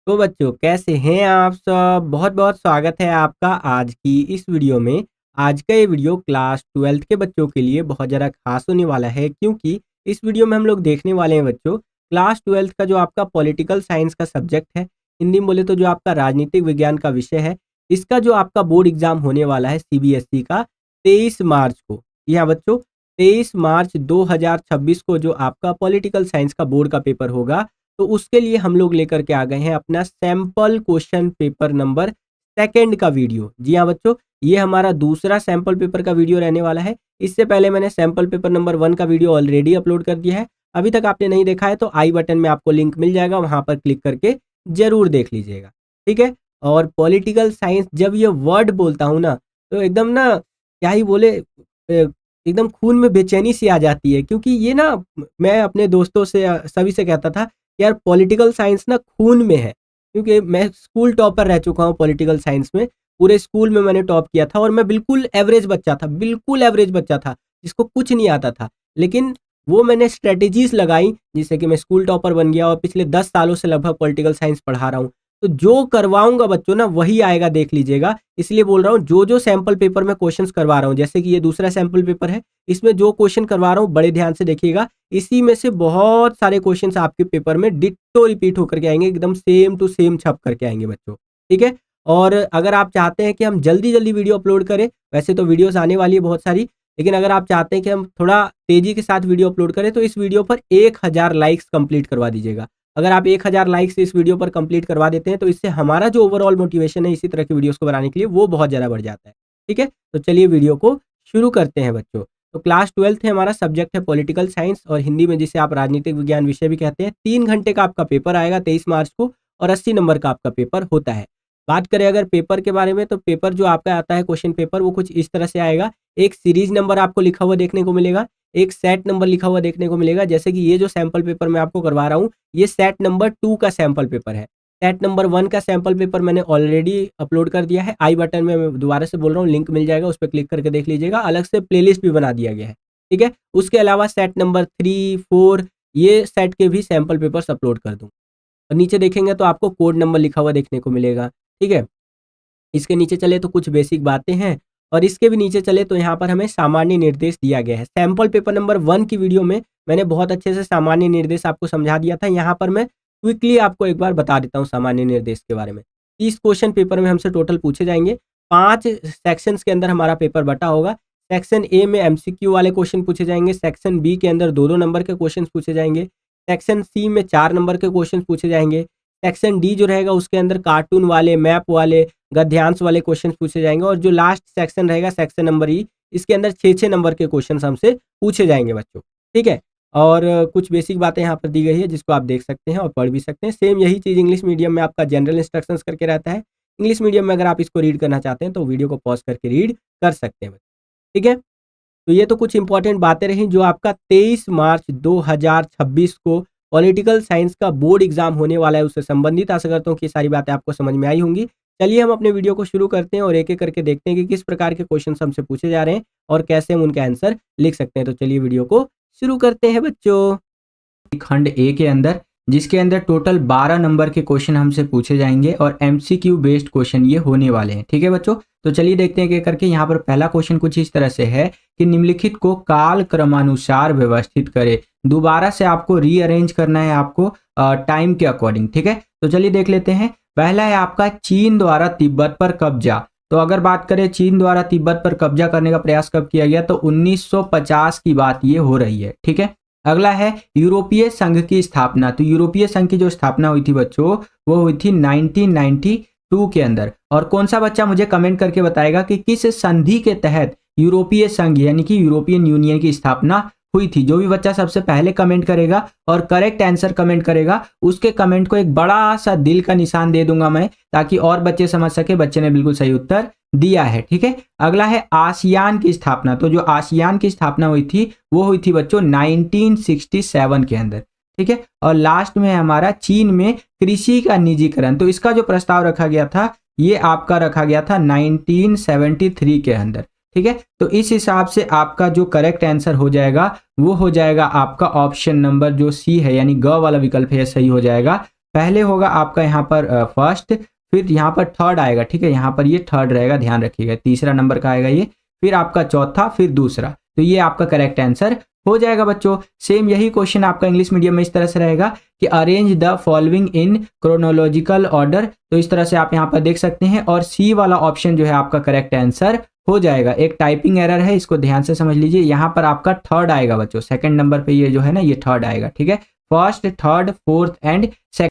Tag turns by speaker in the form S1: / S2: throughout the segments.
S1: तो बच्चों कैसे हैं आप सब? बहुत-बहुत स्वागत है आपका आज की इस वीडियो में। आज का ये वीडियो क्लास 12th के बच्चों के लिए बहुत ज़्यादा खास होने वाला है क्योंकि इस वीडियो में हम लोग देखने वाले हैं बच्चों क्लास 12th का जो आपका पॉलिटिकल साइंस का सब्जेक्ट है, हिंदी में बोले तो जो आपका राजनीतिक विज्ञान का विषय है, इसका जो आपका बोर्ड एग्ज़ाम होने वाला है सीबीएसई का 23 मार्च को। जी हाँ बच्चों, 23 मार्च 2026 को जो आपका पॉलिटिकल साइंस का बोर्ड का पेपर होगा, तो उसके लिए हम लोग लेकर के आ गए हैं अपना sample question paper number second का वीडियो। जी हाँ बच्चों, ये हमारा दूसरा सैंपल पेपर का वीडियो रहने वाला है। इससे पहले मैंने सैंपल पेपर नंबर 1 का वीडियो ऑलरेडी अपलोड कर दिया है। अभी तक आपने नहीं देखा है तो आई बटन में आपको लिंक मिल जाएगा, वहाँ पर क्लिक करके ज़रूर देख लीजिएगा। ठीक है? और पॉलिटिकल साइंस जब ये वर्ड बोलता हूँ ना, तो एकदम ना क्या ही बोले एकदम खून में बेचैनी सी आ जाती है क्योंकि ये ना मैं अपने दोस्तों से सभी से कहता था यार पॉलिटिकल साइंस ना खून में है क्योंकि मैं स्कूल टॉपर रह चुका हूँ पॉलिटिकल साइंस में। पूरे स्कूल में मैंने टॉप किया था और मैं बिल्कुल एवरेज बच्चा था, बिल्कुल एवरेज बच्चा था जिसको कुछ नहीं आता था। लेकिन वो मैंने स्ट्रेटेजीज लगाई जिससे कि मैं स्कूल टॉपर बन गया और पिछले 10 सालों से लगभग पॉलिटिकल साइंस पढ़ा रहा हूँ। तो जो करवाऊंगा बच्चों ना वही आएगा, देख लीजिएगा। इसलिए बोल रहा हूँ जो जो सैंपल पेपर में क्वेश्चंस करवा रहा हूँ, जैसे कि ये दूसरा सैंपल पेपर है, इसमें जो क्वेश्चन करवा रहा हूँ बड़े ध्यान से देखिएगा। इसी में से बहुत सारे क्वेश्चंस आपके पेपर में डिट्टो रिपीट होकर के आएंगे, एकदम सेम टू सेम छप करके आएंगे बच्चों। ठीक है? और अगर आप चाहते हैं कि हम जल्दी जल्दी वीडियो अपलोड करें, वैसे तो वीडियोस आने वाली है बहुत सारी, लेकिन अगर आप चाहते हैं कि हम थोड़ा तेजी के साथ वीडियो अपलोड करें तो इस वीडियो पर 1000 लाइक्स कंप्लीट करवा दीजिएगा। अगर आप 1000 लाइक्स इस वीडियो पर कंप्लीट करवा देते हैं तो इससे हमारा जो ओवरऑल मोटिवेशन है इसी तरह की वीडियोस को बनाने के लिए वो बहुत ज़्यादा बढ़ जाता है। ठीक है? तो चलिए वीडियो को शुरू करते हैं बच्चों। तो क्लास 12th है, हमारा सब्जेक्ट है पॉलिटिकल साइंस और हिंदी में जिसे आप राजनीतिक विज्ञान विषय भी कहते हैं। 3 घंटे का आपका पेपर आएगा 23 मार्च को और 80 नंबर का आपका पेपर होता है। बात करें अगर पेपर के बारे में, तो पेपर जो आपका आता है क्वेश्चन पेपर वो कुछ इस तरह से आएगा। एक सीरीज नंबर आपको लिखा हुआ देखने को मिलेगा, एक सेट नंबर लिखा हुआ देखने को मिलेगा। जैसे कि ये जो सैंपल पेपर मैं आपको करवा रहा हूँ, ये सेट नंबर 2 का सैंपल पेपर है। सेट नंबर 1 का सैंपल पेपर मैंने ऑलरेडी अपलोड कर दिया है। आई बटन में मैं दोबारा से बोल रहा हूँ, लिंक मिल जाएगा, उस पर क्लिक करके देख लीजिएगा। अलग से प्लेलिस्ट भी बना दिया गया है। ठीक है? उसके अलावा सेट नंबर 3, 4 ये सेट के भी सैंपल पेपर्स अपलोड कर दूँ। और नीचे देखेंगे तो आपको कोड नंबर लिखा हुआ देखने को मिलेगा। ठीक है? इसके नीचे चले तो कुछ बेसिक बातें हैं और इसके भी नीचे चले तो यहाँ पर हमें सामान्य निर्देश दिया गया है। सैंपल पेपर नंबर 1 की वीडियो में मैंने बहुत अच्छे से सामान्य निर्देश आपको समझा दिया था। यहाँ पर मैं क्विकली आपको एक बार बता देता हूँ सामान्य निर्देश के बारे में। 30 क्वेश्चन पेपर में हमसे टोटल पूछे जाएंगे। 5 सेक्शंस के अंदर हमारा पेपर बटा होगा। सेक्शन ए में एमसीक्यू वाले क्वेश्चन पूछे जाएंगे, सेक्शन बी के अंदर 2-2 नंबर के क्वेश्चन पूछे जाएंगे, सेक्शन सी में 4 नंबर के क्वेश्चन पूछे जाएंगे, सेक्शन डी जो रहेगा उसके अंदर कार्टून वाले, मैप वाले, गद्यांश वाले क्वेश्चन पूछे जाएंगे और जो लास्ट सेक्शन रहेगा सेक्शन नंबर ई, इसके अंदर 6-6 नंबर के क्वेश्चन हमसे पूछे जाएंगे बच्चों। ठीक है? और कुछ बेसिक बातें यहाँ पर दी गई है जिसको आप देख सकते हैं और पढ़ भी सकते हैं। सेम यही चीज़ इंग्लिश मीडियम में आपका जनरल इंस्ट्रक्शंस करके रहता है। इंग्लिश मीडियम में अगर आप इसको रीड करना चाहते हैं तो वीडियो को पॉज करके रीड कर सकते हैं। ठीक है? तो ये तो कुछ इंपॉर्टेंट बातें रहीं जो आपका 23 मार्च 2026 को पॉलिटिकल साइंस का बोर्ड एग्जाम होने वाला है उससे संबंधित। आशा करता हूँ कि सारी बातें आपको समझ में आई होंगी। चलिए हम अपने वीडियो को शुरू करते हैं और एक एक करके देखते हैं कि किस प्रकार के क्वेश्चन हमसे पूछे जा रहे हैं और कैसे हम उनके आंसर लिख सकते हैं। तो चलिए वीडियो को शुरू करते हैं बच्चों।
S2: खंड ए के अंदर, जिसके अंदर टोटल 12 नंबर के क्वेश्चन हमसे पूछे जाएंगे और एमसीक्यू बेस्ड क्वेश्चन ये होने वाले हैं। ठीक है बच्चों? तो चलिए देखते हैं क्या करके। यहाँ पर पहला क्वेश्चन कुछ इस तरह से है कि निम्नलिखित को काल क्रमानुसार व्यवस्थित करें। दोबारा से आपको रीअरेंज करना है आपको टाइम के अकॉर्डिंग। ठीक है? तो चलिए देख लेते हैं। पहला है आपका चीन द्वारा तिब्बत पर कब्जा। तो अगर बात करें चीन द्वारा तिब्बत पर कब्जा करने का प्रयास कब किया गया, तो 1950 की बात ये हो रही है। ठीक है? अगला है यूरोपीय संघ की स्थापना। तो यूरोपीय संघ की जो स्थापना हुई थी बच्चों, वो हुई थी 1992 के अंदर। और कौन सा बच्चा मुझे कमेंट करके बताएगा कि किस संधि के तहत यूरोपीय संघ यानी कि यूरोपियन यूनियन की स्थापना हुई थी। जो भी बच्चा सबसे पहले कमेंट करेगा और करेक्ट आंसर कमेंट करेगा, उसके कमेंट को एक बड़ा सा दिल का निशान दे दूंगा मैं, ताकि और बच्चे समझ सके बच्चे ने बिल्कुल सही उत्तर दिया है। ठीक है? अगला है आसियान की स्थापना। तो जो आसियान की स्थापना हुई थी वो हुई थी बच्चों 1967 के अंदर। ठीक है? और लास्ट में हमारा चीन में कृषि का निजीकरण। तो इसका जो प्रस्ताव रखा गया था ये आपका रखा गया था 1973 के अंदर। ठीक है? तो इस हिसाब से आपका जो करेक्ट आंसर हो जाएगा वो हो जाएगा आपका ऑप्शन नंबर जो सी है, यानी ग वाला विकल्प है, सही हो जाएगा। पहले होगा आपका यहाँ पर फर्स्ट, फिर यहाँ पर थर्ड आएगा, ठीक है, यहाँ पर ये थर्ड रहेगा, ध्यान रखिएगा, तीसरा नंबर का आएगा ये, फिर आपका चौथा, फिर दूसरा, तो ये आपका करेक्ट आंसर हो जाएगा बच्चों। सेम यही क्वेश्चन आपका इंग्लिश मीडियम में इस तरह से रहेगा कि arrange the following in chronological order, तो इस तरह से आप यहाँ पर देख सकते हैं, और सी वाला ऑप्शन जो है आपका करेक्ट आंसर हो जाएगा। एक टाइपिंग एरर है, इसको ध्यान से समझ लीजिए, यहाँ पर आपका थर्ड आएगा बच्चों, सेकंड नंबर पे ये जो है ना ये थर्ड आएगा, ठीक है, first, third, fourth and second.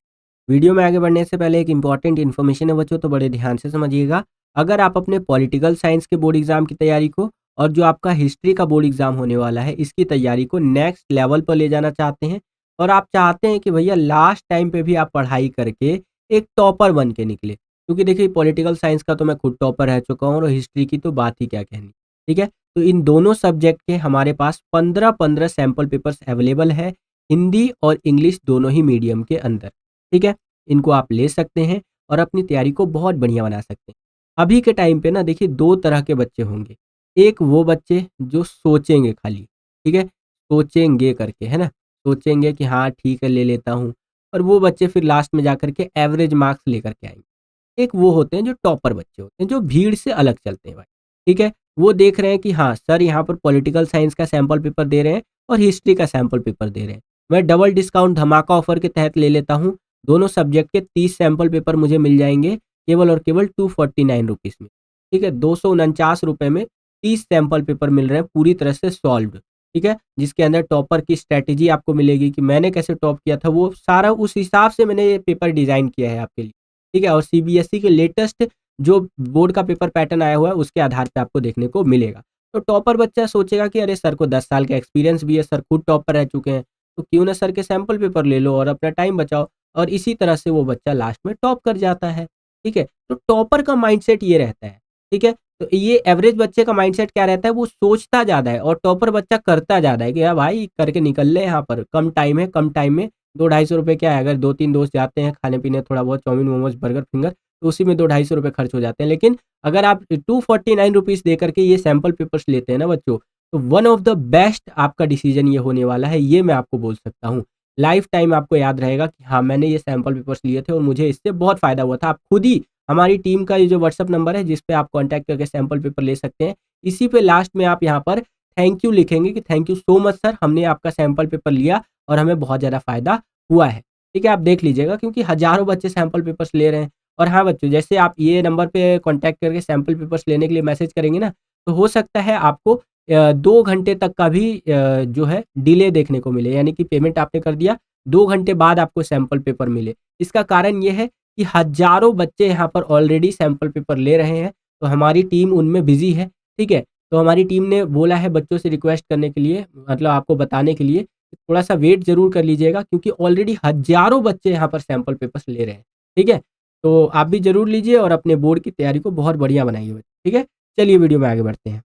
S1: Video में आगे बढ़ने से पहले एक इंपॉर्टेंट इन्फॉर्मेशन है बच्चों, तो बड़े ध्यान से समझिएगा। अगर आप अपने पॉलिटिकल साइंस के बोर्ड एग्जाम की तैयारी को और जो आपका हिस्ट्री का बोर्ड एग्जाम होने वाला है इसकी तैयारी को नेक्स्ट लेवल पर ले जाना चाहते हैं, और आप चाहते हैं कि भैया लास्ट टाइम पे भी आप पढ़ाई करके एक टॉपर बन के निकले, क्योंकि देखिए पॉलिटिकल साइंस का तो मैं खुद टॉपर रह चुका हूँ और हिस्ट्री की तो बात ही क्या कहनी, ठीक है। तो इन दोनों सब्जेक्ट के हमारे पास 15-15 सैम्पल पेपर्स अवेलेबल है, हिंदी और इंग्लिश दोनों ही मीडियम के अंदर, ठीक है। इनको आप ले सकते हैं और अपनी तैयारी को बहुत बढ़िया बना सकते हैं। अभी के टाइम पे ना देखिए 2 तरह के बच्चे होंगे, एक वो बच्चे जो सोचेंगे खाली, ठीक है, सोचेंगे करके, है ना, सोचेंगे कि हाँ ठीक है ले लेता हूँ, और वो बच्चे फिर लास्ट में जाकर के एवरेज मार्क्स लेकर के आएंगे। एक वो होते हैं जो टॉपर बच्चे होते हैं, जो भीड़ से अलग चलते हैं भाई, ठीक है। वो देख रहे हैं कि हाँ सर यहाँ पर पॉलिटिकल साइंस का सैंपल पेपर दे रहे हैं और हिस्ट्री का सैंपल पेपर दे रहे हैं, मैं डबल डिस्काउंट धमाका ऑफर के तहत ले लेता हूँ, दोनों सब्जेक्ट के 30 सैंपल पेपर मुझे मिल जाएंगे केवल और केवल 249 रुपीज़ में, ठीक है, 249 रुपये में 30 सैंपल पेपर मिल रहे हैं पूरी तरह से सॉल्व्ड, ठीक है, जिसके अंदर टॉपर की स्ट्रैटेजी आपको मिलेगी कि मैंने कैसे टॉप किया था, वो सारा उस हिसाब से मैंने ये पेपर डिज़ाइन किया है आपके लिए, ठीक है। और सीबीएसई के लेटेस्ट जो बोर्ड का पेपर पैटर्न आया हुआ है उसके आधार पे आपको देखने को मिलेगा। तो टॉपर बच्चा सोचेगा कि अरे सर को 10 साल का एक्सपीरियंस भी है, सर खुद टॉपर रह चुके हैं, तो क्यों ना सर के सैंपल पेपर ले लो और अपना टाइम बचाओ, और इसी तरह से वो बच्चा लास्ट में टॉप कर जाता है, ठीक है। तो टॉपर का माइंडसेट ये रहता है, ठीक है। तो ये एवरेज बच्चे का माइंडसेट क्या रहता है, वो सोचता ज़्यादा है और टॉपर बच्चा करता ज़्यादा है कि यार भाई करके निकल ले, यहाँ पर कम टाइम है, कम टाइम में 200-250 रुपये क्या है, अगर 2-3 दोस्त जाते हैं खाने पीने थोड़ा बहुत चाउमीन मोमोज बर्गर फिंगर, तो उसी में 200-250 रुपये खर्च हो जाते हैं। लेकिन अगर आप 249 रुपीज़ दे करके ये सैम्पल पेपर्स लेते हैं ना बच्चों, तो वन ऑफ द बेस्ट आपका डिसीजन ये होने वाला है, ये मैं आपको बोल सकता हूँ। लाइफ टाइम आपको याद रहेगा कि हाँ मैंने ये सैंपल पेपर्स लिए थे और मुझे इससे बहुत फ़ायदा हुआ था। आप खुद ही हमारी टीम का ये जो व्हाट्सअप नंबर है जिस पे आप कांटेक्ट करके सैंपल पेपर ले सकते हैं, इसी पे लास्ट में आप यहाँ पर थैंक यू लिखेंगे कि thank you so much sir, हमने आपका सैंपल पेपर लिया और हमें बहुत ज़्यादा फ़ायदा हुआ है, ठीक है। आप देख लीजिएगा क्योंकि हज़ारों बच्चे सैंपल पेपर्स ले रहे हैं। और हाँ बच्चों, जैसे आप ये नंबर पे कांटेक्ट करके सैंपल पेपर्स लेने के लिए मैसेज करेंगे ना, तो हो सकता है आपको 2 घंटे तक का भी जो है डिले देखने को मिले, यानी कि पेमेंट आपने कर दिया 2 घंटे बाद आपको सैंपल पेपर मिले। इसका कारण ये है कि हज़ारों बच्चे यहाँ पर ऑलरेडी सैंपल पेपर ले रहे हैं, तो हमारी टीम उनमें बिज़ी है, ठीक है। तो हमारी टीम ने बोला है बच्चों से रिक्वेस्ट करने के लिए, मतलब आपको बताने के लिए, थोड़ा-सा वेट ज़रूर कर लीजिएगा क्योंकि ऑलरेडी हज़ारों बच्चे यहाँ पर सैंपल पेपर्स ले रहे हैं, ठीक है। तो आप भी ज़रूर लीजिए और अपने बोर्ड की तैयारी को बहुत बढ़िया बनाइए, ठीक है। चलिए वीडियो में आगे बढ़ते हैं।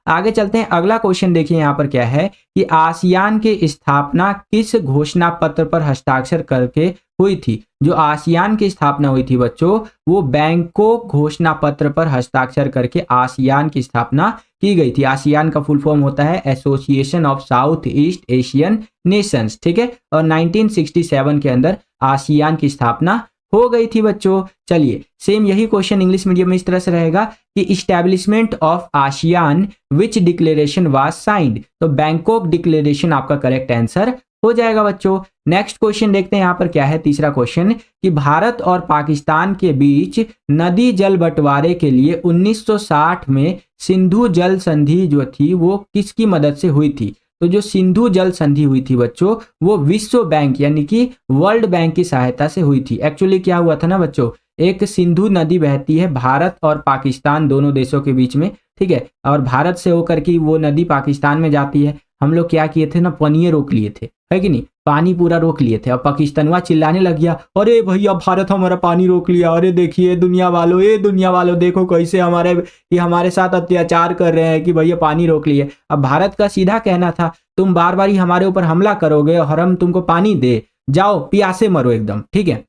S2: आगे चलते हैं, अगला क्वेश्चन देखिए यहाँ पर क्या है कि आसियान की स्थापना किस घोषणा पत्र पर हस्ताक्षर करके हुई थी। जो आसियान की स्थापना हुई थी बच्चों, वो बैंकॉक घोषणा पत्र पर हस्ताक्षर करके आसियान की स्थापना की गई थी। आसियान का फुल फॉर्म होता है association of south east Asian Nations, ठीक है, और 1967 के अंदर आसियान की स्थापना हो गई थी बच्चों। चलिए सेम यही क्वेश्चन इंग्लिश मीडियम में इस तरह से रहेगा कि establishment of ASEAN which declaration was signed, तो बैंकॉक डिक्लेरेशन आपका करेक्ट आंसर हो जाएगा बच्चों। नेक्स्ट क्वेश्चन देखते हैं यहाँ पर क्या है, तीसरा क्वेश्चन कि भारत और पाकिस्तान के बीच नदी जल बंटवारे के लिए 1960 में सिंधु जल संधि जो थी वो किसकी मदद से हुई थी। तो जो सिंधु जल संधि हुई थी बच्चों, वो विश्व बैंक यानी कि वर्ल्ड बैंक की सहायता से हुई थी। एक्चुअली क्या हुआ था ना बच्चों, एक सिंधु नदी बहती है भारत और पाकिस्तान दोनों देशों के बीच में, ठीक है, और भारत से होकर के वो नदी पाकिस्तान में जाती है। हम लोग क्या किए थे ना, पानी रोक लिए थे, है कि नहीं, पानी पूरा रोक लिए थे। और पाकिस्तानवा चिल्लाने लग गया, अरे भैया भारत हमारा पानी रोक लिया, अरे देखिए दुनिया वालों, ये दुनिया वालों देखो कैसे हमारे साथ अत्याचार कर रहे हैं कि भैया पानी रोक लिए। अब भारत का सीधा कहना था, तुम बार बार ही हमारे ऊपर हमला करोगे और हम तुमको पानी दे, जाओ प्यासे मरो एकदम, ठीक है।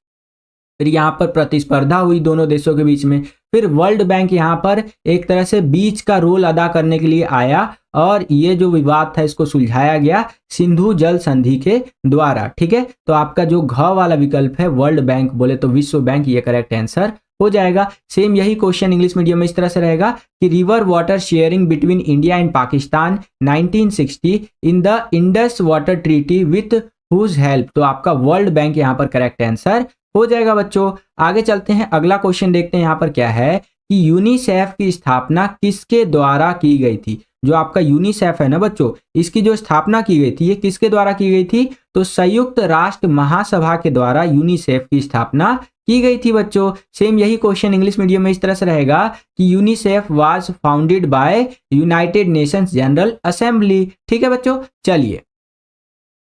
S2: फिर यहाँ पर प्रतिस्पर्धा हुई दोनों देशों के बीच में। फिर वर्ल्ड बैंक यहाँ पर एक तरह से बीच का रोल अदा करने के लिए आया और ये जो विवाद था इसको सुलझाया गया सिंधु जल संधि के द्वारा। ठीक है, तो आपका जो घ वाला विकल्प है वर्ल्ड बैंक बोले तो विश्व बैंक, ये करेक्ट आंसर हो जाएगा। सेम यही क्वेश्चन इंग्लिश मीडियम में इस तरह से रहेगा कि river water sharing between India and Pakistan 1960 in the Indus water treaty with whose help, तो आपका वर्ल्ड बैंक यहाँ पर करेक्ट आंसर हो जाएगा बच्चों। आगे चलते हैं, अगला क्वेश्चन देखते हैं यहाँ पर क्या है कि यूनिसेफ की स्थापना किसके द्वारा की गई थी। जो आपका यूनिसेफ है ना बच्चों, इसकी जो स्थापना की गई थी ये किसके द्वारा की गई थी, तो संयुक्त राष्ट्र महासभा के द्वारा यूनिसेफ की स्थापना की गई थी बच्चों। सेम यही क्वेश्चन इंग्लिश मीडियम में इस तरह से रहेगा कि UNICEF was founded by United Nations general assembly. ठीक है बच्चों, चलिए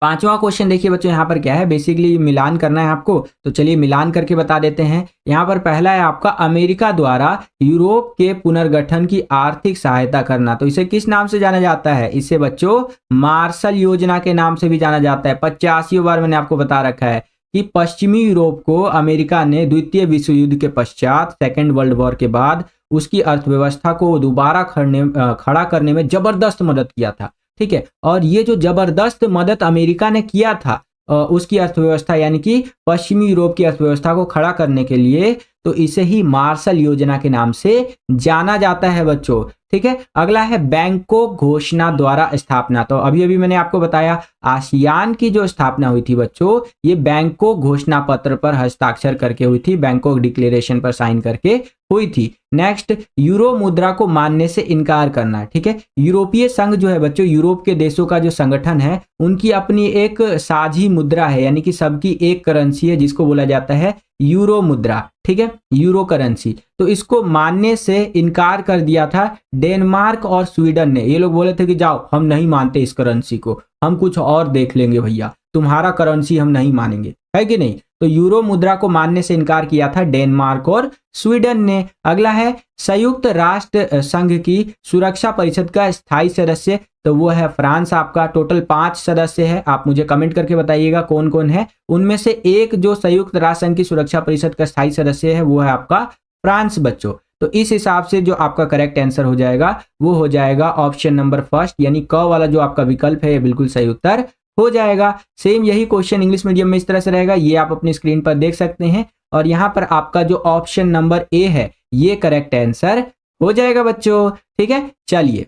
S2: पांचवा क्वेश्चन देखिए बच्चों, यहाँ पर क्या है, बेसिकली मिलान करना है आपको, तो चलिए मिलान करके बता देते हैं। यहाँ पर पहला है आपका अमेरिका द्वारा यूरोप के पुनर्गठन की आर्थिक सहायता करना, तो इसे किस नाम से जाना जाता है, इसे बच्चों मार्शल योजना के नाम से भी जाना जाता है। 85 बार मैंने आपको बता रखा है कि पश्चिमी यूरोप को अमेरिका ने द्वितीय विश्व युद्ध के पश्चात, सेकेंड वर्ल्ड वॉर के बाद उसकी अर्थव्यवस्था को दोबारा खड़ा करने में जबरदस्त मदद किया था। ठीक है, और ये जो जबरदस्त मदद अमेरिका ने किया था उसकी अर्थव्यवस्था यानी कि पश्चिमी यूरोप की अर्थव्यवस्था को खड़ा करने के लिए, तो इसे ही मार्शल योजना के नाम से जाना जाता है बच्चों। ठीक है, अगला है बैंकॉक घोषणा द्वारा स्थापना, तो अभी अभी मैंने आपको बताया आसियान की जो स्थापना हुई थी बच्चों, ये बैंकॉक घोषणा पत्र पर हस्ताक्षर करके हुई थी, बैंकॉक डिक्लेरेशन पर साइन करके हुई थी। नेक्स्ट, यूरो मुद्रा को मानने से इनकार करना। ठीक है, यूरोपीय संघ जो है बच्चों, यूरोप के देशों का जो संगठन है, उनकी अपनी एक साझी मुद्रा है, यानी कि सबकी एक करेंसी है जिसको बोला जाता है यूरो मुद्रा। ठीक है, यूरो करेंसी, तो इसको मानने से इनकार कर दिया था डेनमार्क और स्वीडन ने। ये लोग बोले थे कि जाओ हम नहीं मानते इस करेंसी को, हम कुछ और देख लेंगे भैया, तुम्हारा करेंसी हम नहीं मानेंगे, है कि नहीं। तो यूरो मुद्रा को मानने से इनकार किया था डेनमार्क और स्वीडन ने। अगला है संयुक्त राष्ट्र संघ की सुरक्षा परिषद का स्थायी सदस्य, तो वो है फ्रांस। आपका टोटल 5 सदस्य है, आप मुझे कमेंट करके बताइएगा कौन कौन है। उनमें से एक जो संयुक्त राष्ट्र संघ की सुरक्षा परिषद का स्थायी सदस्य है वो है आपका फ्रांस बच्चों। तो इस हिसाब से जो आपका करेक्ट आंसर हो जाएगा वो हो जाएगा ऑप्शन नंबर फर्स्ट, यानी क वाला जो आपका विकल्प है ये बिल्कुल सही उत्तर हो जाएगा। सेम यही क्वेश्चन इंग्लिश मीडियम में इस तरह से रहेगा, ये आप अपनी स्क्रीन पर देख सकते हैं, और यहाँ पर आपका जो ऑप्शन नंबर ए है ये करेक्ट आंसर हो जाएगा बच्चों। ठीक है, चलिए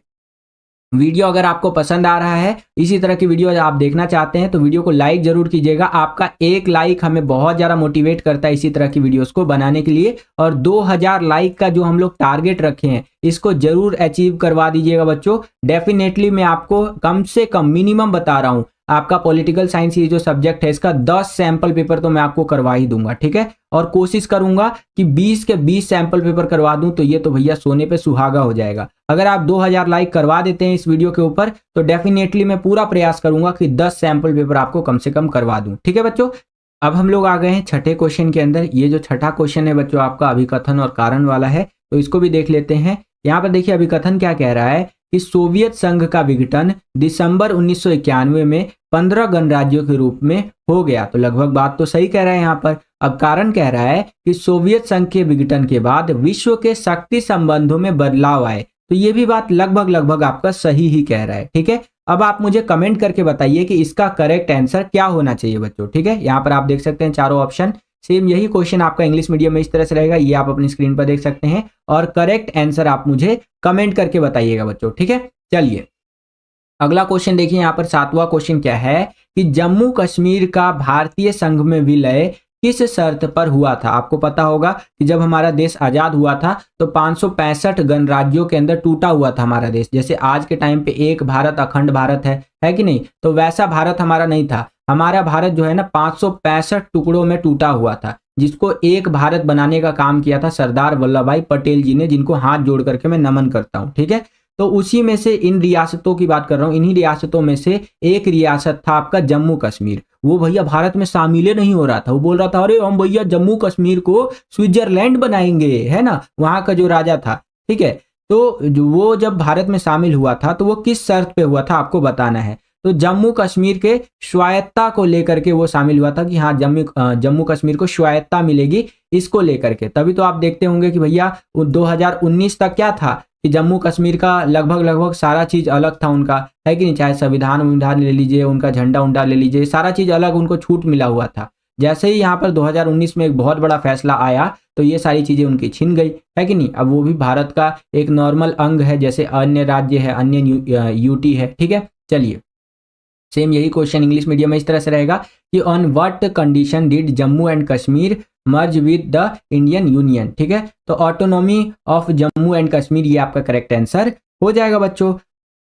S2: वीडियो अगर आपको पसंद आ रहा है, इसी तरह की वीडियो आप देखना चाहते हैं, तो वीडियो को लाइक जरूर कीजिएगा। आपका एक लाइक हमें बहुत ज़्यादा मोटिवेट करता है इसी तरह की वीडियोस को बनाने के लिए, और 2000 लाइक का जो हम लोग टारगेट रखे हैं इसको जरूर अचीव करवा दीजिएगा बच्चों। डेफिनेटली मैं आपको कम से कम मिनिमम बता रहा हूँ, आपका पॉलिटिकल साइंस ये जो सब्जेक्ट है इसका 10 सैंपल पेपर तो मैं आपको करवा ही दूंगा। ठीक है, और कोशिश करूंगा कि 20 के 20 सैंपल पेपर करवा दूं, तो ये तो भैया सोने पे सुहागा हो जाएगा। अगर आप 2000 लाइक करवा देते हैं इस वीडियो के ऊपर, तो डेफिनेटली मैं पूरा प्रयास करूंगा कि 10 सैंपल पेपर आपको कम से कम करवा दूं। ठीक है बच्चों, अब हम लोग आ गए हैं छठे क्वेश्चन के अंदर। ये जो छठा क्वेश्चन है बच्चों आपका अभिकथन और कारण वाला है, तो इसको भी देख लेते हैं। यहाँ पर देखिए अभिकथन क्या कह रहा है कि सोवियत संघ का विघटन दिसंबर 1991 में 15 गणराज्यों के रूप में हो गया, तो लगभग बात तो सही कह रहा है यहाँ पर। अब कारण कह रहा है कि सोवियत संघ के विघटन के बाद विश्व के शक्ति संबंधों में बदलाव आए, तो ये भी बात लगभग आपका सही ही कह रहा है। ठीक है, अब आप मुझे कमेंट करके बताइए कि इसका करेक्ट आंसर क्या होना चाहिए बच्चों। ठीक है, यहाँ पर आप देख सकते हैं चारों ऑप्शन। सेम यही क्वेश्चन आपका इंग्लिश मीडियम में इस तरह से रहेगा, ये आप अपनी स्क्रीन पर देख सकते हैं, और करेक्ट आंसर आप मुझे कमेंट करके बताइएगा बच्चों। ठीक है, चलिए अगला क्वेश्चन देखिए। यहाँ पर 7वां क्वेश्चन क्या है कि जम्मू कश्मीर का भारतीय संघ में विलय किस शर्त पर हुआ था। आपको पता होगा कि जब हमारा देश आजाद हुआ था तो 565 गणराज्यों के अंदर टूटा हुआ था हमारा देश। जैसे आज के टाइम पे एक भारत अखंड भारत है कि नहीं, तो वैसा भारत हमारा नहीं था। हमारा भारत जो है ना 565 टुकड़ों में टूटा हुआ था, जिसको एक भारत बनाने का काम किया था सरदार वल्लभ भाई पटेल जी ने, जिनको हाथ जोड़ करके मैं नमन करता हूँ। ठीक है, तो उसी में से इन रियासतों की बात कर रहा हूँ, इन्हीं रियासतों में से एक रियासत था आपका जम्मू कश्मीर। वो भैया भारत में शामिल नहीं हो रहा था, वो बोल रहा था अरे हम भैया जम्मू कश्मीर को स्विट्जरलैंड बनाएंगे, है ना, वहां का जो राजा था। ठीक है, तो वो जब भारत में शामिल हुआ था तो वो किस शर्त पे हुआ था आपको बताना है। तो जम्मू कश्मीर के स्वायत्ता को लेकर के वो शामिल हुआ था कि हाँ जम्मू कश्मीर को स्वायत्ता मिलेगी, इसको लेकर के। तभी तो आप देखते होंगे कि भैया 2019 तक क्या था, कि जम्मू कश्मीर का लगभग सारा चीज़ अलग था उनका, है कि नहीं, चाहे संविधान ले लीजिए, उनका झंडा उंडा ले लीजिए, सारा चीज़ अलग उनको छूट मिला हुआ था। जैसे ही यहाँ पर 2019 में एक बहुत बड़ा फैसला आया तो ये सारी चीज़ें उनकी छिन गई, है कि नहीं। अब वो भी भारत का एक नॉर्मल अंग है जैसे अन्य राज्य है, अन्य यूटी है, ठीक है। चलिए सेम यही क्वेश्चन इंग्लिश मीडियम में इस तरह से रहेगा कि on what condition did Jammu and Kashmir merge with the Indian union, ठीक है। तो autonomy of Jammu and Kashmir ये आपका करेक्ट आंसर हो जाएगा बच्चों।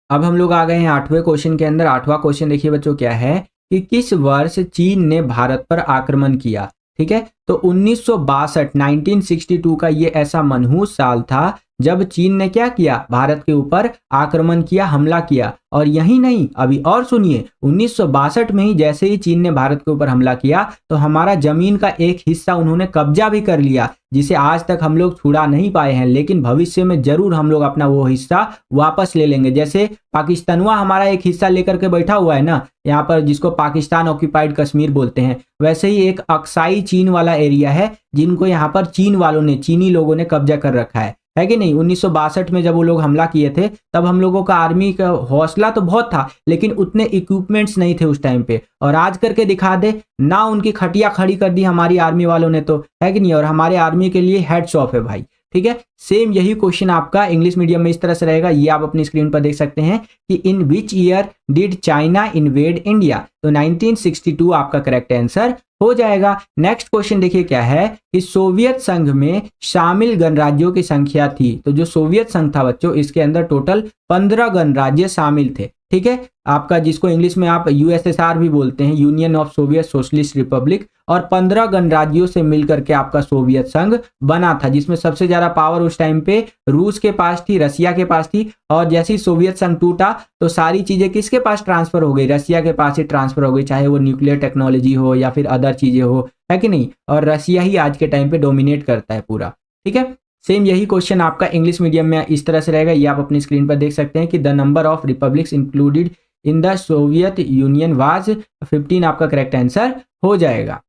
S2: अब हम लोग आ गए हैं 8वें क्वेश्चन के अंदर। 8वां क्वेश्चन देखिए बच्चों क्या है कि किस वर्ष चीन ने भारत पर आक्रमण किया, ठीक है। तो 1962 का ये ऐसा मनहूस साल था जब चीन ने क्या किया, भारत के ऊपर आक्रमण किया, हमला किया। और यही नहीं, अभी और सुनिए, 1962 में ही जैसे ही चीन ने भारत के ऊपर हमला किया तो हमारा जमीन का एक हिस्सा उन्होंने कब्जा भी कर लिया, जिसे आज तक हम लोग छुड़ा नहीं पाए हैं, लेकिन भविष्य में जरूर हम लोग अपना वो हिस्सा वापस ले लेंगे। जैसे पाकिस्तानवा हमारा एक हिस्सा लेकर के बैठा हुआ है ना यहाँ पर, जिसको पाकिस्तान ऑक्यूपाइड कश्मीर बोलते हैं, वैसे ही एक अक्साई चीन वाला एरिया है जिनको यहाँ पर चीन वालों ने, चीनी लोगों ने कब्जा कर रखा है कि नहीं। 1962 में जब वो लोग हमला किए थे तब हम लोगों का आर्मी का हौसला तो बहुत था, लेकिन उतने इक्विपमेंट्स नहीं थे उस टाइम पे। और आज करके दिखा दे ना, उनकी खटिया खड़ी कर दी हमारी आर्मी वालों ने, तो है कि नहीं। और हमारे आर्मी के लिए हेड्स ऑफ है भाई, ठीक है। सेम यही क्वेश्चन आपका इंग्लिश मीडियम में इस तरह से रहेगा, ये आप अपनी स्क्रीन पर देख सकते हैं कि in which year did China invaded India. तो 1962 आपका करेक्ट आंसर हो जाएगा। नेक्स्ट क्वेश्चन देखिए क्या है कि सोवियत संघ में शामिल गणराज्यों की संख्या थी। तो जो सोवियत संघ था बच्चों, इसके अंदर टोटल 15 गणराज्य शामिल थे, ठीक है। आपका जिसको इंग्लिश में आप यूएसएसआर भी बोलते हैं, union of Soviet socialist Republic. और 15 गणराज्यों से मिलकर के आपका सोवियत संघ बना था, जिसमें सबसे ज्यादा पावर उस टाइम पे रूस के पास थी, रसिया के पास थी। और जैसे ही सोवियत संघ टूटा तो सारी चीजें किसके पास ट्रांसफर हो गई, रसिया के पास ही ट्रांसफर हो गई, चाहे वो न्यूक्लियर टेक्नोलॉजी हो या फिर अदर चीजें हो, है कि नहीं। और रसिया ही आज के टाइम पे डोमिनेट करता है पूरा, ठीक है। सेम यही क्वेश्चन आपका इंग्लिश मीडियम में इस तरह से रहेगा, ये आप अपनी स्क्रीन पर देख सकते हैं कि the number of republics included in the Soviet union was 15 आपका करेक्ट आंसर हो जाएगा।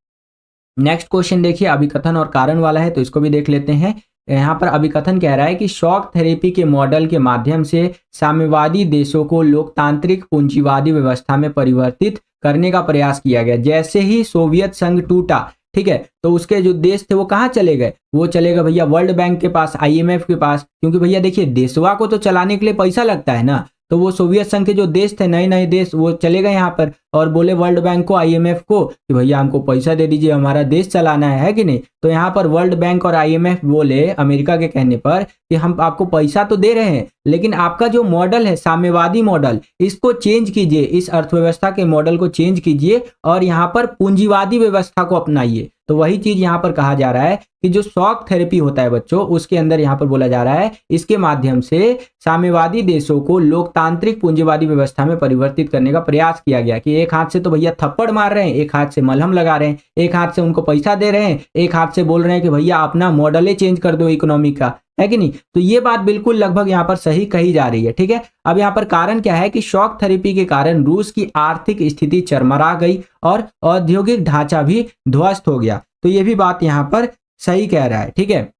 S2: नेक्स्ट क्वेश्चन देखिए, अभिकथन और कारण वाला है, तो इसको भी देख लेते हैं। यहाँ पर अभिकथन कह रहा है कि शॉक थेरेपी के मॉडल के माध्यम से साम्यवादी देशों को लोकतांत्रिक पूंजीवादी व्यवस्था में परिवर्तित करने का प्रयास किया गया। जैसे ही सोवियत संघ टूटा, ठीक है, तो उसके जो देश थे वो कहाँ चले गए, वो चले गए भैया वर्ल्ड बैंक के पास, आईएमएफ के पास। क्योंकि भैया देखिए देशवा को तो चलाने के लिए पैसा लगता है ना, तो वो सोवियत संघ के जो देश थे, नए नए देश, वो चले गए यहाँ पर और बोले वर्ल्ड बैंक को, आईएमएफ को कि भैया हमको पैसा दे दीजिए, हमारा देश चलाना है कि नहीं। तो यहाँ पर वर्ल्ड बैंक और आईएमएफ बोले अमेरिका के कहने पर कि हम आपको पैसा तो दे रहे हैं, लेकिन आपका जो मॉडल है साम्यवादी मॉडल, इसको चेंज कीजिए, इस अर्थव्यवस्था के मॉडल को चेंज कीजिए और यहाँ पर पूंजीवादी व्यवस्था को अपनाइए। तो वही चीज यहाँ पर कहा जा रहा है कि जो शॉक थेरेपी होता है बच्चों, उसके अंदर यहाँ पर बोला जा रहा है इसके माध्यम से साम्यवादी देशों को लोकतांत्रिक पूंजीवादी व्यवस्था में परिवर्तित करने का प्रयास किया गया। कि एक हाथ से तो भैया थप्पड़ मार रहे हैं, एक हाथ से मलहम लगा रहे हैं, एक हाथ से उनको पैसा दे रहे हैं, एक हाथ से बोल रहे हैं कि भैया अपना मॉडल चेंज कर दो इकोनॉमी का, है कि नहीं। तो ये बात बिल्कुल लगभग यहाँ पर सही कही जा रही है, ठीक है। अब यहाँ पर कारण क्या है कि शॉक थेरेपी के कारण रूस की आर्थिक स्थिति चरमरा गई और औद्योगिक ढांचा भी ध्वस्त हो गया। तो ये भी बात यहाँ पर सही कह रहा है, ठीक है।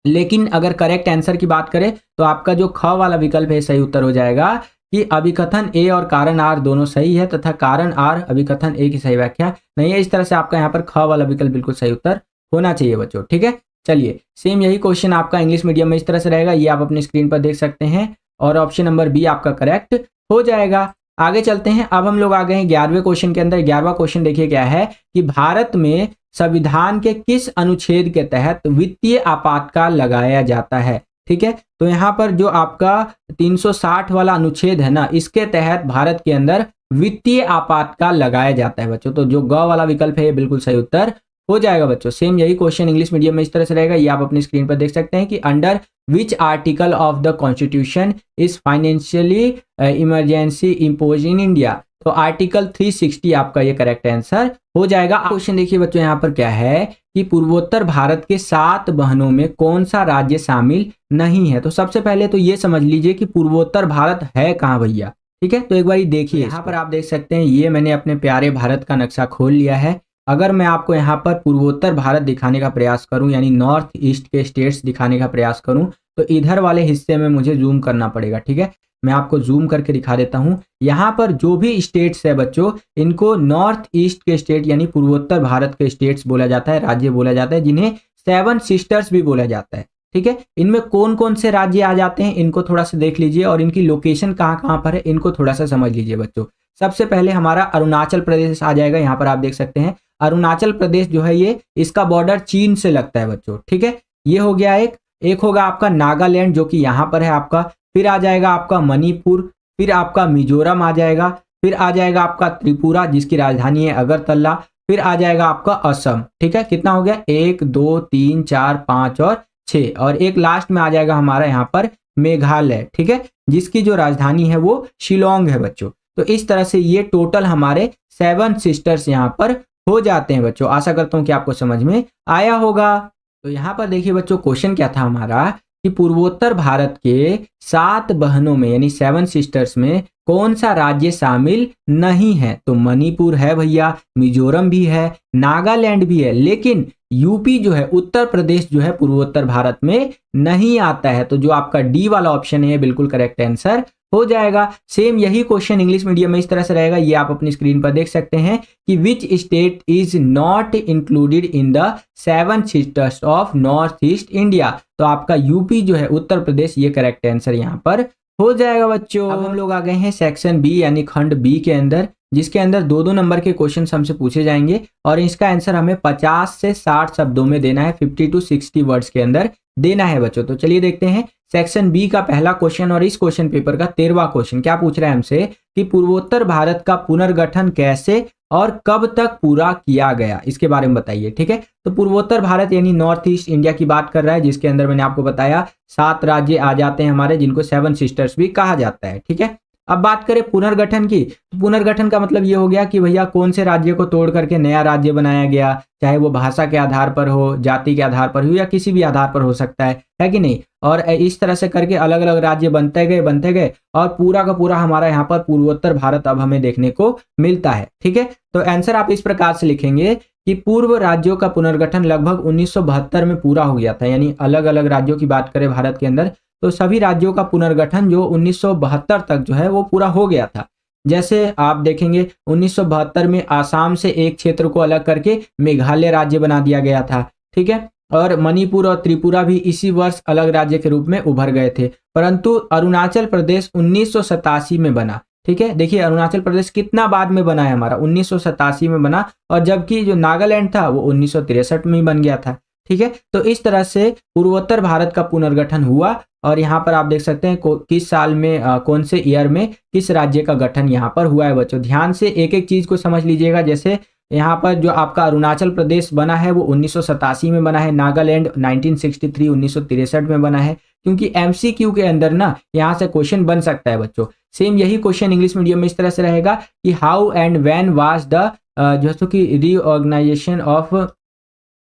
S2: लेकिन अगर करेक्ट आंसर की बात करें तो आपका जो ख वाला विकल्प है सही उत्तर हो जाएगा कि अभिकथन ए और कारण आर दोनों सही है तथा कारण आर अभिकथन ए की सही व्याख्या नहीं है। इस तरह से आपका यहाँ पर ख वाला विकल्प बिल्कुल सही उत्तर होना चाहिए बच्चों, ठीक है। चलिए सेम यही क्वेश्चन आपका इंग्लिश मीडियम में इस तरह से रहेगा, ये आप अपनी स्क्रीन पर देख सकते हैं और ऑप्शन नंबर बी आपका करेक्ट हो जाएगा। आगे चलते हैं, अब हम लोग आ गए हैं 11वें क्वेश्चन के अंदर। 11वां क्वेश्चन देखिए क्या है कि भारत में संविधान के किस अनुच्छेद के तहत वित्तीय आपातकाल लगाया जाता है, ठीक है। तो यहाँ पर जो आपका 360 वाला अनुच्छेद है ना, इसके तहत भारत के अंदर वित्तीय आपातकाल लगाया जाता है बच्चों। तो जो ग वाला विकल्प है ये बिल्कुल सही उत्तर हो जाएगा बच्चों। सेम यही क्वेश्चन इंग्लिश मीडियम में इस तरह से रहेगा, ये आप अपनी स्क्रीन पर देख सकते हैं कि under which article of the constitution is financially emergency impose in India. तो आर्टिकल 360 आपका ये करेक्ट आंसर हो जाएगा। क्वेश्चन देखिए बच्चों यहाँ पर क्या है कि पूर्वोत्तर भारत के 7 बहनों में कौन सा राज्य शामिल नहीं है। तो सबसे पहले तो ये समझ लीजिए कि पूर्वोत्तर भारत है कहाँ भैया, ठीक है। तो एक बार देखिए यहाँ पर आप देख सकते हैं, ये मैंने अपने प्यारे भारत का नक्शा खोल लिया है। अगर मैं आपको यहाँ पर पूर्वोत्तर भारत दिखाने का प्रयास करूं, यानी नॉर्थ ईस्ट के स्टेट्स दिखाने का प्रयास करूं, तो इधर वाले हिस्से में मुझे जूम करना पड़ेगा। ठीक है, मैं आपको जूम करके दिखा देता हूं। यहाँ पर जो भी स्टेट्स है बच्चों, इनको नॉर्थ ईस्ट के स्टेट यानी पूर्वोत्तर भारत के स्टेट्स बोला जाता है, राज्य बोला जाता है, जिन्हें 7 सिस्टर्स भी बोला जाता है। ठीक है, इनमें कौन कौन से राज्य आ जाते हैं इनको थोड़ा सा देख लीजिए, और इनकी लोकेशन कहाँ कहाँ पर है इनको थोड़ा सा समझ लीजिए बच्चों। सबसे पहले हमारा अरुणाचल प्रदेश आ जाएगा। यहाँ पर आप देख सकते हैं अरुणाचल प्रदेश जो है ये, इसका बॉर्डर चीन से लगता है बच्चों। ठीक है, ये हो गया एक होगा आपका नागालैंड जो कि यहाँ पर है आपका, फिर आ जाएगा आपका मणिपुर, फिर आपका मिजोरम आ जाएगा, फिर आ जाएगा आपका त्रिपुरा जिसकी राजधानी है अगरतला, फिर आ जाएगा आपका असम। ठीक है, कितना हो गया 1 2 3 4 5 और 6, और एक लास्ट में आ जाएगा हमारा यहाँ पर मेघालय। ठीक है, जिसकी जो राजधानी है वो शिलोंग है बच्चों। तो इस तरह से ये टोटल हमारे 7 सिस्टर्स यहाँ पर हो जाते हैं बच्चों। आशा करता हूं कि आपको समझ में आया होगा। तो यहाँ पर देखिए बच्चों, क्वेश्चन क्या था हमारा कि पूर्वोत्तर भारत के 7 बहनों में यानी 7 सिस्टर्स में कौन सा राज्य शामिल नहीं है। तो मणिपुर है भैया, मिजोरम भी है, नागालैंड भी है, लेकिन यूपी जो है, उत्तर प्रदेश जो है पूर्वोत्तर भारत में नहीं आता है। तो जो आपका डी वाला ऑप्शन है बिल्कुल करेक्ट आंसर हो जाएगा। सेम यही क्वेश्चन इंग्लिश मीडियम में इस तरह से रहेगा, ये आप अपनी स्क्रीन पर देख सकते हैं कि which state is not included in the 7 sisters of North East India. तो आपका यूपी जो है, उत्तर प्रदेश, ये करेक्ट आंसर यहाँ पर हो जाएगा बच्चों। अब हम लोग आ गए हैं सेक्शन बी यानी खंड बी के अंदर, जिसके अंदर 2-2 नंबर के क्वेश्चन हमसे पूछे जाएंगे और इसका आंसर हमें 50 से 60 शब्दों में देना है, 50 to 60 वर्ड्स के अंदर देना है बच्चों। तो चलिए देखते हैं सेक्शन बी का पहला क्वेश्चन, और इस क्वेश्चन पेपर का 13वां क्वेश्चन क्या पूछ रहा है हमसे कि पूर्वोत्तर भारत का पुनर्गठन कैसे और कब तक पूरा किया गया, इसके बारे में बताइए। ठीक है, तो पूर्वोत्तर भारत यानी नॉर्थ ईस्ट इंडिया की बात कर रहा है, जिसके अंदर मैंने आपको बताया 7 राज्य आ जाते हैं हमारे, जिनको 7 सिस्टर्स भी कहा जाता है। ठीक है, अब बात करें पुनर्गठन की, तो पुनर्गठन का मतलब ये हो गया कि भैया कौन से राज्य को तोड़ करके नया राज्य बनाया गया, चाहे वो भाषा के आधार पर हो, जाति के आधार पर हो, या किसी भी आधार पर हो सकता है कि नहीं। और इस तरह से करके अलग अलग राज्य बनते गए और पूरा का पूरा हमारा यहाँ पर पूर्वोत्तर भारत अब हमें देखने को मिलता है। ठीक है, तो आंसर आप इस प्रकार से लिखेंगे कि पूर्व राज्यों का पुनर्गठन लगभग 1972 में पूरा हो गया था। यानी अलग अलग राज्यों की बात करें भारत के अंदर, तो सभी राज्यों का पुनर्गठन जो 1972 तक जो है वो पूरा हो गया था। जैसे आप देखेंगे 1972 में आसाम से एक क्षेत्र को अलग करके मेघालय राज्य बना दिया गया था। ठीक है, और मणिपुर और त्रिपुरा भी इसी वर्ष अलग राज्य के रूप में उभर गए थे, परंतु अरुणाचल प्रदेश 1987 में बना। ठीक है, देखिए अरुणाचल प्रदेश कितना बाद में बना है हमारा, 1987 में बना, और जबकि जो नागालैंड था वो 1963 में ही बन गया था। ठीक है, तो इस तरह से पूर्वोत्तर भारत का पुनर्गठन हुआ, और यहाँ पर आप देख सकते हैं किस साल में कौन से ईयर में किस राज्य का गठन यहाँ पर हुआ है बच्चों। ध्यान से एक एक चीज को समझ लीजिएगा। जैसे यहाँ पर जो आपका अरुणाचल प्रदेश बना है वो 1987 में बना है, नागालैंड 1963 1963 में बना है, क्योंकि एमसीक्यू के अंदर ना यहाँ से क्वेश्चन बन सकता है बच्चों। सेम यही क्वेश्चन इंग्लिश मीडियम में इस तरह से रहेगा कि how and when was the जो कि reorganisation of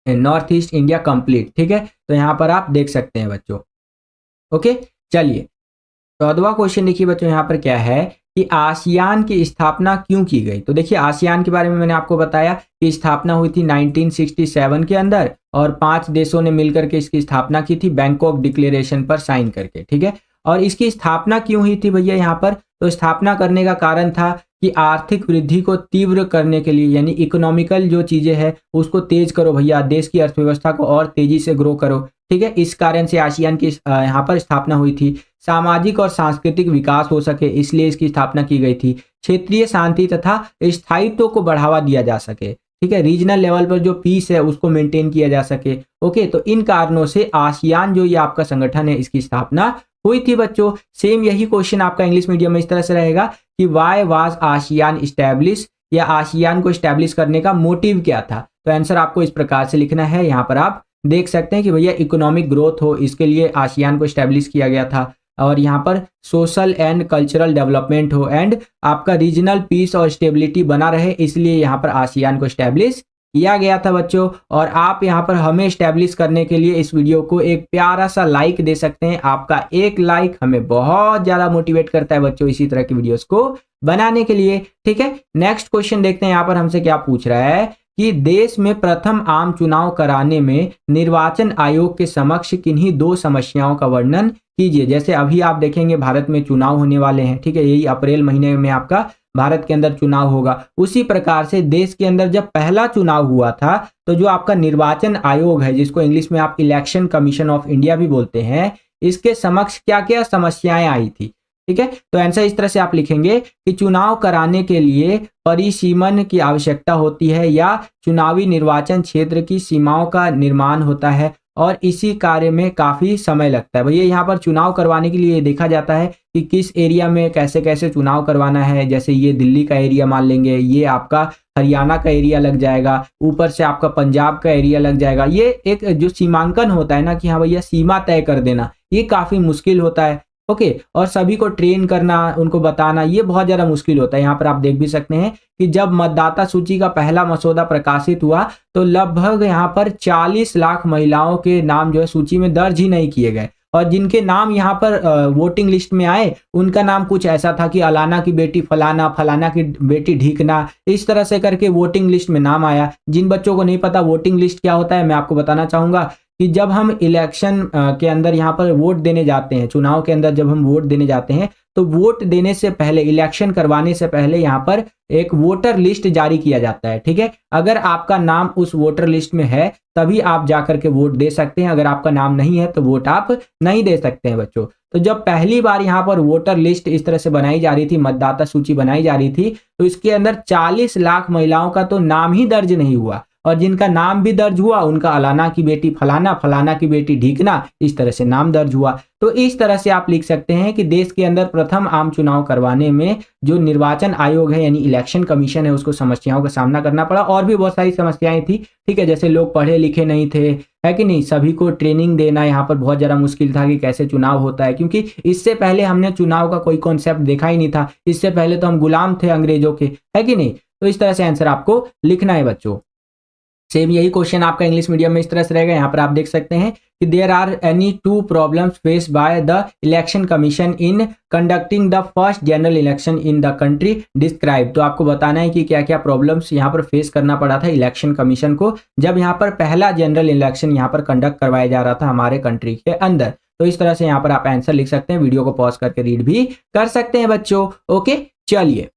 S2: North East India complete. ठीक है, तो यहाँ पर आप देख सकते हैं बच्चों। ओके, चलिए 14वां क्वेश्चन देखिए बच्चों, यहाँ पर क्या है कि आसियान की स्थापना क्यों की गई। तो देखिए आसियान के बारे में मैंने आपको बताया कि स्थापना हुई थी 1967 के अंदर, और 5 देशों ने मिलकर के इसकी स्थापना की थी बैंकॉक डिक्लेरेशन पर साइन करके। ठीक है, और इसकी स्थापना क्यों हुई थी भैया यहाँ पर, तो स्थापना करने का कारण था कि आर्थिक वृद्धि को तीव्र करने के लिए, यानी इकोनॉमिकल जो चीजें हैं उसको तेज करो भैया, देश की अर्थव्यवस्था को और तेजी से ग्रो करो। ठीक है, इस कारण से आसियान की यहाँ पर स्थापना हुई थी। सामाजिक और सांस्कृतिक विकास हो सके इसलिए इसकी स्थापना की गई थी। क्षेत्रीय शांति तथा स्थायित्व को बढ़ावा दिया जा सके। ठीक है, रीजनल लेवल पर जो पीस है उसको मेंटेन किया जा सके। ओके, तो इन कारणों से आसियान जो ये आपका संगठन है इसकी स्थापना हुई थी बच्चों। सेम यही क्वेश्चन आपका इंग्लिश मीडियम में इस तरह से रहेगा कि वाई वाज आसियान इस्टेब्लिश, या आसियान को इस्टेब्लिश करने का मोटिव क्या था। तो आंसर आपको इस प्रकार से लिखना है। यहाँ पर आप देख सकते हैं कि भैया इकोनॉमिक ग्रोथ हो इसके लिए आसियान को इस्टेब्लिश किया गया था, और यहाँ पर सोशल एंड कल्चरल डेवलपमेंट हो, एंड आपका रीजनल पीस और स्टेबिलिटी बना रहे, इसलिए यहाँ पर आसियान को इस्टेब्लिश किया गया था बच्चों। और आप यहाँ पर हमें इस्टेब्लिश करने के लिए इस वीडियो को एक प्यारा सा लाइक दे सकते हैं। आपका एक लाइक हमें बहुत ज़्यादा मोटिवेट करता है बच्चों इसी तरह की वीडियोस को बनाने के लिए। ठीक है, नेक्स्ट क्वेश्चन देखते हैं यहाँ पर हमसे क्या पूछ रहा है कि देश में प्रथम आम चुनाव कराने में निर्वाचन आयोग के समक्ष किन्हीं दो समस्याओं का वर्णन कीजिए। जैसे अभी आप देखेंगे भारत में चुनाव होने वाले हैं, ठीक है, यही अप्रैल महीने में आपका भारत के अंदर चुनाव होगा। उसी प्रकार से देश के अंदर जब पहला चुनाव हुआ था तो जो आपका निर्वाचन आयोग है, जिसको इंग्लिश में आप इलेक्शन कमीशन ऑफ इंडिया भी बोलते हैं, इसके समक्ष क्या क्या समस्याएं आई थी। ठीक है, तो आंसर इस तरह से आप लिखेंगे कि चुनाव कराने के लिए परिसीमन की आवश्यकता होती है या चुनावी निर्वाचन क्षेत्र की सीमाओं का निर्माण होता है और इसी कार्य में काफी समय लगता है। भैया यहाँ पर चुनाव करवाने के लिए देखा जाता है कि किस एरिया में कैसे कैसे चुनाव करवाना है। जैसे ये दिल्ली का एरिया मान लेंगे, ये आपका हरियाणा का एरिया लग जाएगा, ऊपर से आपका पंजाब का एरिया लग जाएगा। ये एक जो सीमांकन होता है ना कि हाँ भैया सीमा तय कर देना, ये काफी मुश्किल होता है। ओके, और सभी को ट्रेन करना, उनको बताना, ये बहुत ज्यादा मुश्किल होता है। यहाँ पर आप देख भी सकते हैं कि जब मतदाता सूची का पहला मसौदा प्रकाशित हुआ तो लगभग यहाँ पर 40 लाख महिलाओं के नाम जो है सूची में दर्ज ही नहीं किए गए, और जिनके नाम यहाँ पर वोटिंग लिस्ट में आए उनका नाम कुछ ऐसा था कि अलाना की बेटी फलाना, फलाना की बेटी ढीकना, इस तरह से करके वोटिंग लिस्ट में नाम आया। जिन बच्चों को नहीं पता वोटिंग लिस्ट क्या होता है, मैं आपको बताना चाहूंगा कि जब हम इलेक्शन के अंदर यहाँ पर वोट देने जाते हैं, चुनाव के अंदर जब हम वोट देने जाते हैं तो वोट देने से पहले, इलेक्शन करवाने से पहले यहाँ पर एक वोटर लिस्ट जारी किया जाता है। ठीक है, अगर आपका नाम उस वोटर लिस्ट में है तभी आप जाकर के वोट दे सकते हैं, अगर आपका नाम नहीं है तो वोट आप नहीं दे सकते हैं बच्चों। तो जब पहली बार यहाँ पर वोटर लिस्ट इस तरह से बनाई जा रही थी, मतदाता सूची बनाई जा रही थी, तो इसके अंदर 40 लाख महिलाओं का तो नाम ही दर्ज नहीं हुआ, और जिनका नाम भी दर्ज हुआ उनका अलाना की बेटी फलाना, फलाना की बेटी ढीकना, इस तरह से नाम दर्ज हुआ। तो इस तरह से आप लिख सकते हैं कि देश के अंदर प्रथम आम चुनाव करवाने में जो निर्वाचन आयोग है यानी इलेक्शन कमीशन है उसको समस्याओं का सामना करना पड़ा, और भी बहुत सारी समस्याएं थी। ठीक है, जैसे लोग पढ़े लिखे नहीं थे, है कि नहीं, सभी को ट्रेनिंग देना यहाँ पर बहुत ज्यादा मुश्किल था कि कैसे चुनाव होता है, क्योंकि इससे पहले हमने चुनाव का कोई कॉन्सेप्ट देखा ही नहीं था। इससे पहले तो हम गुलाम थे अंग्रेजों के, है कि नहीं। तो इस तरह से आंसर आपको लिखना है बच्चों। सेम यही क्वेश्चन आपका इंग्लिश मीडियम में इस तरह से रहेगा। यहाँ पर आप देख सकते हैं कि there are any two problems faced by the Election Commission in conducting the first general election in the country describe. तो आपको बताना है कि क्या क्या प्रॉब्लम्स यहाँ पर फेस करना पड़ा था इलेक्शन कमीशन को जब यहाँ पर पहला जनरल इलेक्शन यहाँ पर कंडक्ट करवाया जा रहा था हमारे कंट्री के अंदर। तो इस तरह से यहाँ पर आप आंसर लिख सकते हैं, वीडियो को पॉज करके रीड भी कर सकते हैं बच्चों। ओके, चलिए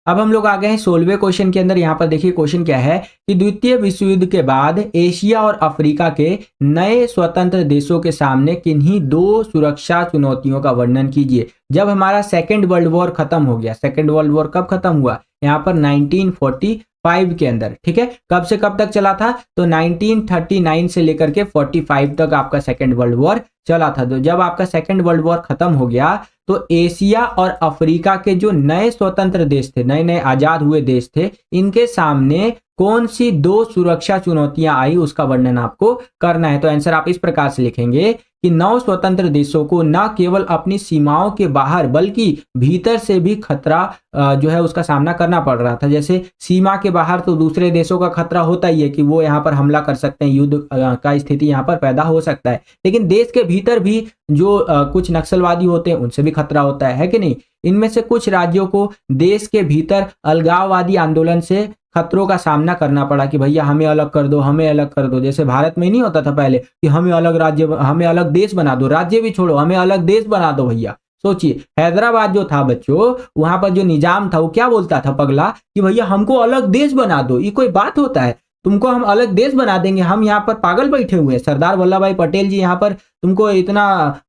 S2: अब हम लोग आ गए हैं 16वें क्वेश्चन के अंदर। यहाँ पर देखिए क्वेश्चन क्या है कि द्वितीय विश्व युद्ध के बाद एशिया और अफ्रीका के नए स्वतंत्र देशों के सामने किन्हीं दो सुरक्षा चुनौतियों का वर्णन कीजिए। जब हमारा सेकेंड वर्ल्ड वॉर खत्म हो गया, सेकेंड वर्ल्ड वॉर कब खत्म हुआ, यहाँ पर 1945 के अंदर। ठीक है, कब से कब तक चला था, तो 1939 से लेकर के 45 तक आपका सेकेंड वर्ल्ड वॉर चला था। तो जब आपका सेकेंड वर्ल्ड वॉर खत्म हो गया तो एशिया और अफ्रीका के जो नए स्वतंत्र देश थे, नए नए आजाद हुए देश थे, इनके सामने कौन सी दो सुरक्षा चुनौतियां आई उसका वर्णन आपको करना है। तो आंसर आप इस प्रकार से लिखेंगे कि नौ स्वतंत्र देशों को न केवल अपनी सीमाओं के बाहर बल्कि भीतर से भी खतरा जो है उसका सामना करना पड़ रहा था। जैसे सीमा के बाहर तो दूसरे देशों का खतरा होता ही है कि वो यहाँ पर हमला कर सकते हैं, युद्ध का स्थिति यहाँ पर पैदा हो सकता है, लेकिन देश के भीतर भी जो कुछ नक्सलवादी होते हैं उनसे भी खतरा होता है कि नहीं। इनमें से कुछ राज्यों को देश के भीतर अलगाववादी आंदोलन से खतरों का सामना करना पड़ा कि भैया हमें अलग कर दो, हमें अलग कर दो। जैसे भारत में नहीं होता था पहले कि हमें अलग राज्य, हमें अलग देश बना दो, राज्य भी छोड़ो, हमें अलग देश बना दो भैया। सोचिए हैदराबाद जो था बच्चों, वहां पर जो निजाम था वो क्या बोलता था पगला कि भैया हमको अलग देश बना दो। ये कोई बात होता है, तुमको हम अलग देश बना देंगे, हम यहाँ पर पागल बैठे हुए हैं। सरदार वल्लभ भाई पटेल जी यहाँ पर तुमको इतना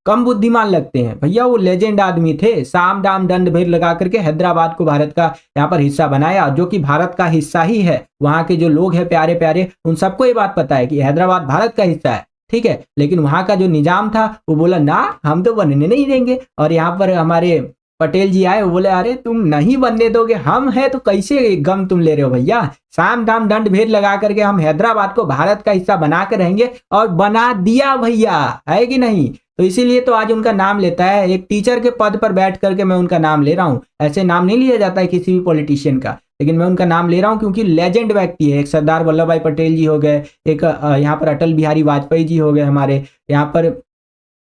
S2: कम बुद्धिमान लगते हैं। भैया वो लेजेंड आदमी थे, साम दाम दंड भेद लगा करके हैदराबाद को भारत का यहाँ पर हिस्सा बनाया, जो कि भारत का हिस्सा ही है। वहां के जो लोग हैं प्यारे प्यारे, उन सबको ये बात पता है कि हैदराबाद भारत का हिस्सा है, ठीक है। लेकिन वहां का जो निजाम था वो बोला ना, हम तो बनने नहीं देंगे। और यहाँ पर हमारे पटेल जी आए, वो बोले अरे तुम नहीं बनने दोगे, हम है तो कैसे गम तुम ले रहे हो भैया। साम दाम दंड भेद लगा करके हम हैदराबाद को भारत का हिस्सा बना कर रहेंगे, और बना दिया भैया, है कि नहीं। तो इसीलिए तो आज उनका नाम लेता है। एक टीचर के पद पर बैठ करके मैं उनका नाम ले रहा हूँ। ऐसे नाम नहीं लिया जाता है किसी भी पॉलिटिशियन का, लेकिन मैं उनका नाम ले रहा हूँ क्योंकि लेजेंड व्यक्ति है। एक सरदार वल्लभ भाई पटेल जी हो गए, एक यहाँ पर अटल बिहारी वाजपेयी जी हो गए, हमारे यहाँ पर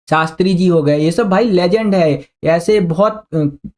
S2: शास्त्री जी हो गए, ये सब भाई लेजेंड है। ऐसे बहुत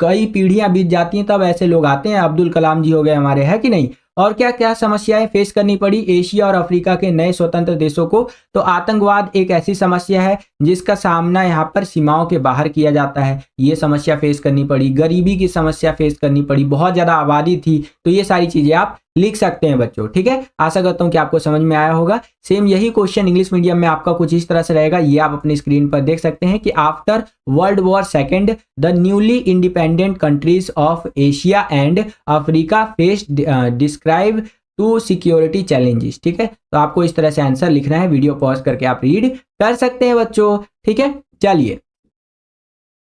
S2: कई पीढ़ियां बीत जाती हैं तब ऐसे लोग आते हैं। अब्दुल कलाम जी हो गए हमारे, है कि नहीं। और क्या क्या समस्याएं फेस करनी पड़ी एशिया और अफ्रीका के नए स्वतंत्र देशों को। तो आतंकवाद एक ऐसी समस्या है जिसका सामना यहाँ पर सीमाओं के बाहर किया जाता है, ये समस्या फेस करनी पड़ी। गरीबी की समस्या फेस करनी पड़ी, बहुत ज्यादा आबादी थी। तो ये सारी चीजें आप लिख सकते हैं बच्चों, ठीक है। आशा करता हूं कि आपको समझ में आया होगा। सेम यही क्वेश्चन इंग्लिश मीडियम में आपका कुछ इस तरह से रहेगा, ये आप अपनी स्क्रीन पर देख सकते हैं कि after World War second the newly independent countries of Asia and Africa faced describe two security challenges, ठीक है। तो आपको इस तरह से आंसर लिखना है, वीडियो पॉज करके आप रीड कर सकते हैं बच्चों, ठीक है। चलिए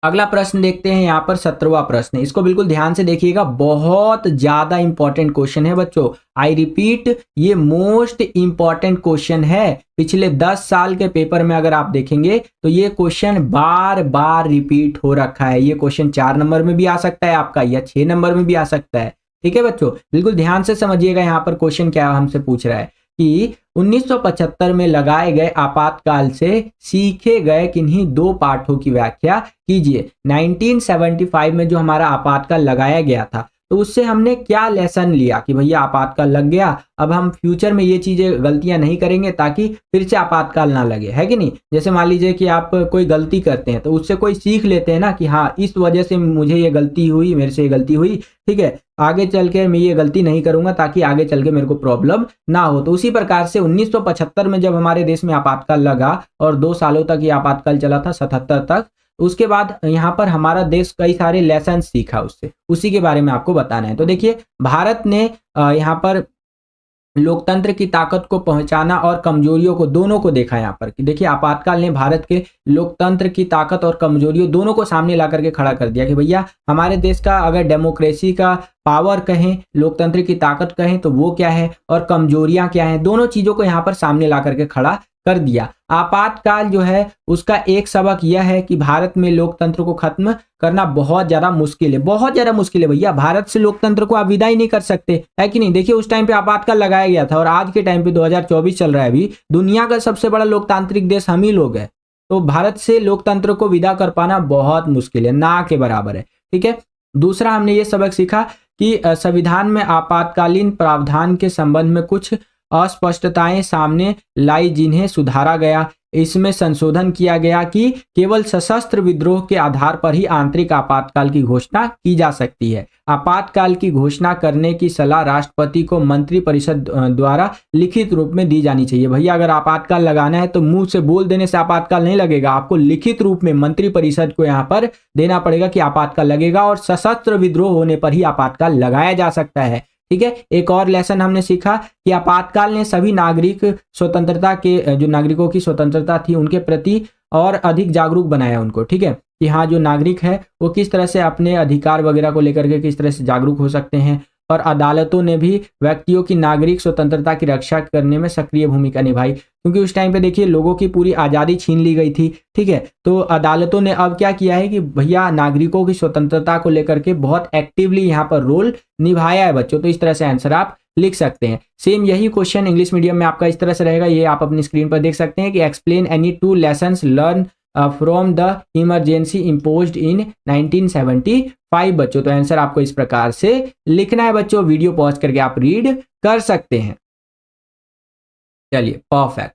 S2: अगला प्रश्न देखते हैं। यहाँ पर 17वां प्रश्न है, इसको बिल्कुल ध्यान से देखिएगा, बहुत ज्यादा इंपॉर्टेंट क्वेश्चन है बच्चों। आई रिपीट, ये मोस्ट इंपॉर्टेंट क्वेश्चन है। पिछले 10 साल के पेपर में अगर आप देखेंगे तो ये क्वेश्चन बार बार रिपीट हो रखा है। ये क्वेश्चन 4 नंबर में भी आ सकता है आपका, या 6 नंबर में भी आ सकता है, ठीक है बच्चों। बिल्कुल ध्यान से समझिएगा यहाँ पर क्वेश्चन क्या हमसे पूछ रहा है कि 1975 में लगाए गए आपातकाल से सीखे गए किन्हीं 2 पाठों की व्याख्या कीजिए। 1975 में जो हमारा आपातकाल लगाया गया था तो उससे हमने क्या लेसन लिया कि भैया आपातकाल लग गया, अब हम फ्यूचर में ये चीजें गलतियां नहीं करेंगे ताकि फिर से आपातकाल ना लगे, है कि नहीं। जैसे मान लीजिए कि आप कोई गलती करते हैं तो उससे कोई सीख लेते हैं ना कि हाँ इस वजह से मुझे ये गलती हुई, मेरे से ये गलती हुई, ठीक है, आगे चल के मैं ये गलती नहीं करूंगा ताकि आगे चल के मेरे को प्रॉब्लम ना हो। तो उसी प्रकार से 1975 में जब हमारे देश में आपातकाल लगा और 2 सालों तक ये आपातकाल चला था, 77 तक, उसके बाद यहाँ पर हमारा देश कई सारे लेसन सीखा उससे, उसी के बारे में आपको बताना है। तो देखिए भारत ने यहाँ पर लोकतंत्र की ताकत को पहचाना और कमजोरियों को, दोनों को देखा यहाँ पर कि देखिए आपातकाल ने भारत के लोकतंत्र की ताकत और कमजोरियों दोनों को सामने ला करके खड़ा कर दिया कि भैया हमारे देश का अगर डेमोक्रेसी का पावर कहें, लोकतंत्र की ताकत कहें तो वो क्या है और कमजोरियां क्या हैं, दोनों चीजों को यहाँ पर सामने ला करके खड़ा कर दिया। आपातकाल जो है उसका एक सबक यह है कि भारत में लोकतंत्र को खत्म करना बहुत ज्यादा मुश्किल है, बहुत ज्यादा मुश्किल है भैया। भारत से लोकतंत्र को आप विदा ही नहीं कर सकते, है कि नहीं। देखिए उस टाइम पे आपातकाल लगाया गया था और आज के टाइम पे 2024 चल रहा है, अभी दुनिया का सबसे बड़ा लोकतांत्रिक देश हम ही लोग हैं। तो भारत से लोकतंत्र को विदा कर पाना बहुत मुश्किल है, ना के बराबर है, ठीक है। दूसरा हमने ये सबक सीखा कि संविधान में आपातकालीन प्रावधान के संबंध में कुछ अस्पष्टताएं सामने लाई जिन्हें सुधारा गया। इसमें संशोधन किया गया कि केवल सशस्त्र विद्रोह के आधार पर ही आंतरिक आपातकाल की घोषणा की जा सकती है। आपातकाल की घोषणा करने की सलाह राष्ट्रपति को मंत्रिपरिषद द्वारा लिखित रूप में दी जानी चाहिए। भैया अगर आपातकाल लगाना है तो मुंह से बोल देने से आपातकाल नहीं लगेगा, आपको लिखित रूप में मंत्रिपरिषद को यहाँ पर देना पड़ेगा कि आपातकाल लगेगा, और सशस्त्र विद्रोह होने पर ही आपातकाल लगाया जा सकता है, ठीक है। एक और लेसन हमने सीखा कि आपातकाल ने सभी नागरिक स्वतंत्रता के, जो नागरिकों की स्वतंत्रता थी उनके प्रति और अधिक जागरूक बनाया उनको, ठीक है, कि हाँ जो नागरिक है वो किस तरह से अपने अधिकार वगैरह को लेकर के किस तरह से जागरूक हो सकते हैं। और अदालतों ने भी व्यक्तियों की नागरिक स्वतंत्रता की रक्षा करने में सक्रिय भूमिका निभाई, क्योंकि उस टाइम पे देखिए लोगों की पूरी आज़ादी छीन ली गई थी, ठीक है। तो अदालतों ने अब क्या किया है कि भैया नागरिकों की स्वतंत्रता को लेकर के बहुत एक्टिवली यहाँ पर रोल निभाया है बच्चों। तो इस तरह से आंसर आप लिख सकते हैं। सेम यही क्वेश्चन इंग्लिश मीडियम में आपका इस तरह से रहेगा, ये आप अपनी स्क्रीन पर देख सकते हैं कि explain any 2 lessons learn from the emergency imposed इन 1975 बच्चों। तो आंसर आपको इस प्रकार से लिखना है बच्चों, वीडियो पॉज करके आप रीड कर सकते हैं। चलिए परफेक्ट,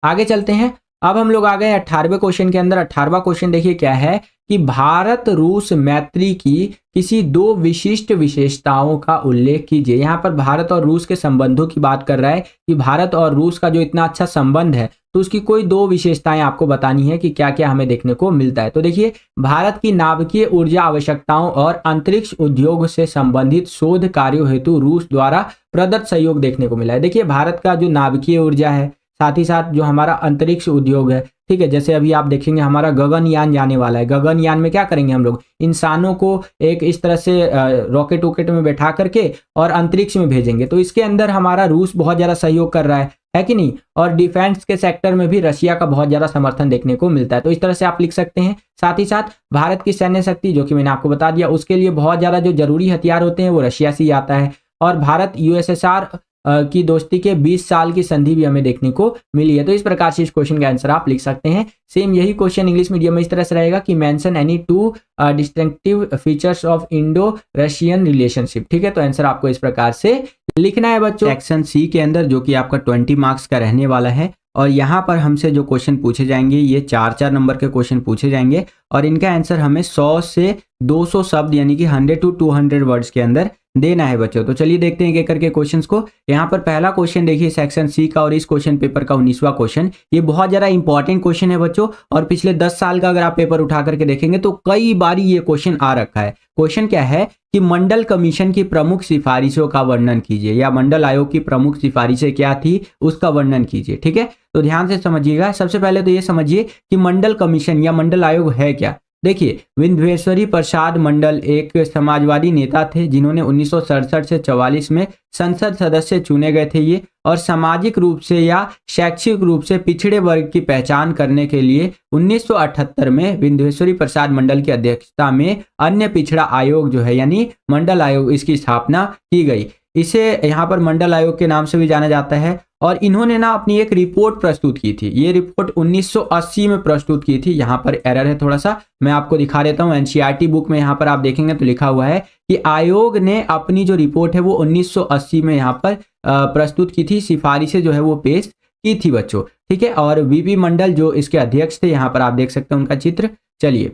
S2: आगे चलते हैं। अब हम लोग आ गए 18वें क्वेश्चन के अंदर। 18वां क्वेश्चन देखिए क्या है कि भारत रूस मैत्री की किसी 2 विशिष्ट विशेषताओं का उल्लेख कीजिए। यहाँ पर भारत और रूस के संबंधों की बात कर रहा है कि भारत और रूस का जो इतना अच्छा संबंध है तो उसकी कोई 2 विशेषताएं आपको बतानी है कि क्या क्या हमें देखने को मिलता है। तो देखिए भारत की नाभिकीय ऊर्जा आवश्यकताओं और अंतरिक्ष उद्योग से संबंधित शोध कार्यों हेतु रूस द्वारा प्रदत्त सहयोग देखने को मिला है। देखिए भारत का जो नाभिकीय ऊर्जा है, साथ ही साथ जो हमारा अंतरिक्ष उद्योग है, ठीक है, जैसे अभी आप देखेंगे हमारा गगनयान जाने वाला है। गगनयान में क्या करेंगे हम लोग, इंसानों को एक इस तरह से रॉकेट वॉकेट में बैठा करके और अंतरिक्ष में भेजेंगे। तो इसके अंदर हमारा रूस बहुत ज़्यादा सहयोग कर रहा है कि नहीं। और डिफेंस के सेक्टर में भी रशिया का बहुत ज़्यादा समर्थन देखने को मिलता है। तो इस तरह से आप लिख सकते हैं। साथ ही साथ भारत की सैन्य शक्ति, जो कि मैंने आपको बता दिया, उसके लिए बहुत ज़्यादा जो जरूरी हथियार होते हैं वो रशिया से ही आता है। और भारत यूएसएसआर की दोस्ती के 20 साल की संधि भी हमें देखने को मिली है। तो इस प्रकार से इस क्वेश्चन का आंसर आप लिख सकते हैं। सेम यही क्वेश्चन इंग्लिश मीडियम में इस तरह से रहेगा कि mention any two distinctive features of Indo Russian relationship. ठीक है, तो आंसर आपको इस प्रकार से लिखना है बच्चों सेक्शन सी के अंदर, जो कि आपका 20 मार्क्स का रहने वाला है। और यहाँ पर हमसे जो क्वेश्चन पूछे जाएंगे ये 4 नंबर के क्वेश्चन पूछे जाएंगे और इनका आंसर हमें 100 से 200 शब्द यानी कि 100 to 200 वर्ड्स के अंदर देना है बच्चों। तो चलिए देखते हैं एक करके क्वेश्चंस को। यहाँ पर पहला क्वेश्चन देखिए सेक्शन सी का और इस क्वेश्चन पेपर का 19वां क्वेश्चन। ये बहुत ज़्यादा इंपॉर्टेंट क्वेश्चन है बच्चों और पिछले 10 साल का अगर आप पेपर उठा करके देखेंगे तो कई बारी ये क्वेश्चन आ रखा है। क्वेश्चन क्या है कि मंडल कमीशन की प्रमुख सिफारिशों का वर्णन कीजिए, या मंडल आयोग की प्रमुख सिफारिशें क्या थी उसका वर्णन कीजिए। ठीक है, तो ध्यान से समझिएगा। सबसे पहले तो ये समझिए कि मंडल कमीशन या मंडल आयोग है क्या। देखिए, विंध्येश्वरी प्रसाद मंडल एक समाजवादी नेता थे जिन्होंने 1967 से 44 में संसद सदस्य चुने गए थे ये, और सामाजिक रूप से या शैक्षिक रूप से पिछड़े वर्ग की पहचान करने के लिए 1978 में विंध्येश्वरी प्रसाद मंडल की अध्यक्षता में अन्य पिछड़ा आयोग जो है यानी मंडल आयोग, इसकी स्थापना की गई। इसे यहाँ पर मंडल आयोग के नाम से भी जाना जाता है। और इन्होंने ना अपनी एक रिपोर्ट प्रस्तुत की थी। ये रिपोर्ट 1980 में प्रस्तुत की थी। यहाँ पर एरर है थोड़ा सा, मैं आपको दिखा देता हूँ। एनसीईआरटी बुक में यहाँ पर आप देखेंगे तो लिखा हुआ है कि आयोग ने अपनी जो रिपोर्ट है वो 1980 में यहाँ पर प्रस्तुत की थी, सिफारिशें जो है वो पेश की थी बच्चों। ठीक है, और वीपी मंडल जो इसके अध्यक्ष थे, यहाँ पर आप देख सकते हैं उनका चित्र। चलिए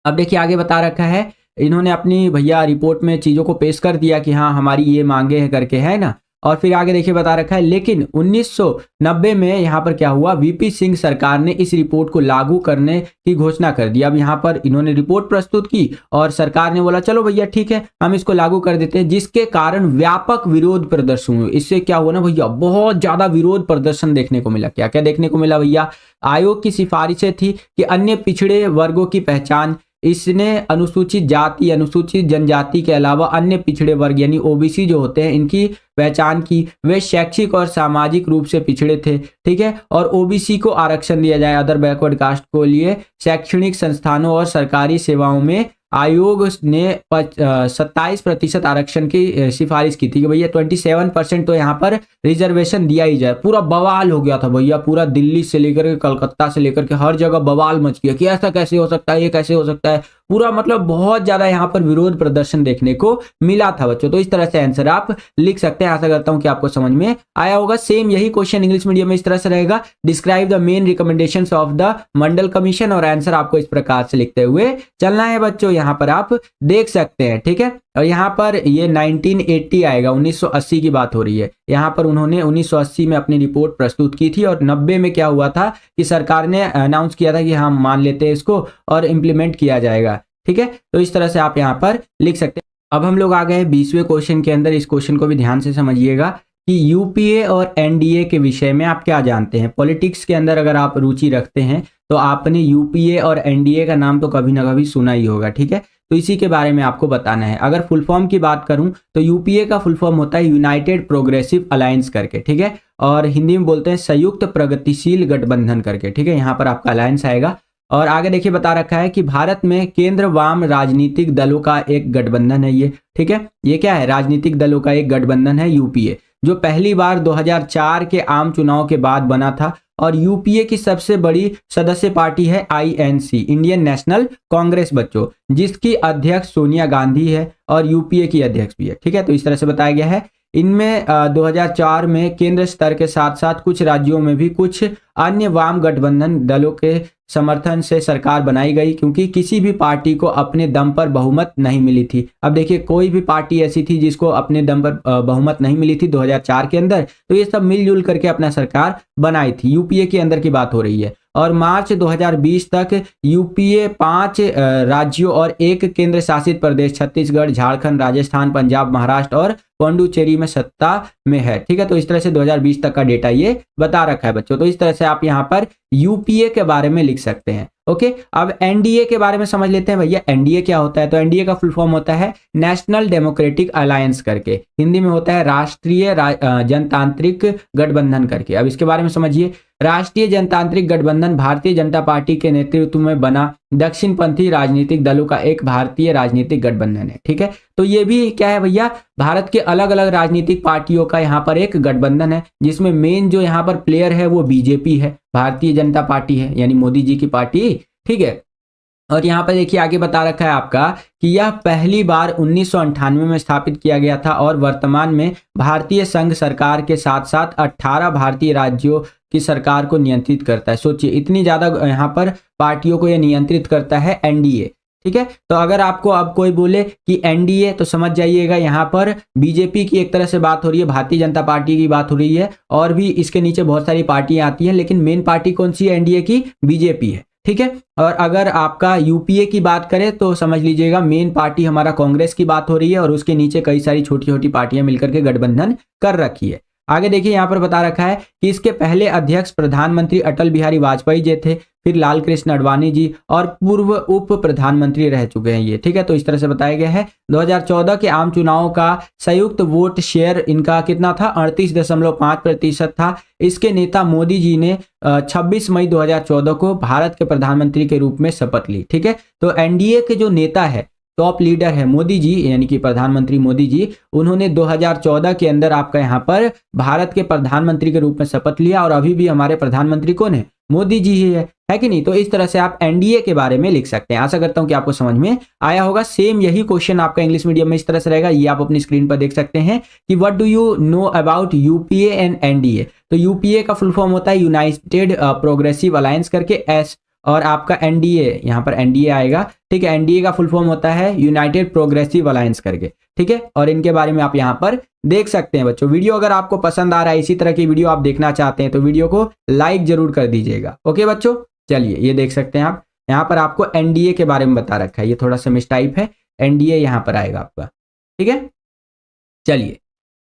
S2: अब देखिए आगे बता रखा है, इन्होंने अपनी भैया रिपोर्ट में चीज़ों को पेश कर दिया कि हाँ हमारी ये मांगे हैं करके, है ना। और फिर आगे देखिए बता रखा है, लेकिन 1990 में यहाँ पर क्या हुआ, वीपी सिंह सरकार ने इस रिपोर्ट को लागू करने की घोषणा कर दी। अब यहाँ पर इन्होंने रिपोर्ट प्रस्तुत की और सरकार ने बोला चलो भैया ठीक है हम इसको लागू कर देते हैं, जिसके कारण व्यापक विरोध प्रदर्शन हुए। इससे क्या हुआ ना भैया, बहुत ज्यादा विरोध प्रदर्शन देखने को मिला। क्या क्या देखने को मिला भैया, आयोग की सिफारिशें थी कि अन्य पिछड़े वर्गों की पहचान, इसने अनुसूचित जाति अनुसूचित जनजाति के अलावा अन्य पिछड़े वर्ग यानी ओबीसी जो होते हैं इनकी पहचान की। वे शैक्षिक और सामाजिक रूप से पिछड़े थे। ठीक है, और ओबीसी को आरक्षण दिया जाए, अदर बैकवर्ड कास्ट को लिए शैक्षणिक संस्थानों और सरकारी सेवाओं में आयोग ने 27% आरक्षण की सिफारिश की थी कि भैया 27% तो यहाँ पर रिजर्वेशन दिया ही जाए। पूरा बवाल हो गया था भैया, पूरा दिल्ली से लेकर के कलकत्ता से लेकर के हर जगह बवाल मच गया कि ऐसा कैसे हो सकता है, ये कैसे हो सकता है। पूरा मतलब बहुत ज्यादा यहाँ पर विरोध प्रदर्शन देखने को मिला था बच्चों। तो इस तरह से आंसर आप लिख सकते हैं। आशा करता हूं कि आपको समझ में आया होगा। सेम यही क्वेश्चन इंग्लिश मीडियम में इस तरह से रहेगा, describe the main recommendations of the Mandal commission, और आंसर आपको इस प्रकार से लिखते हुए चलना है बच्चों। यहाँ पर आप देख सकते हैं। ठीक है, और यहाँ पर ये 1980 आएगा, 1980 की बात हो रही है। यहाँ पर उन्होंने 1980 में अपनी रिपोर्ट प्रस्तुत की थी और 90 में क्या हुआ था कि सरकार ने अनाउंस किया था कि हम मान लेते हैं इसको और इम्प्लीमेंट किया जाएगा। ठीक है, तो इस तरह से आप यहाँ पर लिख सकते हैं। अब हम लोग आ गए 20वें क्वेश्चन के अंदर। इस क्वेश्चन को भी ध्यान से समझिएगा कि यूपीए और एनडीए के विषय में आप क्या जानते हैं। पॉलिटिक्स के अंदर अगर आप रुचि रखते हैं तो आपने यूपीए और एनडीए का नाम तो कभी ना कभी सुना ही होगा। ठीक है, तो इसी के बारे में आपको बताना है। अगर फुल फॉर्म की बात करूं तो यूपीए का फुल फॉर्म होता है यूनाइटेड प्रोग्रेसिव अलायंस करके। ठीक है, और हिंदी में बोलते हैं संयुक्त प्रगतिशील गठबंधन करके। ठीक है, यहाँ पर आपका अलायंस आएगा। और आगे देखिए बता रखा है कि भारत में केंद्र वाम राजनीतिक दलों का एक गठबंधन है ये। ठीक है, ये क्या है, राजनीतिक दलों का एक गठबंधन है यूपीए, जो पहली बार 2004 के आम चुनाव के बाद बना था। और यूपीए की सबसे बड़ी सदस्य पार्टी है आईएनसी, इंडियन नेशनल कांग्रेस बच्चों, जिसकी अध्यक्ष सोनिया गांधी है और यूपीए की अध्यक्ष भी है। ठीक है, तो इस तरह से बताया गया है। इनमें 2004 में केंद्र स्तर के साथ साथ कुछ राज्यों में भी कुछ अन्य वाम गठबंधन दलों के समर्थन से सरकार बनाई गई, क्योंकि किसी भी पार्टी को अपने दम पर बहुमत नहीं मिली थी। अब देखिए कोई भी पार्टी ऐसी थी जिसको अपने दम पर बहुमत नहीं मिली थी 2004 के अंदर, तो ये सब मिलजुल करके अपना सरकार बनाई थी। यूपीए के अंदर की बात हो रही है। और मार्च 2020 तक यूपीए 5 राज्यों और 1 केंद्र शासित प्रदेश छत्तीसगढ़, झारखंड, राजस्थान, पंजाब, महाराष्ट्र और पुडुचेरी में सत्ता में है। ठीक है, तो इस तरह से 2020 तक का डेटा ये बता रखा है बच्चों। तो इस तरह से आप यहाँ पर यूपीए के बारे में लिख सकते हैं। ओके, अब एनडीए के बारे में समझ लेते हैं भैया। एनडीए क्या होता है, तो एनडीए का फुल फॉर्म होता है नेशनल डेमोक्रेटिक अलायंस करके, हिंदी में होता है राष्ट्रीय जनतांत्रिक गठबंधन करके। अब इसके बारे में समझिए। राष्ट्रीय जनतांत्रिक गठबंधन भारतीय जनता पार्टी के नेतृत्व में बना दक्षिणपंथी राजनीतिक दलों का एक भारतीय राजनीतिक गठबंधन है। ठीक है, तो ये भी क्या है भैया, भारत के अलग अलग राजनीतिक पार्टियों का यहाँ पर एक गठबंधन है, जिसमें मेन जो यहाँ पर प्लेयर है वो बीजेपी है, भारतीय जनता पार्टी है, यानी मोदी जी की पार्टी। ठीक है, और यहाँ पर देखिए आगे बता रखा है आपका कि यह पहली बार 1998 में स्थापित किया गया था और वर्तमान में भारतीय संघ सरकार के साथ साथ 18 भारतीय राज्यों की सरकार को नियंत्रित करता है। सोचिए इतनी ज्यादा यहाँ पर पार्टियों को यह नियंत्रित करता है एनडीए। ठीक है, तो अगर आपको अब कोई बोले कि एनडीए, तो समझ जाइएगा यहाँ पर बीजेपी की एक तरह से बात हो रही है, भारतीय जनता पार्टी की बात हो रही है, और भी इसके नीचे बहुत सारी पार्टियां आती हैं, लेकिन मेन पार्टी कौन सी है एनडीए की? बीजेपी है। ठीक है, और अगर आपका यूपीए की बात करें तो समझ लीजिएगा मेन पार्टी हमारा कांग्रेस की बात हो रही है, और उसके नीचे कई सारी छोटी छोटी पार्टियां मिलकर के गठबंधन कर रखी है। आगे देखिए यहाँ पर बता रखा है कि इसके पहले अध्यक्ष प्रधानमंत्री अटल बिहारी वाजपेयी जी थे, फिर लाल कृष्ण आडवाणी जी, और पूर्व उप प्रधानमंत्री रह चुके हैं ये। ठीक है, तो इस तरह से बताया गया है। 2014 के आम चुनाव का संयुक्त वोट शेयर इनका कितना था? 38.5% था। इसके नेता मोदी जी ने 26 मई 2014 को भारत के प्रधानमंत्री के रूप में शपथ ली। ठीक है, तो एनडीए के जो नेता है, टॉप लीडर है मोदी जी, यानी कि प्रधानमंत्री मोदी जी, उन्होंने 2014 के अंदर आपका यहाँ पर भारत के प्रधानमंत्री के रूप में शपथ लिया, और अभी भी हमारे प्रधानमंत्री कौन है? मोदी जी ही है कि नहीं? तो इस तरह से आप एनडीए के बारे में लिख सकते हैं। आशा करता हूं कि आपको समझ में आया होगा। सेम यही क्वेश्चन आपका इंग्लिश मीडियम में इस तरह से रहेगा, ये आप अपनी स्क्रीन पर देख सकते हैं कि what do you know about UPA and NDA. तो यूपीए का फुल फॉर्म होता है यूनाइटेड प्रोग्रेसिव अलायंस करके एस, और आपका एनडीए, यहाँ पर एनडीए आएगा। ठीक है, एनडीए का फुल फॉर्म होता है यूनाइटेड प्रोग्रेसिव अलायंस करके। ठीक है, और इनके बारे में आप यहाँ पर देख सकते हैं बच्चों। वीडियो अगर आपको पसंद आ रहा है, इसी तरह की वीडियो आप देखना चाहते हैं, तो वीडियो को लाइक जरूर कर दीजिएगा। ओके बच्चों, चलिए ये देख सकते हैं आप, यहाँ पर आपको एनडीए के बारे में बता रखा है, ये थोड़ा सा मिसटाइप है, एनडीए यहाँ पर आएगा आपका। ठीक है, चलिए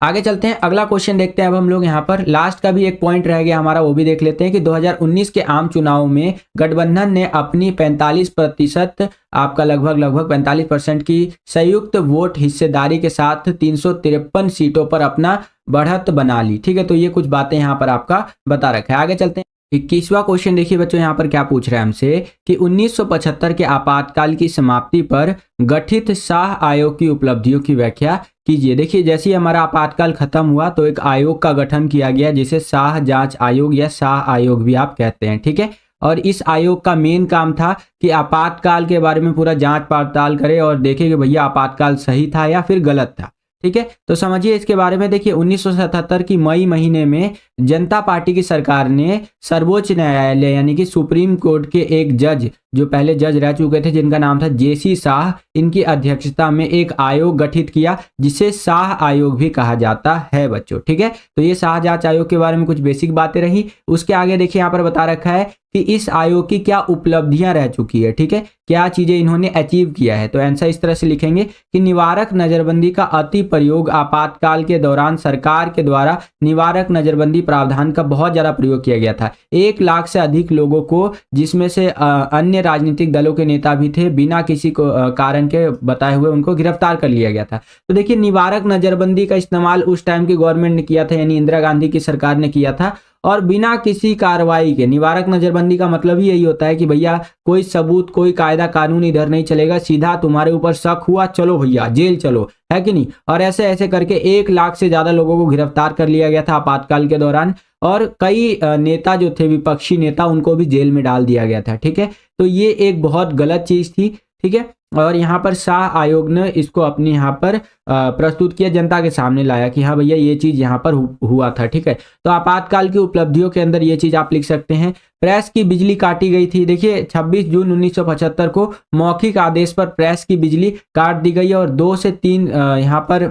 S2: आगे चलते हैं। अगला क्वेश्चन देखते हैं अब हम लोग। यहाँ पर लास्ट का भी एक पॉइंट रह गया हमारा, वो भी देख लेते हैं कि 2019 के आम चुनाव में गठबंधन ने अपनी 45%, आपका लगभग 45% की संयुक्त वोट हिस्सेदारी के साथ 353 सीटों पर अपना बढ़त बना ली। ठीक है, तो ये कुछ बातें यहाँ पर आपका बता रखा है। आगे चलते हैं। 21वां क्वेश्चन देखिए बच्चों, यहाँ पर क्या पूछ रहा है हमसे कि 1975 के आपातकाल की समाप्ति पर गठित शाह आयोग की उपलब्धियों की व्याख्या कीजिए। देखिए जैसे ही हमारा आपातकाल खत्म हुआ तो एक आयोग का गठन किया गया, जिसे शाह जांच आयोग या शाह आयोग भी आप कहते हैं। ठीक है, और इस आयोग का मेन काम था कि आपातकाल के बारे में पूरा जांच पड़ताल करे और देखे कि भैया आपातकाल सही था या फिर गलत था। ठीक है, तो समझिए इसके बारे में। देखिए 1977 की मई महीने में जनता पार्टी की सरकार ने सर्वोच्च न्यायालय यानी कि सुप्रीम कोर्ट के एक जज, जो पहले जज रह चुके थे, जिनका नाम था जेसी शाह, इनकी अध्यक्षता में एक आयोग गठित किया, जिसे शाह आयोग भी कहा जाता है बच्चों। ठीक है, तो ये शाह जांच आयोग के बारे में कुछ बेसिक बातें रही। उसके आगे देखिए यहाँ पर बता रखा है कि इस आयोग की क्या उपलब्धियां रह चुकी है। ठीक है, क्या चीजें इन्होंने अचीव किया है। तो आंसर इस तरह से लिखेंगे कि निवारक नजरबंदी का अति प्रयोग, आपातकाल के दौरान सरकार के द्वारा निवारक नजरबंदी प्रावधान का बहुत ज्यादा प्रयोग किया गया था। 1 लाख से अधिक लोगों को, जिसमें से अन्य राजनीतिक दलों के नेता भी थे, बिना किसी को कारण के बताए हुए उनको गिरफ्तार कर लिया गया था। तो देखिए निवारक नजरबंदी का इस्तेमाल उस टाइम की गवर्नमेंट ने किया था, यानी इंदिरा गांधी की सरकार ने किया था, और बिना किसी कार्रवाई के। निवारक नजरबंदी का मतलब ही यही होता है कि भैया कोई सबूत, कोई कायदा कानून इधर नहीं चलेगा, सीधा तुम्हारे ऊपर शक हुआ, चलो भैया जेल चलो, है कि नहीं। और ऐसे ऐसे करके 1 लाख से ज्यादा लोगों को गिरफ्तार कर लिया गया था आपातकाल के दौरान, और कई नेता जो थे, विपक्षी नेता, उनको भी जेल में डाल दिया गया था। ठीक है, तो ये एक बहुत गलत चीज थी। ठीक है, और यहाँ पर शाह आयोग ने इसको अपने यहाँ पर प्रस्तुत किया, जनता के सामने लाया कि हाँ भैया ये चीज यहाँ पर हुआ था। ठीक है, तो आपातकाल की उपलब्धियों के अंदर ये चीज आप लिख सकते हैं। प्रेस की बिजली काटी गई थी। देखिए 26 जून 1975 को मौखिक आदेश पर प्रेस की बिजली काट दी गई, और 2 से 3 यहाँ पर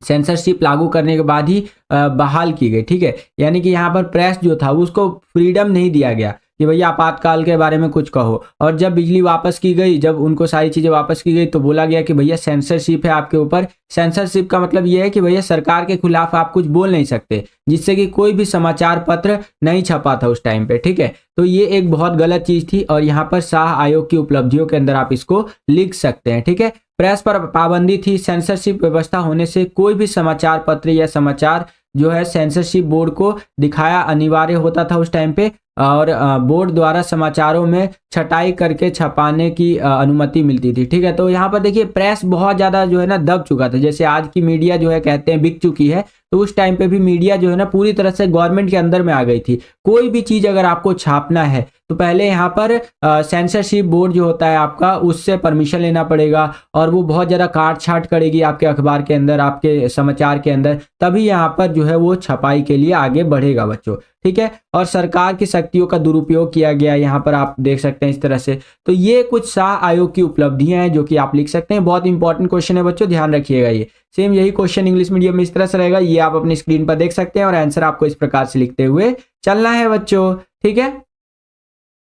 S2: सेंसरशिप लागू करने के बाद ही बहाल की गई। ठीक है, यानी कि यहाँ पर प्रेस जो था उसको फ्रीडम नहीं दिया गया कि भैया आपातकाल के बारे में कुछ कहो। और जब बिजली वापस की गई, जब उनको सारी चीजें वापस की गई, तो बोला गया कि भैया सेंसरशिप है आपके ऊपर। सेंसरशिप का मतलब यह है कि भैया सरकार के खिलाफ आप कुछ बोल नहीं सकते, जिससे कि कोई भी समाचार पत्र नहीं छपा था उस टाइम पे। ठीक है, तो ये एक बहुत गलत चीज थी, और यहाँ पर शाह आयोग की उपलब्धियों के अंदर आप इसको लिख सकते हैं। ठीक है, प्रेस पर पाबंदी थी। सेंसरशिप व्यवस्था होने से कोई भी समाचार पत्र या समाचार जो है सेंसरशिप बोर्ड को दिखाया अनिवार्य होता था उस टाइम पे, और बोर्ड द्वारा समाचारों में छटाई करके छपाने की अनुमति मिलती थी। ठीक है, तो यहाँ पर देखिए प्रेस बहुत ज़्यादा जो है ना दब चुका था। जैसे आज की मीडिया जो है कहते हैं बिक चुकी है, तो उस टाइम पे भी मीडिया जो है ना पूरी तरह से गवर्नमेंट के अंदर में आ गई थी। कोई भी चीज़ अगर आपको छापना है तो पहले यहाँ पर सेंसरशिप बोर्ड जो होता है आपका, उससे परमिशन लेना पड़ेगा, और वो बहुत ज़्यादा काट छाट करेगी आपके अखबार के अंदर, आपके समाचार के अंदर, तभी यहाँ पर जो है वो छपाई के लिए आगे बढ़ेगा बच्चों। ठीक है, और सरकार की शक्तियों का दुरुपयोग किया गया, यहाँ पर आप देख सकते हैं इस तरह से। तो ये कुछ शाह आयोग की उपलब्धियां हैं जो कि आप लिख सकते हैं। बहुत इंपॉर्टेंट क्वेश्चन है बच्चों, ध्यान रखिएगा। ये सेम यही क्वेश्चन इंग्लिश मीडियम में इस तरह से रहेगा, ये आप अपनी स्क्रीन पर देख सकते हैं, और आंसर आपको इस प्रकार से लिखते हुए चलना है बच्चों। ठीक है,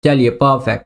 S2: चलिए परफेक्ट।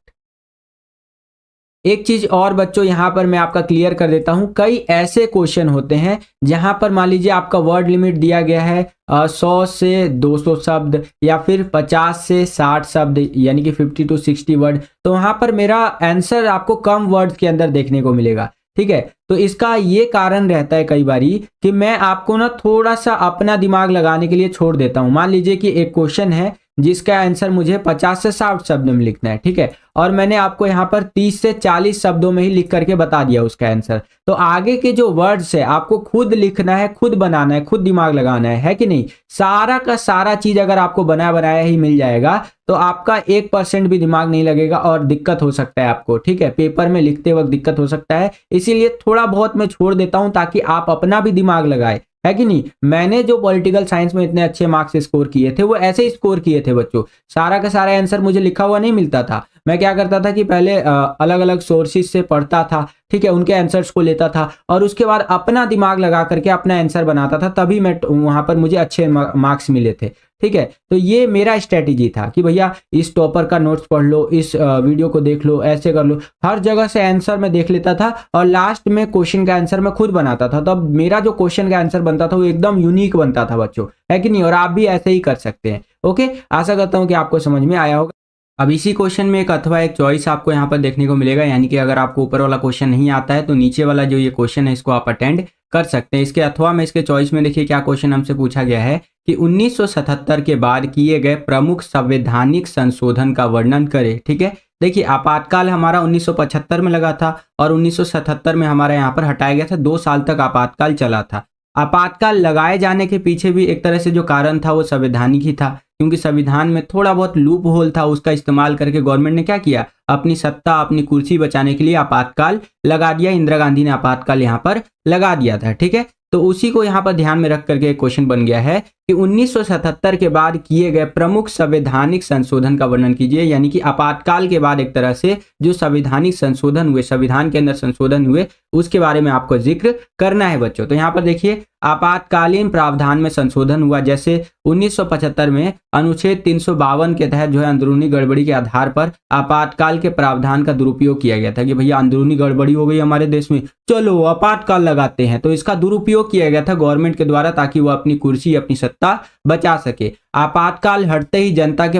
S2: एक चीज और बच्चों यहाँ पर मैं आपका क्लियर कर देता हूं, कई ऐसे क्वेश्चन होते हैं जहां पर मान लीजिए आपका वर्ड लिमिट दिया गया है 100 से 200 शब्द, या फिर 50 से 60 शब्द, यानी कि 50 to 60 वर्ड, तो वहां पर मेरा आंसर आपको कम वर्ड्स के अंदर देखने को मिलेगा। ठीक है, तो इसका ये कारण रहता है कई बारी कि मैं आपको ना थोड़ा सा अपना दिमाग लगाने के लिए छोड़ देता हूं। मान लीजिए कि एक क्वेश्चन है जिसका आंसर मुझे 50 से 60 शब्द में लिखना है। ठीक है, और मैंने आपको यहाँ पर 30 से 40 शब्दों में ही लिख करके बता दिया उसका आंसर। तो आगे के जो वर्ड्स है आपको खुद लिखना है, खुद बनाना है, खुद दिमाग लगाना है कि नहीं। सारा का सारा चीज अगर आपको बनाया बनाया ही मिल जाएगा तो आपका 1% भी दिमाग नहीं लगेगा और दिक्कत हो सकता है आपको। ठीक है, पेपर में लिखते वक्त दिक्कत हो सकता है, इसीलिए थोड़ा बहुत मैं छोड़ देता हूं ताकि आप अपना भी दिमाग लगाए, है कि नहीं। मैंने जो पॉलिटिकल साइंस में इतने अच्छे मार्क्स स्कोर किए थे वो ऐसे ही स्कोर किए थे बच्चों। सारा का सारा आंसर मुझे लिखा हुआ नहीं मिलता था। मैं क्या करता था कि पहले अलग अलग सोर्सेज से पढ़ता था, ठीक है, उनके आंसर्स को लेता था, और उसके बाद अपना दिमाग लगा करके अपना आंसर बनाता था, तभी मैं वहां पर मुझे अच्छे मार्क्स मिले थे। ठीक है, तो ये मेरा स्ट्रेटेजी था कि भैया इस टॉपर का नोट्स पढ़ लो, इस वीडियो को देख लो, ऐसे कर लो। हर जगह से आंसर मैं देख लेता था और लास्ट में क्वेश्चन का आंसर मैं खुद बनाता था। तब मेरा जो क्वेश्चन का आंसर बनता था वो एकदम यूनिक बनता था बच्चों, है कि नहीं। और आप भी ऐसे ही कर सकते हैं। ओके, आशा करता हूं कि आपको समझ में आया होगा। अब इसी क्वेश्चन में एक अथवा एक चॉइस आपको यहाँ पर देखने को मिलेगा, यानी कि अगर आपको ऊपर वाला क्वेश्चन नहीं आता है तो नीचे वाला जो ये क्वेश्चन है इसको आप अटेंड कर सकते हैं। इसके अथवा में इसके चॉइस में देखिए क्या क्वेश्चन हमसे पूछा गया है कि 1977 के बाद किए गए प्रमुख संवैधानिक संशोधन का वर्णन करें। ठीक है, देखिए आपातकाल हमारा 1975 में लगा था और 1977 में हमारा यहाँ पर हटाया गया था। 2 साल तक आपातकाल चला था। आपातकाल लगाए जाने के पीछे भी एक तरह से जो कारण था वो संवैधानिक ही था, क्योंकि संविधान में थोड़ा बहुत लूप होल था, उसका इस्तेमाल करके गवर्नमेंट ने क्या किया, अपनी सत्ता अपनी कुर्सी बचाने के लिए आपातकाल लगा दिया। इंदिरा गांधी ने आपातकाल यहाँ पर लगा दिया था। ठीक है, तो उसी को यहाँ पर ध्यान में रख करके एक क्वेश्चन बन गया है कि 1977 के बाद किए गए प्रमुख संवैधानिक संशोधन का वर्णन कीजिए। यानी कि आपातकाल के बाद एक तरह से जो संवैधानिक संशोधन हुए, संविधान के अंदर संशोधन हुए, उसके बारे में आपको जिक्र करना है बच्चों। तो यहाँ पर देखिए आपातकालीन प्रावधान में संशोधन हुआ, जैसे 1975 में अनुच्छेद 352 के तहत जो है अंदरूनी गड़बड़ी के आधार पर आपातकाल के प्रावधान का दुरुपयोग किया गया था कि भैया अंदरूनी गड़बड़ी हो गई हमारे देश में, चलो आपातकाल लगाते हैं। तो इसका दुरुपयोग किया गया था गवर्नमेंट के द्वारा ताकि वो अपनी कुर्सी अपनी सत्ता बचा सके। आपातकाल हटते ही जनता के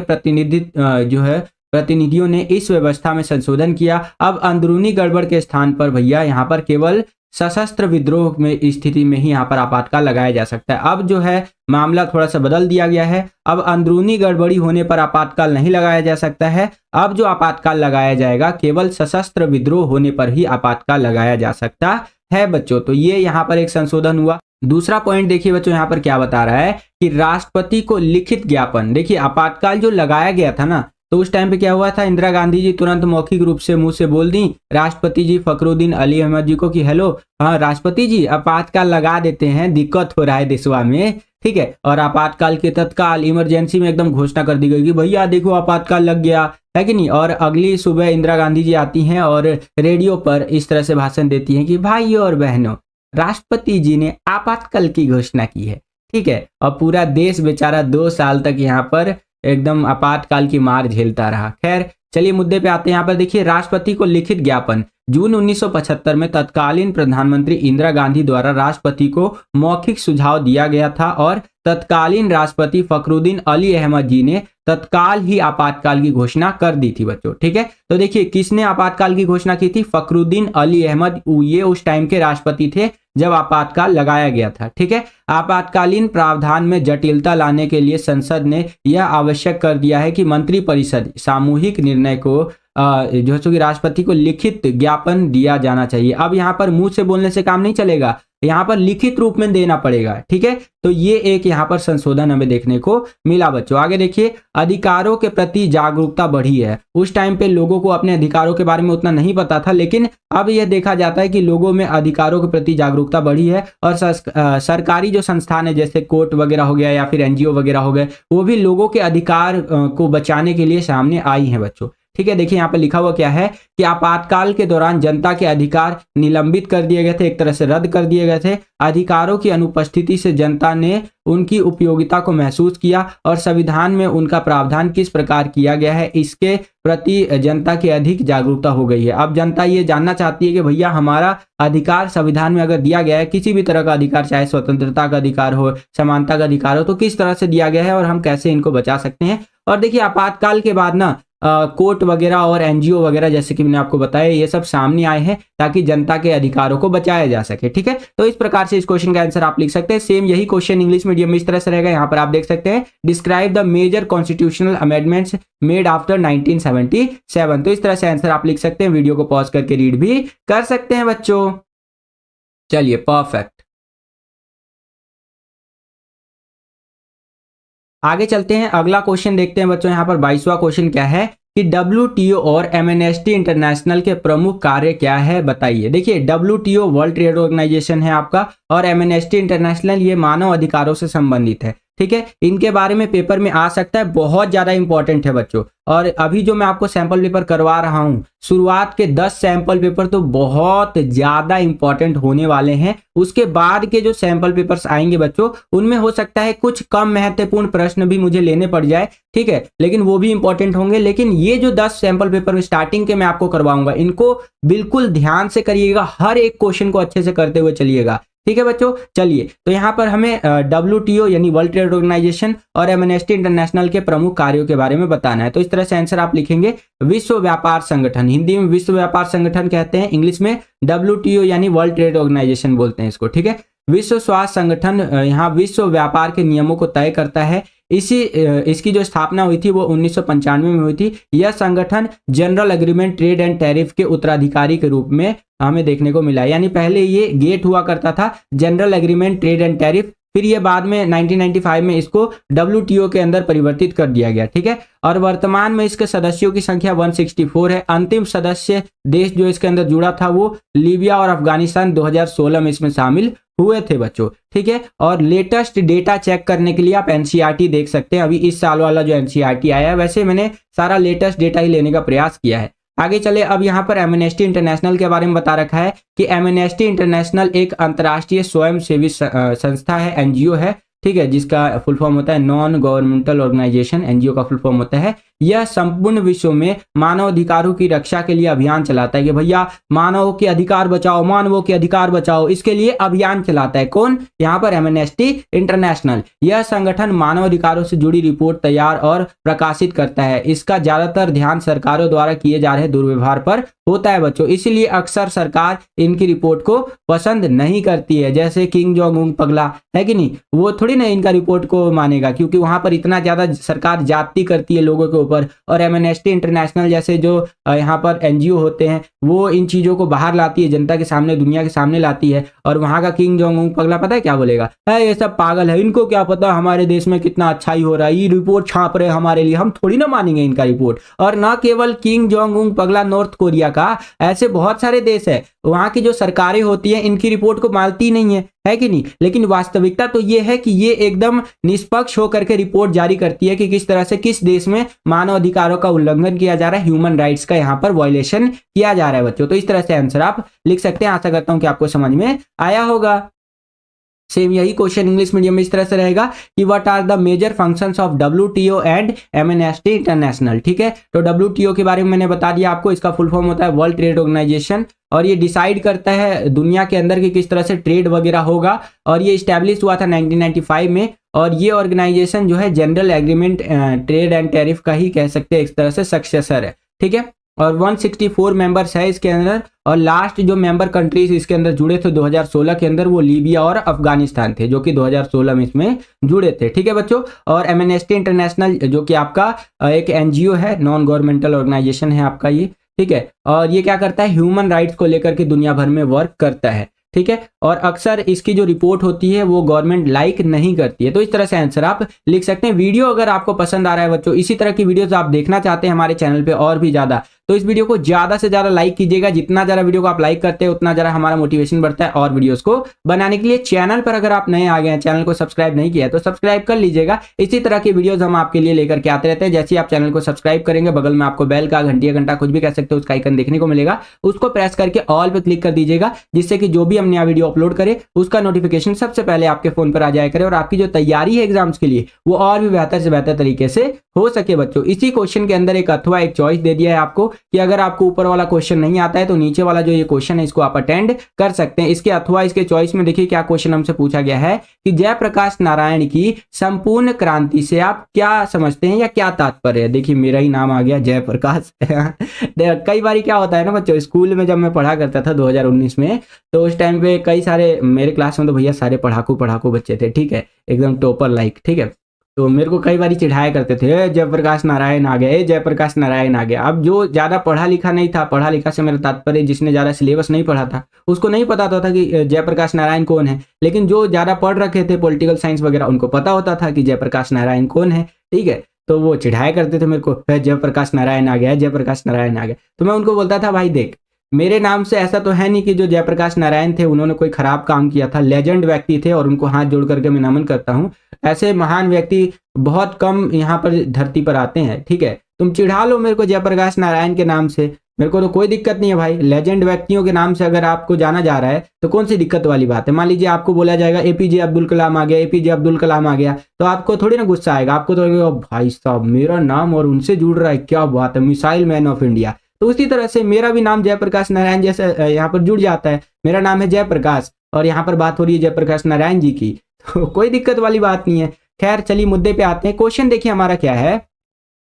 S2: प्रतिनिधियों ने इस व्यवस्था में संशोधन किया। अब अंदरूनी गड़बड़ के स्थान पर भैया यहाँ पर केवल सशस्त्र विद्रोह में स्थिति में ही यहाँ पर आपातकाल लगाया जा सकता है। अब जो है मामला थोड़ा सा बदल दिया गया है। अब अंदरूनी गड़बड़ी होने पर आपातकाल नहीं लगाया जा सकता है। अब जो आपातकाल लगाया जाएगा केवल सशस्त्र विद्रोह होने पर ही आपातकाल लगाया जा सकता है बच्चों। तो ये यहाँ पर एक संशोधन हुआ। दूसरा पॉइंट देखिए बच्चों, यहाँ पर क्या बता रहा है कि राष्ट्रपति को लिखित ज्ञापन। देखिए आपातकाल जो लगाया गया था ना, तो उस टाइम पे क्या हुआ था, इंदिरा गांधी जी तुरंत मौखिक रूप से मुंह से बोल दी राष्ट्रपति जी फखरुद्दीन अली अहमद जी को कि हेलो, हाँ राष्ट्रपति जी आपातकाल लगा देते हैं, दिक्कत हो रहा है देशवा में। ठीक है, और आपातकाल के तत्काल इमरजेंसी में एकदम घोषणा कर दी गई कि भैया देखो आपातकाल लग गया, है कि नहीं। और अगली सुबह इंदिरा गांधी जी आती हैं और रेडियो पर इस तरह से भाषण देती हैं कि भाइयों और बहनों, राष्ट्रपति जी ने आपातकाल की घोषणा की है। ठीक है, और पूरा देश बेचारा 2 साल तक यहाँ पर एकदम आपातकाल की मार झेलता रहा। खैर चलिए मुद्दे पे आते हैं। यहाँ पर देखिए, राष्ट्रपति को लिखित ज्ञापन। जून 1975 में तत्कालीन प्रधानमंत्री इंदिरा गांधी द्वारा राष्ट्रपति को मौखिक सुझाव दिया गया था और तत्कालीन राष्ट्रपति फखरुद्दीन अली अहमद जी ने तत्काल ही आपातकाल की घोषणा कर दी थी बच्चों। ठीक है, तो देखिए किसने आपातकाल की घोषणा की थी? फखरुद्दीन अली अहमद, ये उस टाइम के राष्ट्रपति थे जब आपातकाल लगाया गया था। ठीक है, आपातकालीन प्रावधान में जटिलता लाने के लिए संसद ने यह आवश्यक कर दिया है कि मंत्रिपरिषद सामूहिक निर्णय को जो है कि राष्ट्रपति को लिखित ज्ञापन दिया जाना चाहिए। अब यहाँ पर मुंह से बोलने से काम नहीं चलेगा, यहाँ पर लिखित रूप में देना पड़ेगा। ठीक है, तो ये एक यहाँ पर संशोधन हमें देखने को मिला बच्चों। आगे देखिए, अधिकारों के प्रति जागरूकता बढ़ी है। उस टाइम पे लोगों को अपने अधिकारों के बारे में उतना नहीं पता था, लेकिन अब यह देखा जाता है कि लोगों में अधिकारों के प्रति जागरूकता बढ़ी है और सरकारी जो संस्थान है जैसे कोर्ट वगैरह हो गया या फिर एनजीओ वगैरह हो गए, वो भी लोगों के अधिकार को बचाने के लिए सामने आई हैं बच्चों। ठीक है, देखिए यहाँ पर लिखा हुआ क्या है कि आपातकाल के दौरान जनता के अधिकार निलंबित कर दिए गए थे, एक तरह से रद्द कर दिए गए थे। अधिकारों की अनुपस्थिति से जनता ने उनकी उपयोगिता को महसूस किया और संविधान में उनका प्रावधान किस प्रकार किया गया है, इसके प्रति जनता की अधिक जागरूकता हो गई है। अब जनता ये जानना चाहती है कि भैया हमारा अधिकार संविधान में अगर दिया गया है, किसी भी तरह का अधिकार, चाहे स्वतंत्रता का अधिकार हो, समानता का अधिकार हो, तो किस तरह से दिया गया है और हम कैसे इनको बचा सकते हैं। और देखिए आपातकाल के बाद ना कोर्ट वगैरह और एनजीओ वगैरह जैसे कि मैंने आपको बताया, ये सब सामने आए हैं ताकि जनता के अधिकारों को बचाया जा सके। ठीक है, तो इस प्रकार से इस क्वेश्चन का आंसर आप लिख सकते हैं। सेम यही क्वेश्चन इंग्लिश मीडियम में इस तरह से रहेगा। यहाँ पर आप देख सकते हैं, describe the major constitutional amendments made after 1977। तो इस तरह से आंसर आप लिख सकते हैं। वीडियो को पॉज करके रीड भी कर सकते हैं बच्चों। चलिए, परफेक्ट। आगे चलते हैं, अगला क्वेश्चन देखते हैं बच्चों। यहाँ पर 22वां क्वेश्चन क्या है कि WTO और एमनेस्टी इंटरनेशनल के प्रमुख कार्य क्या है, बताइए। देखिए, WTO वर्ल्ड ट्रेड ऑर्गेनाइजेशन है आपका और एमनेस्टी इंटरनेशनल ये मानव अधिकारों से संबंधित है। ठीक है, इनके बारे में पेपर में आ सकता है, बहुत ज्यादा इंपॉर्टेंट है बच्चों। और अभी जो मैं आपको सैंपल पेपर करवा रहा हूं, शुरुआत के 10 सैंपल पेपर तो बहुत ज्यादा इंपॉर्टेंट होने वाले हैं। उसके बाद के जो सैंपल पेपर्स आएंगे बच्चों, उनमें हो सकता है कुछ कम महत्वपूर्ण प्रश्न भी मुझे लेने पड़ जाए। ठीक है, लेकिन वो भी इंपॉर्टेंट होंगे। लेकिन ये जो 10 सैंपल पेपर स्टार्टिंग के मैं आपको करवाऊंगा, इनको बिल्कुल ध्यान से करिएगा, हर एक क्वेश्चन को अच्छे से करते हुए चलिएगा। ठीक है बच्चों, चलिए, तो यहाँ पर हमें WTO यानी वर्ल्ड ट्रेड ऑर्गेनाइजेशन और एमनेस्टी इंटरनेशनल के प्रमुख कार्यों के बारे में बताना है। तो इस तरह से आंसर आप लिखेंगे, विश्व व्यापार संगठन, हिंदी में विश्व व्यापार संगठन कहते हैं, इंग्लिश में WTO यानी वर्ल्ड ट्रेड ऑर्गेनाइजेशन बोलते हैं इसको। ठीक है, विश्व स्वास्थ्य संगठन यहाँ विश्व व्यापार के नियमों को तय करता है। इसकी जो स्थापना हुई थी वो 1995 में हुई थी। यह संगठन general agreement trade and tariff के उत्तराधिकारी के रूप में हमें देखने को मिला। यानी पहले ये गेट हुआ करता था, general agreement trade and tariff, फिर ये बाद में 1995 में इसको WTO के अंदर परिवर्तित कर दिया गया। ठीक है, और वर्तमान में इसके सदस्यों की संख्या 164 है। अंतिम सदस्य देश जो इसके अंदर जुड़ा था वो लीबिया और अफगानिस्तान 2016 में इसमें शामिल हुए थे बच्चों। ठीक है, और लेटेस्ट डेटा चेक करने के लिए आप NCERT देख सकते हैं। अभी इस साल वाला जो NCERT आया है, वैसे मैंने सारा लेटेस्ट डेटा ही लेने का प्रयास किया है। आगे चले, अब यहाँ पर एमनेस्टी इंटरनेशनल के बारे में बता रखा है कि एमनेस्टी इंटरनेशनल एक अंतर्राष्ट्रीय स्वयंसेवी संस्था है, NGO है। ठीक है, जिसका फुल फॉर्म होता है नॉन गवर्नमेंटल ऑर्गेनाइजेशन, NGO का फुल फॉर्म होता है। यह संपूर्ण विश्व में मानव अधिकारों की रक्षा के लिए अभियान चलाता है कि भैया मानव के अधिकार बचाओ, मानवों के अधिकार बचाओ, इसके लिए अभियान चलाता है। कौन? यहाँ पर एमनेस्टी इंटरनेशनल। यह संगठन मानव अधिकारों से जुड़ी रिपोर्ट तैयार और प्रकाशित करता है। इसका ज्यादातर ध्यान सरकारों द्वारा किए जा रहे दुर्व्यवहार पर होता है बच्चों, इसलिए अक्सर सरकार इनकी रिपोर्ट को पसंद नहीं करती है। जैसे किंग जोंग उंग पगला है कि नहीं, वो थोड़ी ना इनका रिपोर्ट को मानेगा, क्योंकि वहां पर इतना ज्यादा सरकार जाति करती है लोगों के ऊपर। और एमनेस्टी इंटरनेशनल जैसे जो यहाँ पर NGO होते हैं, वो इन चीजों को बाहर लाती है, जनता के सामने, दुनिया के सामने लाती है। और वहां का किंग जोंग उंग पगला पता है क्या बोलेगा? है ये सब पागल है, इनको क्या पता हमारे देश में कितना अच्छाई हो रहा है, ये रिपोर्ट छाप रहे हमारे लिए, हम थोड़ी ना मानेंगे इनका रिपोर्ट। और न केवल किंग जोंग उंग पगला नॉर्थ कोरिया का, ऐसे बहुत सारे देश है, वहां की जो सरकारें होती हैं इनकी रिपोर्ट को मानती नहीं है कि नहीं। लेकिन वास्तविकता तो ये है कि ये एकदम निष्पक्ष होकर के रिपोर्ट जारी करती है कि किस तरह से किस देश में मानव अधिकारों का उल्लंघन किया जा रहा है, ह्यूमन राइट्स का यहाँ पर वायलेशन किया जा रहा है बच्चों। तो इस तरह से आंसर आप लिख सकते हैं। आशा करता हूं कि आपको समझ में आया होगा। सेम यही क्वेश्चन इंग्लिश मीडियम में इस तरह से रहेगा कि what are the major functions of WTO and Amnesty International. ठीक है, तो WTO के बारे में मैंने बता दिया आपको, इसका फुल फॉर्म होता है वर्ल्ड ट्रेड ऑर्गेनाइजेशन, और ये डिसाइड करता है दुनिया के अंदर कि किस तरह से ट्रेड वगैरह होगा, और ये इस्टेब्लिश हुआ था 1995 में। और ये ऑर्गेनाइजेशन जो है general agreement trade and tariff का ही कह सकते हैं एक तरह से सक्सेसर है। ठीक है, और 164 मेंबर्स है इसके अंदर, और लास्ट जो मेंबर कंट्रीज इसके अंदर जुड़े थे 2016 के अंदर वो लीबिया और अफगानिस्तान थे, जो कि 2016 में इसमें जुड़े थे। ठीक है बच्चों, और एमनेस्टी इंटरनेशनल जो कि आपका एक NGO है, नॉन गवर्नमेंटल ऑर्गेनाइजेशन है आपका ये। ठीक है, और ये क्या करता है, ह्यूमन राइट्स को लेकर के दुनिया भर में वर्क करता है। ठीक है, और अक्सर इसकी जो रिपोर्ट होती है वो गवर्नमेंट लाइक नहीं करती है। तो इस तरह से आंसर आप लिख सकते हैं। वीडियो अगर आपको पसंद आ रहा है बच्चों, इसी तरह की वीडियोस आप देखना चाहते हैं हमारे चैनल पे और भी ज्यादा, तो इस वीडियो को ज्यादा से ज्यादा लाइक कीजिएगा। जितना ज्यादा वीडियो को आप लाइक करते हैं उतना ज्यादा हमारा मोटिवेशन बढ़ता है और वीडियोस को बनाने के लिए। चैनल पर अगर आप नए आ गए हैं, चैनल को सब्सक्राइब नहीं किया है तो सब्सक्राइब कर लीजिएगा। इसी तरह की वीडियोस हम आपके लिए लेकर के आते रहते हैं। जैसे आप चैनल को सब्सक्राइब करेंगे, बगल में आपको बेल का घंटा कुछ भी कह सकते हो उसका आइकन देखने को मिलेगा, उसको प्रेस करके ऑल पे क्लिक कर दीजिएगा, जिससे कि जो भी हम नया वीडियो अपलोड करे उसका नोटिफिकेशन सबसे पहले आपके फोन पर आ जाया करे, और आपकी जो तैयारी है एग्जाम्स के लिए वो और भी बेहतर से बेहतर तरीके से हो सके बच्चों। इसी क्वेश्चन के अंदर एक अथवा एक चॉइस दे दिया है आपको कि अगर आपको ऊपर वाला क्वेश्चन नहीं आता है तो नीचे वाला जो ये क्वेश्चन है इसको आप अटेंड कर सकते हैं। इसके अथवा इसके चॉइस में देखिए क्या क्वेश्चन हमसे पूछा गया है कि जयप्रकाश नारायण की संपूर्ण क्रांति से आप क्या समझते हैं या क्या तात्पर्य है। देखिए मेरा ही नाम आ गया जयप्रकाश। कई बार क्या होता है ना बच्चों, स्कूल में जब मैं पढ़ा करता था 2019 में, तो उस टाइम पे कई सारे मेरे क्लास में तो भैया सारे पढ़ाकू बच्चे थे। ठीक है, एकदम टॉपर लाइक। ठीक है, तो मेरे को कई बार चिढ़ाया करते थे, जयप्रकाश नारायण आ गए, जयप्रकाश नारायण आ गया। अब जो ज्यादा पढ़ा लिखा नहीं था, पढ़ा लिखा से मेरा तात्पर्य जिसने ज्यादा सिलेबस नहीं पढ़ा था उसको नहीं पता था कि जयप्रकाश नारायण कौन है, लेकिन जो ज्यादा पढ़ रखे थे पॉलिटिकल साइंस वगैरह उनको पता होता था कि जयप्रकाश नारायण कौन है। ठीक है, तो वो चिढ़ाया करते थे मेरे को, जयप्रकाश नारायण आ गया, जयप्रकाश नारायण आ गया। तो मैं उनको बोलता था भाई देख, मेरे नाम से ऐसा तो है नहीं कि जो जयप्रकाश नारायण थे उन्होंने कोई खराब काम किया था, लेजेंड व्यक्ति थे और उनको हाथ जोड़ करके मैं नमन करता हूँ। ऐसे महान व्यक्ति बहुत कम यहाँ पर धरती पर आते हैं। ठीक है, तुम चिढ़ा लो मेरे को जयप्रकाश नारायण के नाम से, मेरे को तो कोई दिक्कत नहीं है भाई। लेजेंड व्यक्तियों के नाम से अगर आपको जाना जा रहा है तो कौन सी दिक्कत वाली बात है। मान लीजिए आपको बोला जाएगा APJ अब्दुल कलाम आ गया, APJ अब्दुल कलाम आ गया, तो आपको थोड़ी ना गुस्सा आएगा, आपको तो लगेगा भाई साहब मेरा नाम और उनसे जुड़ रहा है, क्या बात है, मिसाइल मैन ऑफ इंडिया। तो उसी तरह से मेरा भी नाम जयप्रकाश नारायण जैसे यहाँ पर जुड़ जाता है। मेरा नाम है जयप्रकाश और यहाँ पर बात हो रही है जयप्रकाश नारायण जी की, तो कोई दिक्कत वाली बात नहीं है। खैर चलिए मुद्दे पे आते हैं। क्वेश्चन देखिए हमारा क्या है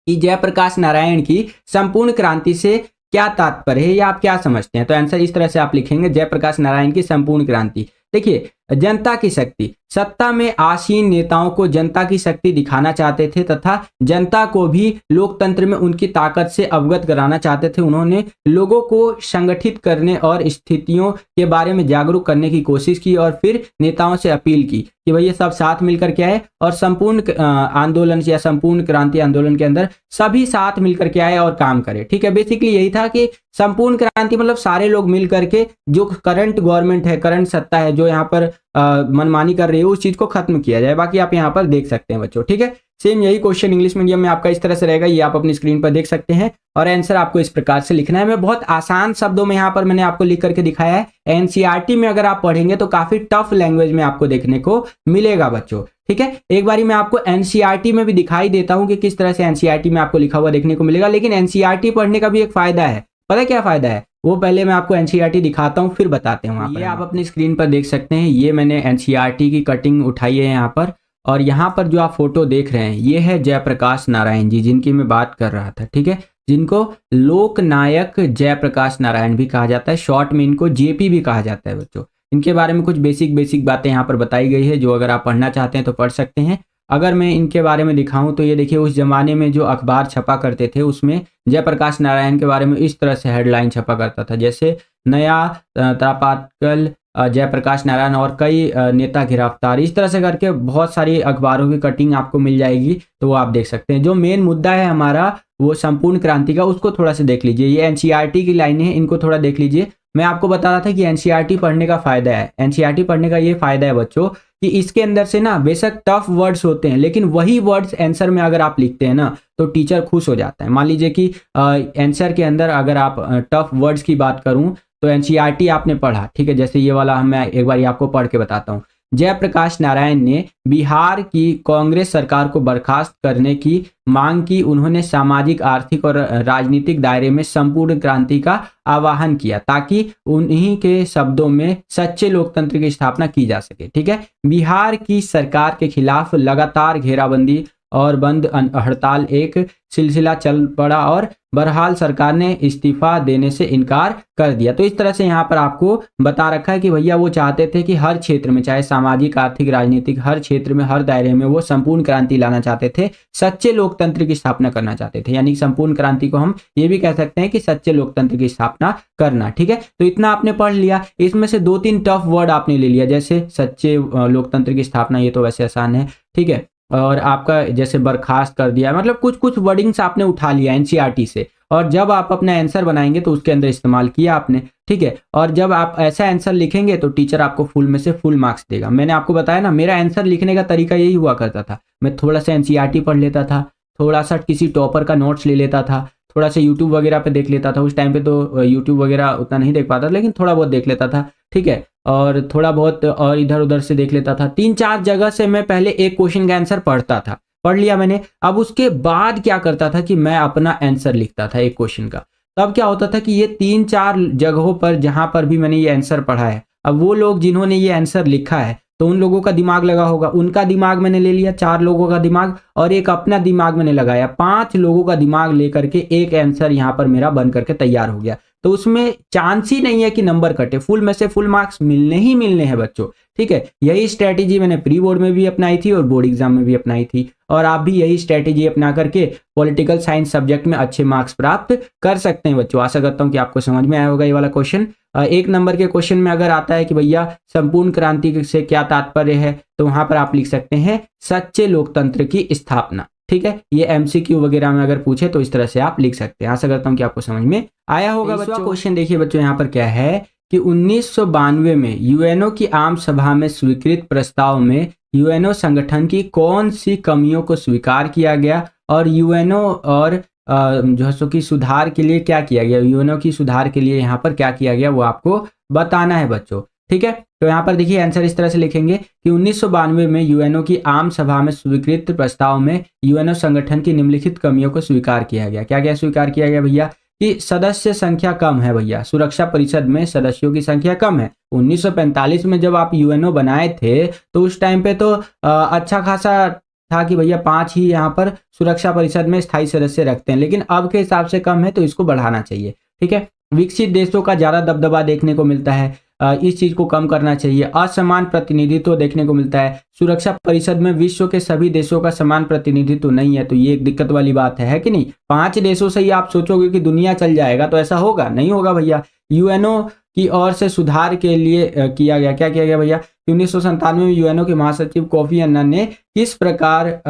S2: कि जयप्रकाश नारायण की संपूर्ण क्रांति से क्या तात्पर्य है या आप क्या समझते हैं। तो आंसर इस तरह से आप लिखेंगे, जयप्रकाश नारायण की संपूर्ण क्रांति। देखिए, जनता की शक्ति, सत्ता में आसीन नेताओं को जनता की शक्ति दिखाना चाहते थे तथा जनता को भी लोकतंत्र में उनकी ताकत से अवगत कराना चाहते थे। उन्होंने लोगों को संगठित करने और स्थितियों के बारे में जागरूक करने की कोशिश की और फिर नेताओं से अपील की कि भैया सब साथ मिलकर के आए और संपूर्ण आंदोलन या संपूर्ण क्रांति आंदोलन के अंदर सभी साथ मिलकर के आए और काम करें। ठीक है, बेसिकली यही था कि संपूर्ण क्रांति मतलब सारे लोग मिल करके जो करंट गवर्नमेंट है, करंट सत्ता है जो यहाँ पर मनमानी कर रही है उस चीज को खत्म किया जाए। बाकी आप यहाँ पर देख सकते हैं बच्चों। ठीक है, सेम यही क्वेश्चन इंग्लिश मीडियम में आपका इस तरह से रहेगा, ये आप अपनी स्क्रीन पर देख सकते हैं और आंसर आपको इस प्रकार से लिखना है। मैं बहुत आसान शब्दों में यहाँ पर मैंने आपको लिख करके दिखाया है। एनसीईआरटी में अगर आप पढ़ेंगे तो काफी टफ लैंग्वेज में आपको देखने को मिलेगा बच्चों। ठीक है, एक बारी मैं आपको एनसीईआरटी में भी दिखाई देता हूं कि किस तरह से एनसीईआरटी में आपको लिखा हुआ देखने को मिलेगा। लेकिन एनसीईआरटी पढ़ने का भी एक फायदा है, पता है क्या फायदा है, वो पहले मैं आपको एनसीईआरटी दिखाता हूँ फिर बताते हैं। ये आप अपनी स्क्रीन पर देख सकते हैं, ये मैंने एनसीईआरटी की कटिंग उठाई है यहाँ पर, और यहाँ पर जो आप फोटो देख रहे हैं ये है जयप्रकाश नारायण जी, जिनकी मैं बात कर रहा था। ठीक है, जिनको लोकनायक जयप्रकाश नारायण भी कहा जाता है, शॉर्ट में इनको जेपी भी कहा जाता है बच्चों। इनके बारे में कुछ बेसिक बातें यहाँ पर बताई गई है, जो अगर आप पढ़ना चाहते हैं तो पढ़ सकते हैं। अगर मैं इनके बारे में दिखाऊं तो ये देखिए, उस जमाने में जो अखबार छपा करते थे उसमें जयप्रकाश नारायण के बारे में इस तरह से हेडलाइन छपा करता था, जैसे नया तापातकल जयप्रकाश नारायण और कई नेता गिरफ्तार, इस तरह से करके बहुत सारी अखबारों की कटिंग आपको मिल जाएगी, तो वो आप देख सकते हैं। जो मेन मुद्दा है हमारा वो संपूर्ण क्रांति का, उसको थोड़ा सा देख लीजिए। ये एनसीईआरटी की लाइनें हैं, इनको थोड़ा देख लीजिए। मैं आपको बता रहा था कि एनसीईआरटी पढ़ने का फायदा है, एनसीईआरटी पढ़ने का ये फायदा है बच्चों कि इसके अंदर से ना बेशक टफ वर्ड्स होते हैं, लेकिन वही वर्ड्स आंसर में अगर आप लिखते हैं ना तो टीचर खुश हो जाता है। मान लीजिए कि आंसर के अंदर अगर आप टफ वर्ड्स की बात करूं तो एनसीईआरटी आपने पढ़ा, ठीक है, जैसे ये वाला मैं एक बार आपको पढ़ के बताता हूँ। जयप्रकाश नारायण ने बिहार की कांग्रेस सरकार को बर्खास्त करने की मांग की। उन्होंने सामाजिक, आर्थिक और राजनीतिक दायरे में संपूर्ण क्रांति का आह्वान किया ताकि उन्हीं के शब्दों में सच्चे लोकतंत्र की स्थापना की जा सके। ठीक है, बिहार की सरकार के खिलाफ लगातार घेराबंदी और बंद हड़ताल एक सिलसिला चल पड़ा और बहरहाल सरकार ने इस्तीफा देने से इनकार कर दिया। तो इस तरह से यहाँ पर आपको बता रखा है कि भैया वो चाहते थे कि हर क्षेत्र में, चाहे सामाजिक, आर्थिक, राजनीतिक, हर क्षेत्र में, हर दायरे में वो संपूर्ण क्रांति लाना चाहते थे, सच्चे लोकतंत्र की स्थापना करना चाहते थे। यानी संपूर्ण क्रांति को हम ये भी कह सकते हैं कि सच्चे लोकतंत्र की स्थापना करना। ठीक है, तो इतना आपने पढ़ लिया। इसमें से 2-3 टफ वर्ड आपने ले लिया, जैसे सच्चे लोकतंत्र की स्थापना, ये तो वैसे आसान है। ठीक है, और आपका जैसे बर्खास्त कर दिया, मतलब कुछ कुछ वर्डिंग्स आपने उठा लिया एनसीईआरटी से, और जब आप अपना आंसर बनाएंगे तो उसके अंदर इस्तेमाल किया आपने। ठीक है, और जब आप ऐसा आंसर लिखेंगे तो टीचर आपको फुल में से फुल मार्क्स देगा। मैंने आपको बताया ना, मेरा आंसर लिखने का तरीका यही हुआ करता था। मैं थोड़ा सा एनसीईआरटी पढ़ लेता था, थोड़ा सा किसी टॉपर का नोट्स ले लेता था, थोड़ा सा यूट्यूब वगैरह पे देख लेता था। उस टाइम पे तो यूट्यूब वगैरह उतना नहीं देख पाता, लेकिन थोड़ा बहुत देख लेता था। ठीक है, और थोड़ा बहुत और इधर उधर से देख लेता था। 3-4 जगह से मैं पहले एक क्वेश्चन का आंसर पढ़ता था, पढ़ लिया मैंने। अब उसके बाद क्या करता था कि मैं अपना आंसर लिखता था एक क्वेश्चन का। तब क्या होता था कि ये 3-4 जगहों पर जहां पर भी मैंने ये आंसर पढ़ा है, अब वो लोग जिन्होंने ये आंसर लिखा है तो उन लोगों का दिमाग लगा होगा, उनका दिमाग मैंने ले लिया, 4 लोगों का दिमाग, और एक अपना दिमाग मैंने लगाया, 5 लोगों का दिमाग लेकर के एक आंसर यहाँ पर मेरा बन करके तैयार हो गया। तो उसमें चांस ही नहीं है कि नंबर कटे, फुल में से फुल मार्क्स मिलने ही मिलने हैं बच्चों। ठीक है, यही स्ट्रेटेजी मैंने प्री बोर्ड में भी अपनाई थी और बोर्ड एग्जाम में भी अपनाई थी, और आप भी यही स्ट्रेटेजी अपना करके पॉलिटिकल साइंस सब्जेक्ट में अच्छे मार्क्स प्राप्त कर सकते हैं बच्चों। आशा करता हूं कि आपको समझ में आया होगा ये वाला क्वेश्चन। 1 नंबर के क्वेश्चन में अगर आता है कि भैया संपूर्ण क्रांति से क्या तात्पर्य है, तो वहां पर आप लिख सकते हैं सच्चे लोकतंत्र की स्थापना। ठीक है, ये एमसीक्यू वगैरह में अगर पूछे तो इस तरह से आप लिख सकते हैं। आशा करता हूं कि आपको समझ में आया होगा बच्चों। क्वेश्चन देखिए बच्चों, यहाँ पर क्या है कि 1992 में यूएनओ की आम सभा में स्वीकृत प्रस्ताव में यूएनओ संगठन की कौन सी कमियों को स्वीकार किया गया, और यूएनओ और जो है सो कि सुधार के लिए क्या किया गया, यूएनओ की सुधार के लिए यहाँ पर क्या किया गया वो आपको बताना है बच्चों। ठीक है, तो यहाँ पर देखिए आंसर इस तरह से लिखेंगे कि 1992 में यूएनओ की आम सभा में स्वीकृत प्रस्ताव में यूएनओ संगठन की निम्नलिखित कमियों को स्वीकार किया गया। क्या क्या स्वीकार किया गया भैया? कि सदस्य संख्या कम है भैया, सुरक्षा परिषद में सदस्यों की संख्या कम है। 1945 में जब आप यूएनओ बनाए थे तो उस टाइम पे तो अच्छा खासा था कि भैया 5 ही यहाँ पर सुरक्षा परिषद में स्थायी सदस्य रखते हैं, लेकिन अब के हिसाब से कम है तो इसको बढ़ाना चाहिए। ठीक है, विकसित देशों का ज्यादा दबदबा देखने को मिलता है, इस चीज को कम करना चाहिए। असमान प्रतिनिधित्व देखने को मिलता है, सुरक्षा परिषद में विश्व के सभी देशों का समान प्रतिनिधित्व नहीं है, तो ये एक दिक्कत वाली बात है कि नहीं। 5 देशों से ही आप सोचोगे कि दुनिया चल जाएगा, तो ऐसा होगा नहीं होगा भैया। यूएनओ की ओर से सुधार के लिए किया गया, क्या किया गया भैया? 1997 में यूएनओ के महासचिव कोफी अन्नान ने किस प्रकार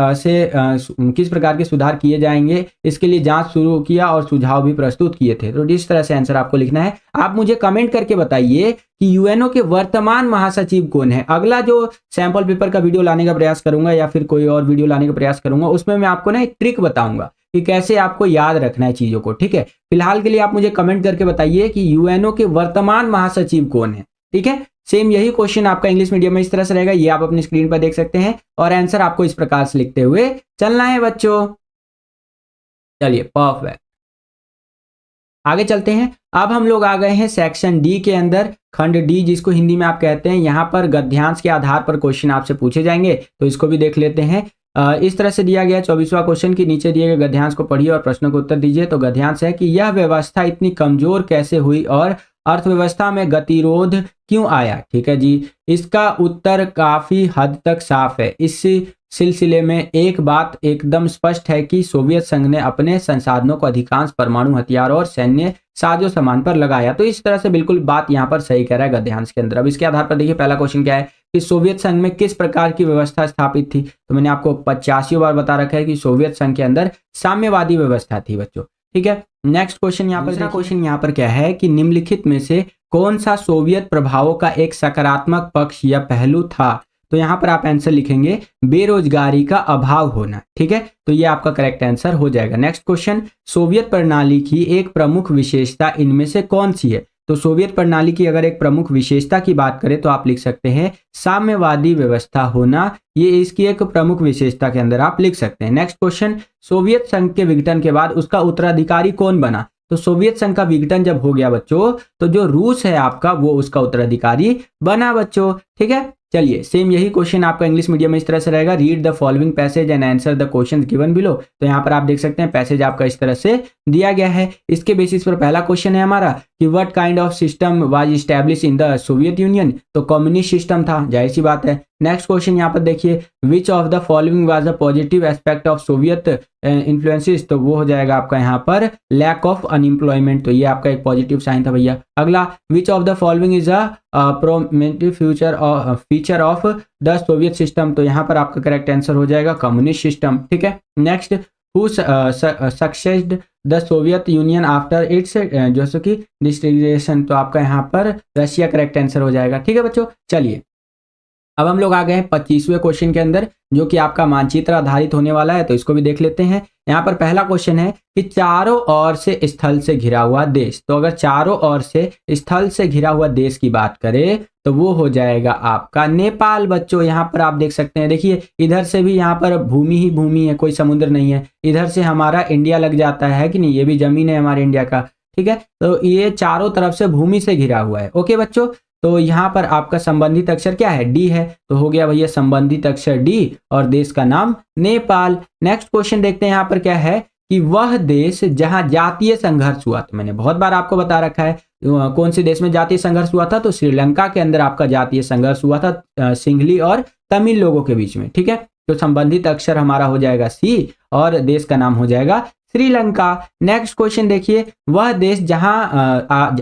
S2: के सुधार किए जाएंगे इसके लिए जांच शुरू किया और सुझाव भी प्रस्तुत किए थे। तो इस तरह से आंसर आपको लिखना है। आप मुझे कमेंट करके बताइए कि यूएनओ के वर्तमान महासचिव कौन है। अगला जो सैंपल पेपर का वीडियो लाने का प्रयास करूंगा या फिर कोई और वीडियो लाने का प्रयास करूंगा, उसमें मैं आपको ना एक ट्रिक बताऊंगा कि कैसे आपको याद रखना है चीजों को। ठीक है, फिलहाल के लिए आप मुझे कमेंट करके बताइए कि यूएनओ के वर्तमान महासचिव कौन है। ठीक है, सेम यही क्वेश्चन आपका इंग्लिश मीडियम में इस तरह से रहेगा, ये आप अपनी स्क्रीन पर देख सकते हैं, और आंसर आपको इस प्रकार से लिखते हुए चलना है बच्चों। चलिए परफेक्ट, आगे चलते हैं। अब हम लोग आ गए हैं सेक्शन डी के अंदर, खंड डी जिसको हिंदी में आप कहते हैं। यहाँ पर गद्यांश के आधार पर क्वेश्चन आपसे पूछे जाएंगे, तो इसको भी देख लेते हैं। इस तरह से दिया गया 24वां क्वेश्चन के नीचे दिए गए गद्यांश को पढ़िए और प्रश्नों को उत्तर दीजिए। तो गद्यांश है कि यह व्यवस्था इतनी कमजोर कैसे हुई और अर्थव्यवस्था में गतिरोध क्यों आया। ठीक है जी, इसका उत्तर काफी हद तक साफ है। इस सिलसिले में एक बात एकदम स्पष्ट है कि सोवियत संघ ने अपने संसाधनों को अधिकांश परमाणु हथियार और सैन्य साजो सामान पर लगाया। तो इस तरह से बिल्कुल बात यहाँ पर सही कह रहा है गद्यांश के अंदर। अब इसके आधार पर देखिए पहला क्वेश्चन क्या है कि सोवियत संघ में किस प्रकार की व्यवस्था स्थापित थी। तो मैंने आपको 85 बार बता रखा है कि सोवियत संघ के अंदर साम्यवादी व्यवस्था थी बच्चों। ठीक है, नेक्स्ट क्वेश्चन यहाँ पर, दूसरा क्वेश्चन यहाँ पर क्या है कि निम्नलिखित में से कौन सा सोवियत प्रभावों का एक सकारात्मक पक्ष या पहलू था। तो यहाँ पर आप आंसर लिखेंगे बेरोजगारी का अभाव होना। ठीक है, तो ये आपका करेक्ट आंसर हो जाएगा। नेक्स्ट क्वेश्चन, सोवियत प्रणाली की एक प्रमुख विशेषता इनमें से कौन सी है। तो सोवियत प्रणाली की अगर एक प्रमुख विशेषता की बात करें तो आप लिख सकते हैं साम्यवादी व्यवस्था होना, ये इसकी एक प्रमुख विशेषता के अंदर आप लिख सकते हैं। नेक्स्ट क्वेश्चन, सोवियत संघ के विघटन के बाद उसका उत्तराधिकारी कौन बना? तो सोवियत संघ का विघटन जब हो गया बच्चों, तो जो रूस है आपका वो उसका उत्तराधिकारी बना बच्चों, ठीक है। चलिए सेम यही क्वेश्चन आपका इंग्लिश मीडियम में इस तरह से रहेगा, read the following passage and answer the question given below. तो यहाँ पर आप देख सकते हैं पैसेज आपका इस तरह से दिया गया है। इसके बेसिस पर पहला क्वेश्चन है हमारा कि what kind of system was establish in the Soviet union? तो कम्युनिस्ट सिस्टम था, जाहिर सी बात है। नेक्स्ट क्वेश्चन यहाँ पर देखिए, which of the following was the positive aspect of Soviet influences? तो वो हो जाएगा आपका यहाँ पर लैक ऑफ अनएम्प्लॉयमेंट, तो ये आपका एक पॉजिटिव साइन था भैया। अगला, which of the following is a prominent feature of the Soviet system? तो यहाँ पर आपका करेक्ट आंसर हो जाएगा कम्युनिस्ट सिस्टम, ठीक है। Next, who succeeded the Soviet Union after its जैसे कि डिसइंटीग्रेशन? तो आपका यहाँ पर रशिया करेक्ट आंसर हो जाएगा, ठीक है बच्चों। चलिए अब हम लोग आ गए हैं 25वें क्वेश्चन के अंदर, जो कि आपका मानचित्र आधारित होने वाला है, तो इसको भी देख लेते हैं। यहाँ पर पहला क्वेश्चन है कि चारों ओर से स्थल से घिरा हुआ देश। तो अगर चारों ओर से स्थल से घिरा हुआ देश की बात करें तो वो हो जाएगा आपका नेपाल बच्चों। यहाँ पर आप देख सकते हैं, देखिए इधर से भी यहाँ पर भूमि ही भूमि है, कोई समुद्र नहीं है। इधर से हमारा इंडिया लग जाता है कि नहीं, ये भी जमीन है हमारे इंडिया का, ठीक है। तो ये चारों तरफ से भूमि से घिरा हुआ है, ओके बच्चों। तो यहाँ पर आपका संबंधित अक्षर क्या है? डी है, तो हो गया भैया संबंधित अक्षर डी और देश का नाम नेपाल। नेक्स्ट क्वेश्चन देखते हैं यहाँ पर क्या है कि वह देश जहां जातीय संघर्ष हुआ। तो मैंने बहुत बार आपको बता रखा है कौन से देश में जातीय संघर्ष हुआ था, तो श्रीलंका के अंदर आपका जातीय संघर्ष हुआ था सिंघली और तमिल लोगों के बीच में, ठीक है। तो संबंधित अक्षर हमारा हो जाएगा सी और देश का नाम हो जाएगा श्रीलंका। नेक्स्ट क्वेश्चन देखिए, वह देश जहां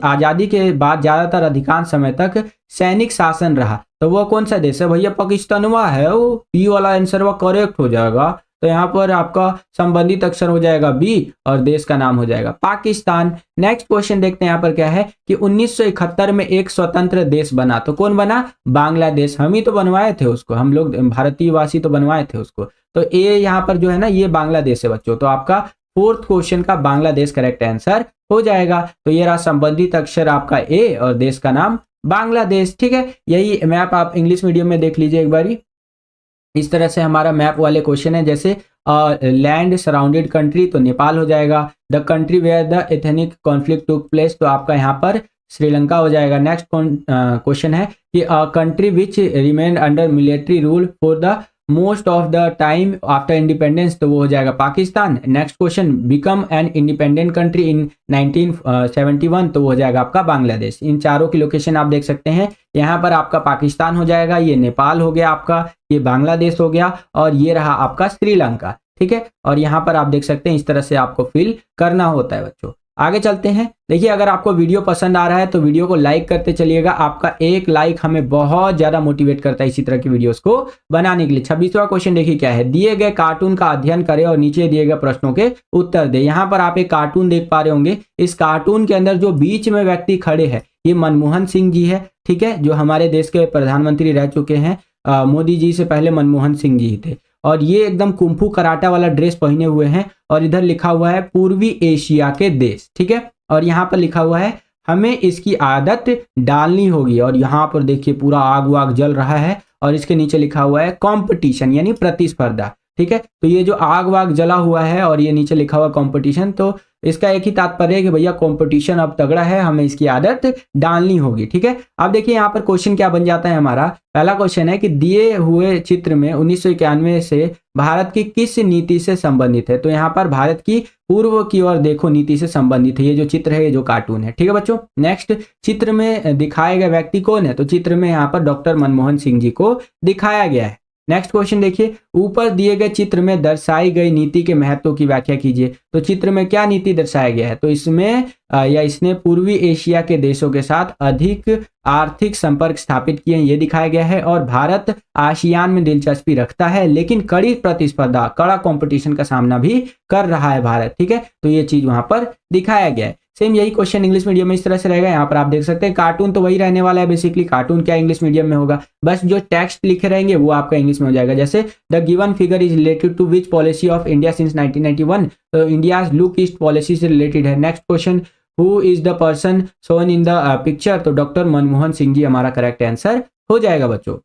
S2: आजादी के बाद ज्यादातर अधिकांश समय तक सैनिक शासन रहा, तो वह कौन सा देश है भैया? पाकिस्तान है, वो बी वाला आंसर वह करेक्ट हो जाएगा। तो यहाँ पर आपका संबंधित अक्षर हो जाएगा बी और देश का नाम हो जाएगा पाकिस्तान। नेक्स्ट क्वेश्चन देखते हैं यहाँ पर क्या है कि 1971 में एक स्वतंत्र देश बना, तो कौन बना? बांग्लादेश। हम ही तो बनवाए थे उसको, हम लोग भारतीय वासी तो बनवाए थे उसको। तो ए यहाँ पर जो है ना, ये बांग्लादेश है बच्चों। तो आपका फोर्थ क्वेश्चन का बांग्लादेश करेक्ट आंसर हो जाएगा। तो ये रहा संबंधित अक्षर आपका ए और देश का नाम बांग्लादेश, ठीक है। यही मैप आप इंग्लिश मीडियम में देख लीजिए एक बारी। इस तरह से हमारा मैप वाले क्वेश्चन है, जैसे लैंड सराउंडेड कंट्री तो नेपाल हो जाएगा। The country where the ethnic conflict took place, तो आपका यहाँ पर श्रीलंका हो जाएगा। नेक्स्ट क्वेश्चन है कि country which remain under military rule for the most of the time after independence, तो वो हो जाएगा Pakistan. Next question, become an independent country in 1971, तो वो हो जाएगा आपका बांग्लादेश। इन चारों की लोकेशन आप देख सकते हैं, यहाँ पर आपका पाकिस्तान हो जाएगा, ये नेपाल हो गया आपका, ये बांग्लादेश हो गया और ये रहा आपका श्रीलंका, ठीक है। और यहाँ पर आप देख सकते हैं इस तरह से आपको फिल करना होता है बच्चों। आगे चलते हैं। देखिए अगर आपको वीडियो पसंद आ रहा है तो वीडियो को लाइक करते चलिएगा। आपका एक लाइक हमें बहुत ज्यादा मोटिवेट करता है इसी तरह की वीडियोस को बनाने के लिए। 26वां क्वेश्चन देखिए क्या है, दिए गए कार्टून का अध्ययन करें और नीचे दिए गए प्रश्नों के उत्तर दे। यहाँ पर आप एक कार्टून देख पा रहे होंगे। इस कार्टून के अंदर जो बीच में व्यक्ति खड़े हैं ये मनमोहन सिंह जी है, ठीक है, जो हमारे देश के प्रधानमंत्री रह चुके हैं। मोदी जी से पहले मनमोहन सिंह जी थे और ये एकदम कुंफू कराटा वाला ड्रेस पहने हुए हैं और इधर लिखा हुआ है पूर्वी एशिया के देश, ठीक है। और यहाँ पर लिखा हुआ है हमें इसकी आदत डालनी होगी और यहाँ पर देखिए पूरा आग वाग जल रहा है और इसके नीचे लिखा हुआ है कंपटीशन यानी प्रतिस्पर्धा, ठीक है। तो ये जो आग वाग जला हुआ है और ये नीचे लिखा हुआ कंपटीशन, तो इसका एक ही तात्पर्य है कि भैया कंपटीशन अब तगड़ा है, हमें इसकी आदत डालनी होगी, ठीक है। अब देखिए यहाँ पर क्वेश्चन क्या बन जाता है हमारा। पहला क्वेश्चन है कि दिए हुए चित्र में 1991 से भारत की किस नीति से संबंधित है। तो यहाँ पर भारत की पूर्व की ओर देखो नीति से संबंधित है ये जो चित्र है, ये जो कार्टून है, ठीक है बच्चों। नेक्स्ट, चित्र में दिखाए गए व्यक्ति कौन है। तो चित्र में यहाँ पर डॉक्टर मनमोहन सिंह जी को दिखाया गया है। नेक्स्ट क्वेश्चन देखिए, ऊपर दिए गए चित्र में दर्शाई गई नीति के महत्व की व्याख्या कीजिए। तो चित्र में क्या नीति दर्शाया गया है। तो इसमें या इसने पूर्वी एशिया के देशों के साथ अधिक आर्थिक संपर्क स्थापित किए ये दिखाया गया है और भारत आसियान में दिलचस्पी रखता है लेकिन कड़ी प्रतिस्पर्धा, कड़ा कंपटीशन का सामना भी कर रहा है भारत, ठीक है। तो ये चीज वहां पर दिखाया गया है। सेम यही क्वेश्चन इंग्लिश मीडियम में इस तरह से रहेगा। यहाँ पर आप देख सकते हैं कार्टून तो वही रहने वाला है बेसिकली। कार्टून क्या इंग्लिश मीडियम में होगा, बस जो टेक्स्ट लिखे रहेंगे वो आपका इंग्लिश में हो जाएगा। जैसे the given figure is related to which policy of India since 1991, तो इंडिया लुक ईस्ट पॉलिसी से रिलेटेड है। Next question, who is the person shown in the picture, तो डॉक्टर मनमोहन सिंह जी हमारा करेक्ट आंसर हो जाएगा बच्चों।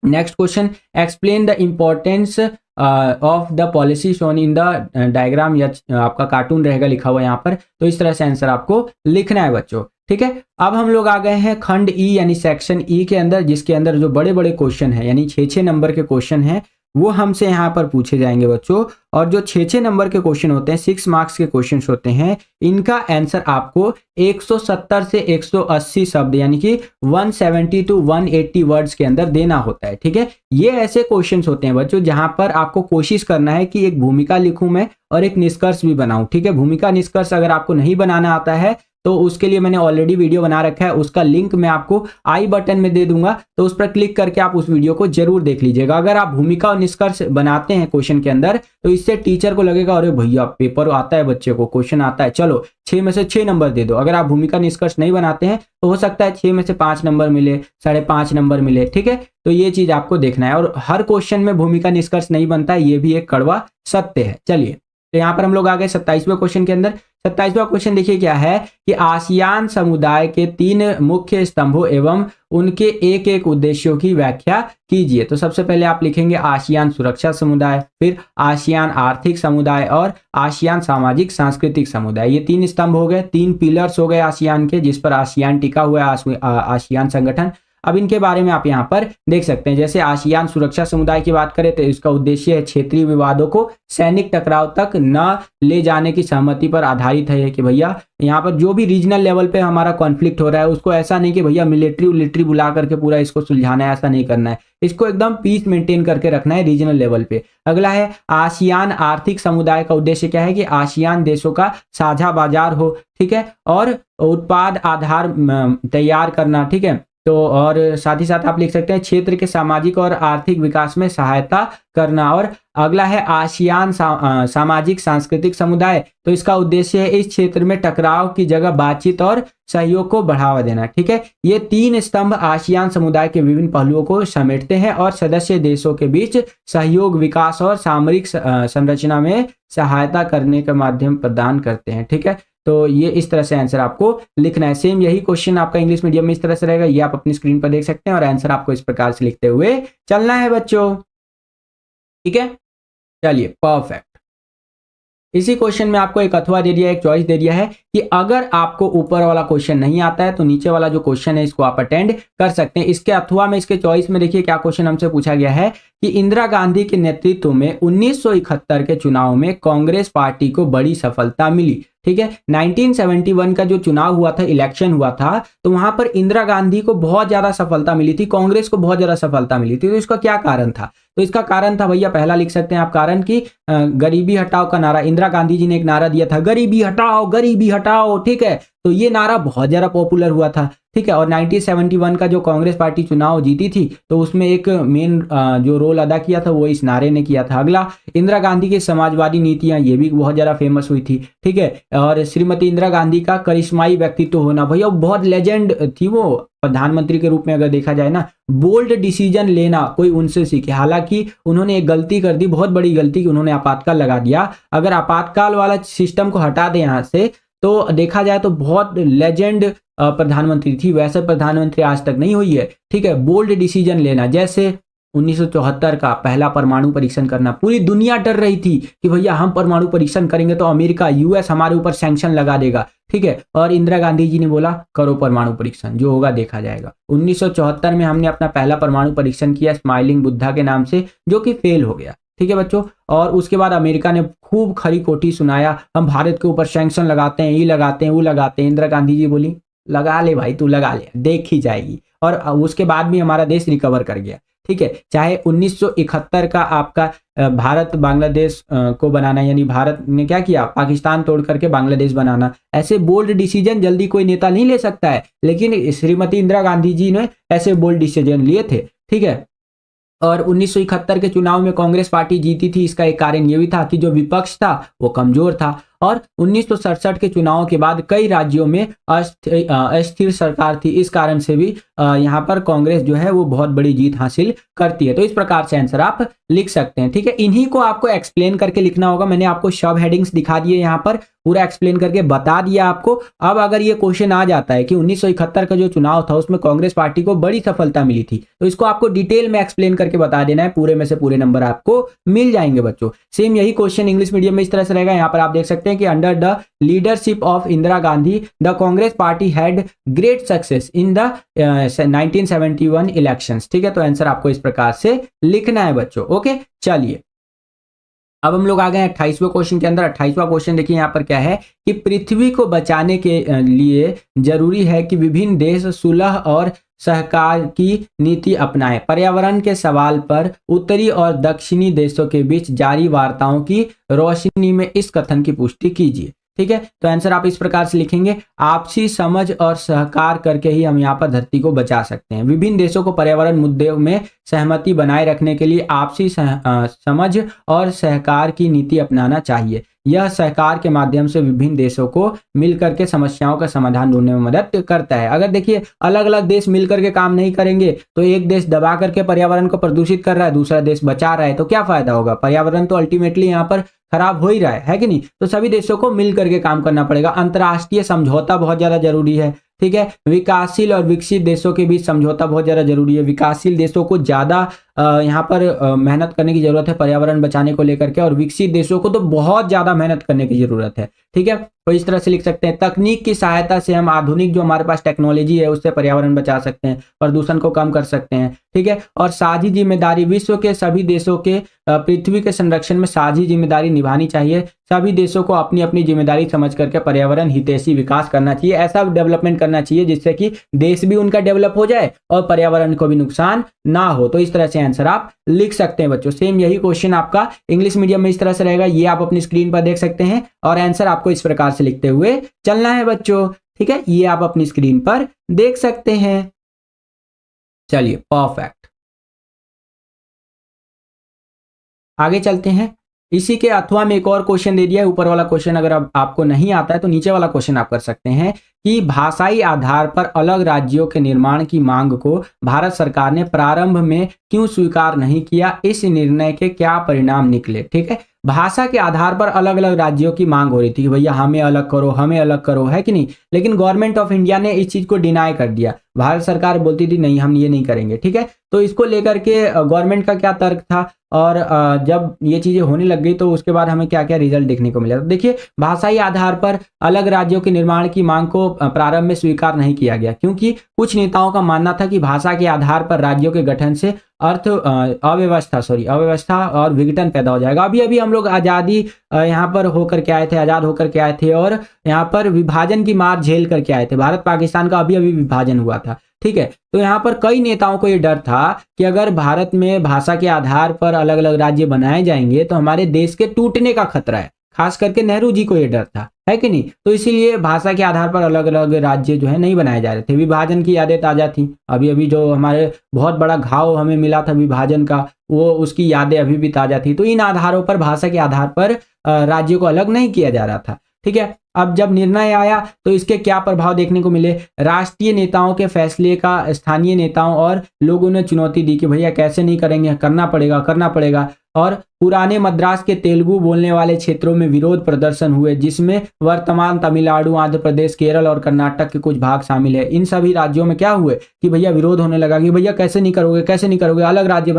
S2: Next question, explain the importance of the policy shown in the diagram, या आपका कार्टून रहेगा लिखा हुआ यहाँ पर, तो इस तरह से आंसर आपको लिखना है बच्चों। ठीक है, अब हम लोग आ गए हैं खंड ई यानी सेक्शन ई के अंदर, जिसके अंदर जो बड़े बड़े क्वेश्चन है यानी 6 नंबर के क्वेश्चन है वो हमसे यहाँ पर पूछे जाएंगे बच्चों। और जो 6 नंबर के क्वेश्चन होते हैं, 6 मार्क्स के क्वेश्चन होते हैं, इनका आंसर आपको 170 से 180 शब्द यानी कि 170 टू 180 वर्ड्स के अंदर देना होता है। ठीक है, ये ऐसे क्वेश्चंस होते हैं बच्चों जहां पर आपको कोशिश करना है कि एक भूमिका लिखूं मैं और एक निष्कर्ष भी बनाऊं। ठीक है, भूमिका निष्कर्ष अगर आपको नहीं बनाना आता है तो उसके लिए मैंने ऑलरेडी वीडियो बना रखा है, उसका लिंक मैं आपको आई बटन में दे दूंगा, तो उस पर क्लिक करके आप उस वीडियो को जरूर देख लीजिएगा। अगर आप भूमिका और निष्कर्ष बनाते हैं क्वेश्चन के अंदर तो इससे टीचर को लगेगा अरे भैया पेपर आता है, बच्चे को क्वेश्चन आता है, चलो 6 में से 6 नंबर दे दो। अगर आप भूमिका निष्कर्ष नहीं बनाते हैं तो हो सकता है 6 में से 5 नंबर मिले, 5.5 नंबर मिले। ठीक है, तो ये चीज आपको देखना है, और हर क्वेश्चन में भूमिका निष्कर्ष नहीं बनता है, ये भी एक कड़वा सत्य है। चलिए, तो यहाँ पर हम लोग आ गए 27वें क्वेश्चन के अंदर। 27वां क्वेश्चन देखिए क्या है कि आसियान समुदाय के 3 मुख्य स्तंभों एवं उनके एक एक उद्देश्यों की व्याख्या कीजिए। तो सबसे पहले आप लिखेंगे आसियान सुरक्षा समुदाय, फिर आसियान आर्थिक समुदाय और आसियान सामाजिक सांस्कृतिक समुदाय। ये 3 स्तंभ हो गए, 3 पिलर्स हो गए आसियान के, जिस पर आसियान टिका हुआ है, आसियान संगठन। अब इनके बारे में आप यहाँ पर देख सकते हैं। जैसे आसियान सुरक्षा समुदाय की बात करें तो इसका उद्देश्य है क्षेत्रीय विवादों को सैनिक टकराव तक न ले जाने की सहमति पर आधारित है कि भैया यहाँ पर जो भी रीजनल लेवल पे हमारा कॉन्फ्लिक्ट हो रहा है उसको ऐसा नहीं कि भैया मिलिट्री बुला करके पूरा इसको सुलझाना है, ऐसा नहीं करना है, इसको एकदम पीस मेंटेन करके रखना है रीजनल लेवल पे। अगला है आसियान आर्थिक समुदाय का उद्देश्य क्या है कि आसियान देशों का साझा बाजार हो, ठीक है, और उत्पाद आधार तैयार करना। ठीक है, तो और साथ ही साथ आप लिख सकते हैं क्षेत्र के सामाजिक और आर्थिक विकास में सहायता करना। और अगला है आसियान सामाजिक सांस्कृतिक समुदाय, तो इसका उद्देश्य है इस क्षेत्र में टकराव की जगह बातचीत और सहयोग को बढ़ावा देना। ठीक है, ये 3 स्तंभ आसियान समुदाय के विभिन्न पहलुओं को समेटते हैं और सदस्य देशों के बीच सहयोग, विकास और सामरिक संरचना में सहायता करने का माध्यम प्रदान करते हैं। ठीक है, तो ये इस तरह से आंसर आपको लिखना है। सेम यही क्वेश्चन आपका इंग्लिश मीडियम में इस तरह से रहेगा, ये आप अपनी स्क्रीन पर देख सकते हैं, और आंसर आपको इस प्रकार से लिखते हुए चलना है बच्चों। ठीक है, चलिए परफेक्ट। इसी क्वेश्चन में आपको एक अथवा दे दिया, एक चॉइस दे दिया है कि अगर आपको ऊपर वाला क्वेश्चन नहीं आता है तो नीचे वाला जो क्वेश्चन है इसको आप अटेंड कर सकते हैं। इसके अथवा में, इसके चॉइस में देखिए क्या क्वेश्चन हमसे पूछा गया है कि इंदिरा गांधी के नेतृत्व में 1971 के चुनाव में कांग्रेस पार्टी को बड़ी सफलता मिली। ठीक है, 1971 का जो चुनाव हुआ था, इलेक्शन हुआ था, तो वहां पर इंदिरा गांधी को बहुत ज्यादा सफलता मिली थी, कांग्रेस को बहुत ज्यादा सफलता मिली थी। तो इसका क्या कारण था? तो इसका कारण था भैया, पहला लिख सकते हैं आप कारण कि गरीबी हटाओ का नारा। इंदिरा गांधी जी ने एक नारा दिया था, गरीबी हटाओ, गरीबी हटाओ। ठीक है, तो ये नारा बहुत ज्यादा पॉपुलर हुआ था। ठीक है, और 1971 का जो कांग्रेस पार्टी चुनाव जीती थी तो उसमें एक मेन जो रोल अदा किया था वो इस नारे ने किया था। अगला, इंदिरा गांधी की समाजवादी नीतियां, ये भी बहुत ज्यादा फेमस हुई थी। ठीक है, और श्रीमती इंदिरा गांधी का करिश्माई व्यक्तित्व होना, भैया बहुत लेजेंड थी वो प्रधानमंत्री के रूप में अगर देखा जाए ना। बोल्ड डिसीजन लेना, कोई उनसे सीखे। हालांकि उन्होंने एक गलती कर दी, बहुत बड़ी गलती, कि उन्होंने आपातकाल लगा दिया। अगर आपातकाल वाला सिस्टम को हटा दे यहाँ से तो देखा जाए तो बहुत लेजेंड प्रधानमंत्री थी, वैसे प्रधानमंत्री आज तक नहीं हुई है। ठीक है, बोल्ड डिसीजन लेना, जैसे 1974 का पहला परमाणु परीक्षण करना। पूरी दुनिया डर रही थी कि भैया हम परमाणु परीक्षण करेंगे तो अमेरिका, यूएस हमारे ऊपर सैंक्शन लगा देगा। ठीक है, और इंदिरा गांधी जी ने बोला करो परमाणु परीक्षण, जो होगा देखा जाएगा। 1974 में हमने अपना पहला परमाणु परीक्षण किया स्माइलिंग बुद्धा के नाम से, जो कि फेल हो गया। ठीक है बच्चों, और उसके बाद अमेरिका ने खूब खरी खोटी सुनाया, हम भारत के ऊपर सैंक्शन लगाते हैं, ये लगाते हैं, वो लगाते हैं। इंदिरा गांधी जी बोली लगा ले भाई, तू लगा ले, देखी जाएगी। और उसके बाद भी हमारा देश रिकवर कर गया। ठीक है, चाहे 1971 का आपका भारत बांग्लादेश को बनाना, यानी भारत ने क्या किया, पाकिस्तान तोड़ करके बांग्लादेश बनाना, ऐसे बोल्ड डिसीजन जल्दी कोई नेता नहीं ले सकता है, लेकिन श्रीमती इंदिरा गांधी जी ने ऐसे बोल्ड डिसीजन लिए थे। ठीक है, और 1971 के चुनाव में कांग्रेस पार्टी जीती थी। इसका एक कारण ये भी था कि जो विपक्ष था वो कमजोर था, और 1967 के चुनाव के बाद कई राज्यों में अस्थिर सरकार थी, इस कारण से भी यहाँ पर कांग्रेस जो है वो बहुत बड़ी जीत हासिल करती है। तो इस प्रकार से आंसर आप लिख सकते हैं, ठीक है। इन्हीं को आपको एक्सप्लेन करके लिखना होगा। मैंने आपको सब हेडिंग्स दिखा दिए, यहाँ पर पूरा एक्सप्लेन करके बता दिया आपको। अब अगर ये क्वेश्चन आ जाता है कि 1971 का जो चुनाव था उसमें कांग्रेस पार्टी को बड़ी सफलता मिली थी, तो इसको आपको डिटेल में एक्सप्लेन करके बता देना है, पूरे में से पूरे नंबर आपको मिल जाएंगे बच्चों। सेम यही क्वेश्चन इंग्लिश मीडियम में इस तरह से रहेगा। यहाँ पर आप देख सकते हैं कि under the leadership of Indira Gandhi the Congress party had great success in the 1971 elections, ठीक है। तो आंसर आपको इस प्रकार से लिखना है बच्चों। ओके, चलिए अब हम लोग आ गए 28वें क्वेश्चन के अंदर। 28वां क्वेश्चन देखिए यहाँ पर क्या है कि पृथ्वी को बचाने के लिए जरूरी है कि विभिन्न देश सुलह और सहकार की नीति अपनाएं। पर्यावरण के सवाल पर उत्तरी और दक्षिणी देशों के बीच जारी वार्ताओं की रोशनी में इस कथन की पुष्टि कीजिए, ठीक है। तो आंसर आप इस प्रकार से लिखेंगे, आपसी समझ और सहकार करके ही हम यहाँ पर धरती को बचा सकते हैं। विभिन्न देशों को पर्यावरण मुद्दों में सहमति बनाए रखने के लिए आपसी समझ और सहकार की नीति अपनाना चाहिए। यह सहकार के माध्यम से विभिन्न देशों को मिलकर के समस्याओं का समाधान ढूंढने में मदद करता है। अगर देखिए अलग अलग देश मिलकर के काम नहीं करेंगे तो एक देश दबा करके पर्यावरण को प्रदूषित कर रहा है, दूसरा देश बचा रहा है, तो क्या फायदा होगा? पर्यावरण तो अल्टीमेटली यहाँ पर खराब हो ही रहा है कि नहीं? तो सभी देशों को मिल करके काम करना पड़ेगा। अंतर्राष्ट्रीय समझौता बहुत ज्यादा जरूरी है, ठीक है। विकासशील और विकसित देशों के बीच समझौता बहुत ज्यादा जरूरी है। विकासशील देशों को ज्यादा यहाँ पर मेहनत करने की जरूरत है पर्यावरण बचाने को लेकर के, और विकसित देशों को तो बहुत ज्यादा मेहनत करने की जरूरत है, ठीक है। तो इस तरह से लिख सकते हैं, तकनीक की सहायता से हम आधुनिक जो हमारे पास टेक्नोलॉजी है उससे पर्यावरण बचा सकते हैं, प्रदूषण को कम कर सकते हैं, ठीक है। और साझी जिम्मेदारी, विश्व के सभी देशों के पृथ्वी के संरक्षण में साझी जिम्मेदारी निभानी चाहिए। सभी देशों को अपनी अपनी जिम्मेदारी समझ करके पर्यावरण हितैषी विकास करना चाहिए, ऐसा डेवलपमेंट करना चाहिए जिससे कि देश भी उनका डेवलप हो जाए और पर्यावरण को भी नुकसान ना हो। तो इस तरह से आंसर आप लिख सकते हैं बच्चों। सेम यही क्वेश्चन आपका इंग्लिश मीडियम में इस तरह से रहेगा, ये आप अपनी स्क्रीन पर देख सकते हैं, और आंसर आपको इस प्रकार से लिखते हुए चलना है बच्चों, ठीक है। ये आप अपनी स्क्रीन पर देख सकते हैं। चलिए परफेक्ट, आगे चलते हैं। इसी के अथवा में एक और क्वेश्चन दे दिया है। ऊपर वाला क्वेश्चन अगर आपको नहीं आता है तो नीचे वाला क्वेश्चन आप कर सकते हैं कि भाषाई आधार पर अलग राज्यों के निर्माण की मांग को भारत सरकार ने प्रारंभ में क्यों स्वीकार नहीं किया, इस निर्णय के क्या परिणाम निकले, ठीक है। भाषा के आधार पर अलग अलग राज्यों की मांग हो रही थी कि भैया हमें अलग करो, हमें अलग करो, है कि नहीं, लेकिन गवर्नमेंट ऑफ इंडिया ने इस चीज को डिनाई कर दिया। भारत सरकार बोलती थी नहीं हम ये नहीं करेंगे, ठीक है। तो इसको लेकर के गवर्नमेंट का क्या तर्क था, और जब ये चीजें होने लग गई तो उसके बाद हमें क्या क्या रिजल्ट देखने को मिला। तो देखिए भाषाई आधार पर अलग राज्यों के निर्माण की मांग को प्रारंभ में स्वीकार नहीं किया गया, क्योंकि कुछ नेताओं का मानना था कि भाषा के आधार पर राज्यों के गठन से अव्यवस्था और विघटन पैदा हो जाएगा। अभी अभी हम लोग आजादी यहाँ पर होकर के आए थे, आजाद होकर के आए थे, और यहाँ पर विभाजन की मार झेल करके आए थे। भारत पाकिस्तान का अभी अभी विभाजन हुआ था, ठीक है। तो यहाँ पर कई नेताओं को ये डर था कि अगर भारत में भाषा के आधार पर अलग अलग राज्य बनाए जाएंगे तो हमारे देश के टूटने का खतरा है। खास करके नेहरू जी को ये डर था, है कि नहीं। तो इसीलिए भाषा के आधार पर अलग अलग राज्य जो है नहीं बनाए जा रहे थे। विभाजन की यादें ताजा थी, अभी अभी जो हमारे बहुत बड़ा घाव हमें मिला था विभाजन का, वो उसकी यादें अभी भी ताजा थी। तो इन आधारों पर, भाषा के आधार पर राज्यों को अलग नहीं किया जा रहा था, ठीक है। अब जब निर्णय आया तो इसके क्या प्रभाव देखने को मिले। राष्ट्रीय नेताओं के फैसले का स्थानीय नेताओं और लोगों ने चुनौती दी कि भैया कैसे नहीं करेंगे, करना पड़ेगा। और पुराने मद्रास के तेलुगु बोलने वाले क्षेत्रों में विरोध प्रदर्शन हुए, जिसमें वर्तमान तमिलनाडु, आंध्र प्रदेश, केरल और कर्नाटक के कुछ भाग शामिल है। इन सभी राज्यों में क्या हुए कि भैया विरोध होने लगा कि भैया कैसे नहीं करोगे, अलग राज्य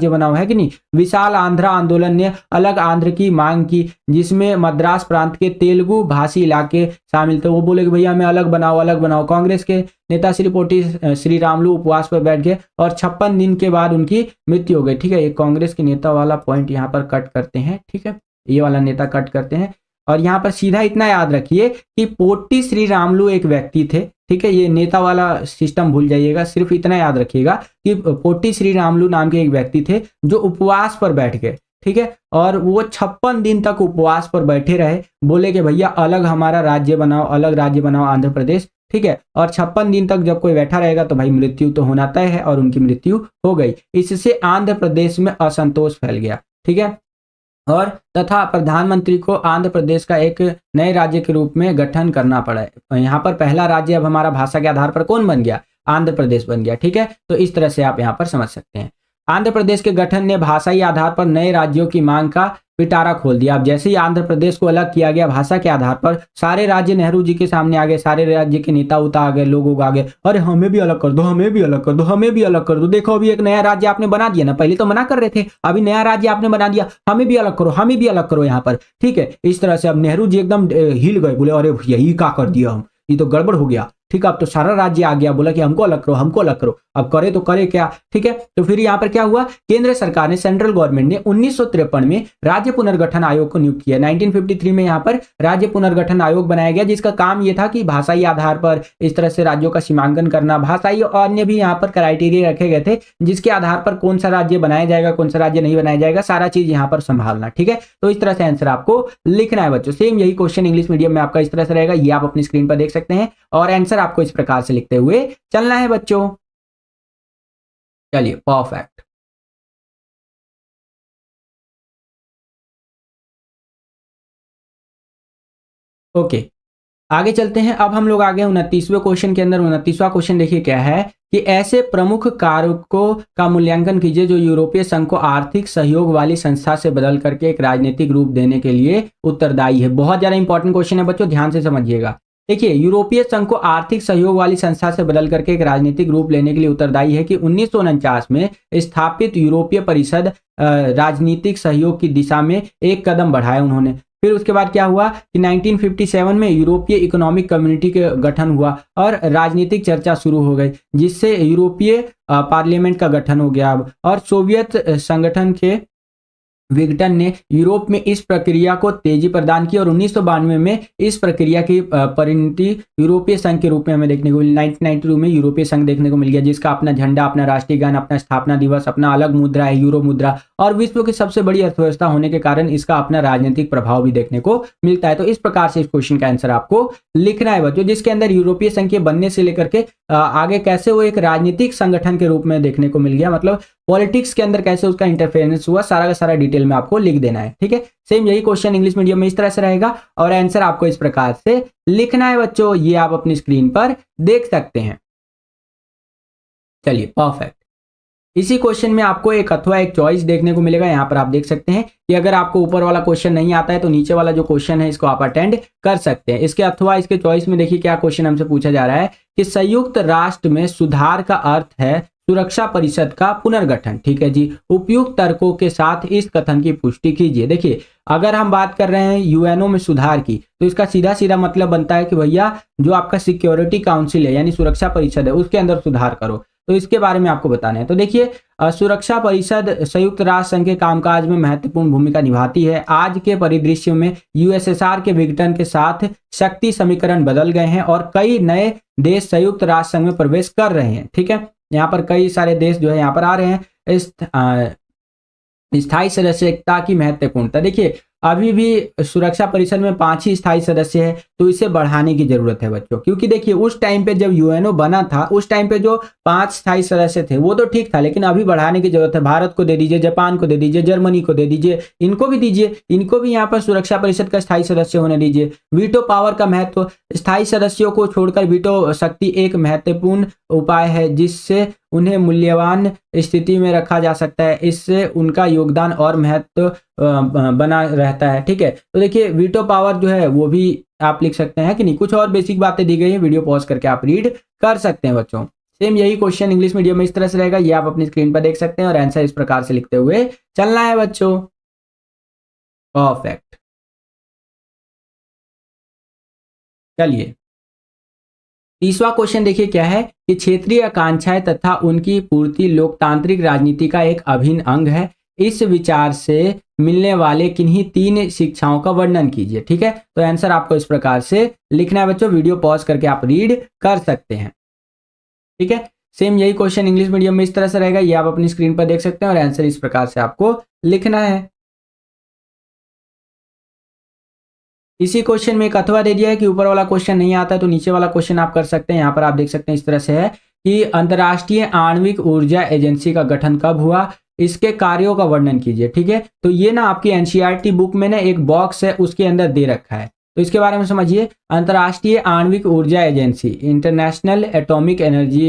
S2: बनाओ, है कि नहीं। विशाल आंध्रा आंदोलन ने अलग आंध्र की मांग की, जिसमें मद्रास प्रांत के तेलुगु भाषी इलाके शामिल थे। वो बोले कि भैया हमें अलग बनाओ। कांग्रेस के नेता श्री पोटी श्रीरामुलु उपवास पर बैठ गए और 56 दिन के बाद उनकी मृत्यु हो गई, ठीक है। ये कांग्रेस के नेता वाला पॉइंट यहाँ पर कट करते हैं, ठीक है, ये वाला नेता कट करते हैं। और यहाँ पर सीधा इतना याद रखिए कि पोटी श्रीरामुलु एक व्यक्ति थे, ठीक है। ये नेता वाला सिस्टम भूल जाइएगा, सिर्फ इतना याद रखिएगा कि पोटी श्रीरामुलु नाम के एक व्यक्ति थे जो उपवास पर बैठ गए, ठीक है। और वो 56 दिन तक उपवास पर बैठे रहे, बोले कि भैया अलग हमारा राज्य बनाओ आंध्र प्रदेश, ठीक है। और 56 दिन तक जब कोई बैठा रहेगा तो भाई मृत्यु तो होना तय है, और उनकी मृत्यु हो गई। इससे आंध्र प्रदेश में असंतोष फैल गया, ठीक है। और तथा प्रधानमंत्री को आंध्र प्रदेश का एक नए राज्य के रूप में गठन करना पड़ा है। यहाँ पर पहला राज्य अब हमारा भाषा के आधार पर कौन बन गया? आंध्र प्रदेश बन गया। ठीक है, तो इस तरह से आप यहाँ पर समझ सकते हैं। आंध्र प्रदेश के गठन ने भाषाई आधार पर नए राज्यों की मांग का पिटारा खोल दिया। अब जैसे ही आंध्र प्रदेश को अलग किया गया भाषा के आधार पर, सारे राज्य नेहरू जी के सामने आ गए, सारे राज्य के नेता उता आ गए, लोग आ गए, अरे हमें भी अलग कर दो, हमें भी अलग कर दो, हमें भी अलग कर दो। देखो अभी एक नया राज्य आपने बना दिया ना, पहले तो मना कर रहे थे, अभी नया राज्य आपने बना दिया, हमें भी अलग करो, हमें भी अलग करो यहाँ पर। ठीक है, इस तरह से अब नेहरू जी एकदम हिल गए, बोले अरे यही क्या कर दिया हम, ये तो गड़बड़ हो गया। ठीक है, अब तो सारा राज्य आ गया, बोला कि हमको अलग करो, हमको अलग करो। अब करे तो करे क्या? ठीक है, तो फिर यहाँ पर क्या हुआ, केंद्र सरकार ने, सेंट्रल गवर्नमेंट ने 1953 में राज्य पुनर्गठन आयोग को नियुक्त किया। 1953 में यहाँ पर राज्य पुनर्गठन आयोग बनाया गया, जिसका काम यह था कि भाषाई आधार पर इस तरह से राज्यों का सीमांकन करना, भाषाई और अन्य भी यहाँ पर क्राइटेरिया रखे गए थे, जिसके आधार पर कौन सा राज्य बनाया जाएगा, कौन सा राज्य नहीं बनाया जाएगा, सारा चीज यहाँ पर संभालना। ठीक है, तो इस तरह से आंसर आपको लिखना है बच्चों। सेम यही क्वेश्चन इंग्लिश मीडियम में आपका इस तरह से रहेगा, ये आप अपनी स्क्रीन पर देख सकते हैं, और आंसर आपको इस प्रकार से लिखते हुए चलना है बच्चों। चलिए, परफेक्ट। ओके, आगे चलते हैं। अब हम लोग आगे 29वें क्वेश्चन के अंदर। 29वां क्वेश्चन देखिए क्या है कि ऐसे प्रमुख कारकों का मूल्यांकन कीजिए जो यूरोपीय संघ को आर्थिक सहयोग वाली संस्था से बदल करके एक राजनीतिक रूप देने के लिए उत्तरदायी है। बहुत ज्यादा इंपॉर्टेंट क्वेश्चन है बच्चों, ध्यान से समझिएगा। देखिए, यूरोपीय संघ को आर्थिक सहयोग वाली संस्था से बदल करके एक राजनीतिक रूप लेने के लिए उत्तरदायी है कि 1949 में स्थापित यूरोपीय परिषद राजनीतिक सहयोग की दिशा में एक कदम बढ़ाया उन्होंने। फिर उसके बाद क्या हुआ कि 1957 में यूरोपीय इकोनॉमिक कम्युनिटी का गठन हुआ और राजनीतिक चर्चा शुरू हो गई, जिससे यूरोपीय पार्लियामेंट का गठन हो गया। और सोवियत संगठन के विघटन ने यूरोप में इस प्रक्रिया को तेजी प्रदान की और 1992 में इस प्रक्रिया की परिणति यूरोपीय संघ के रूप में हमें देखने को मिली। 1992 में यूरोपीय संघ देखने को मिल गया, जिसका अपना झंडा, अपना राष्ट्रीय गान, अपना स्थापना दिवस, अपना अलग मुद्रा है, यूरो मुद्रा, और विश्व की सबसे बड़ी अर्थव्यवस्था होने के कारण इसका अपना राजनीतिक प्रभाव भी देखने को मिलता है। तो इस प्रकार से इस क्वेश्चन का आंसर आपको लिखना है बच्चों, जिसके अंदर यूरोपीय संघ के बनने से लेकर के आगे कैसे वो एक राजनीतिक संगठन के रूप में देखने को मिल गया, मतलब पॉलिटिक्स के अंदर कैसे उसका इंटरफेरेंस हुआ, सारा का सारा डिटेल में आपको लिख देना है। ठीक है, सेम यही क्वेश्चन इंग्लिश मीडियम में इस तरह से रहेगा और आंसर आपको इस प्रकार से लिखना है बच्चों, ये आप अपनी स्क्रीन पर देख सकते हैं। चलिए, परफेक्ट। इसी क्वेश्चन में आपको एक अथवा एक चॉइस देखने को मिलेगा। यहाँ पर आप देख सकते हैं कि अगर आपको ऊपर वाला क्वेश्चन नहीं आता है तो नीचे वाला जो क्वेश्चन है इसको आप अटेंड कर सकते हैं। इसके अथवा इसके चॉइस में देखिए क्या क्वेश्चन हमसे पूछा जा रहा है कि संयुक्त राष्ट्र में सुधार का अर्थ है सुरक्षा परिषद का पुनर्गठन। ठीक है जी, उपयुक्त तर्कों के साथ इस कथन की पुष्टि कीजिए। देखिए, अगर हम बात कर रहे हैं यूएनओ में सुधार की, तो इसका सीधा सीधा मतलब बनता है कि भैया जो आपका सिक्योरिटी काउंसिल है यानी सुरक्षा परिषद है उसके अंदर सुधार करो। तो इसके बारे में आपको बताना है। तो देखिए, सुरक्षा परिषद संयुक्त राष्ट्र संघ के कामकाज में महत्वपूर्ण भूमिका निभाती है। आज के परिदृश्य में यूएसएसआर के विघटन के साथ शक्ति समीकरण बदल गए हैं और कई नए देश संयुक्त राष्ट्र संघ में प्रवेश कर रहे हैं। ठीक है, यहाँ पर कई सारे देश जो है यहाँ पर आ रहे हैं। स्थायी सदस्यता की महत्वपूर्णता, देखिए अभी भी सुरक्षा परिषद में 5 ही स्थायी सदस्य है, तो इसे बढ़ाने की जरूरत है बच्चों, क्योंकि देखिए उस टाइम पे जब यूएनओ बना था उस टाइम पे जो 5 स्थायी सदस्य थे वो तो ठीक था, लेकिन अभी बढ़ाने की जरूरत है। भारत को दे दीजिए, जापान को दे दीजिए, जर्मनी को दे दीजिए, इनको भी दीजिए, इनको भी यहाँ पर सुरक्षा परिषद का स्थायी सदस्य होने दीजिए। वीटो पावर का महत्व, स्थायी सदस्यों को छोड़कर वीटो शक्ति एक महत्वपूर्ण उपाय है जिससे उन्हें मूल्यवान स्थिति में रखा जा सकता है, इससे उनका योगदान और महत्व बना रहता है। ठीक है, तो देखिए वीटो पावर जो है वो भी आप लिख सकते हैं कि नहीं। कुछ और बेसिक बातें दी गई है, वीडियो पॉज करके आप रीड कर सकते हैं बच्चों। सेम यही क्वेश्चन इंग्लिश मीडियम में इस तरह से रहेगा, ये आप अपनी स्क्रीन पर देख सकते हैं और आंसर इस प्रकार से लिखते हुए चलना है बच्चों। परफेक्ट। चलिए, तीसरा क्वेश्चन देखिए क्या है कि क्षेत्रीय आकांक्षाएं तथा उनकी पूर्ति लोकतांत्रिक राजनीति का एक अभिन्न अंग है। इस विचार से मिलने वाले किन्हीं 3 शिक्षाओं का वर्णन कीजिए। ठीक है, तो आंसर आपको इस प्रकार से लिखना है बच्चों, वीडियो पॉज करके आप रीड कर सकते हैं। ठीक है, सेम यही क्वेश्चन इंग्लिश मीडियम में इस तरह से रहेगा, ये आप अपनी स्क्रीन पर देख सकते हैं और आंसर इस प्रकार से आपको लिखना है। इसी क्वेश्चन में एक अथवा दे दिया है कि ऊपर वाला क्वेश्चन नहीं आता है तो नीचे वाला क्वेश्चन आप कर सकते हैं। यहाँ पर आप देख सकते हैं इस तरह से है कि अंतर्राष्ट्रीय आणविक ऊर्जा एजेंसी का गठन कब हुआ, इसके कार्यों का वर्णन कीजिए। ठीक है, तो ये ना आपकी एनसीईआरटी बुक में ना एक बॉक्स है, उसके अंदर दे रखा है, तो इसके बारे में समझिए। अंतर्राष्ट्रीय आणविक ऊर्जा agency, international atomic energy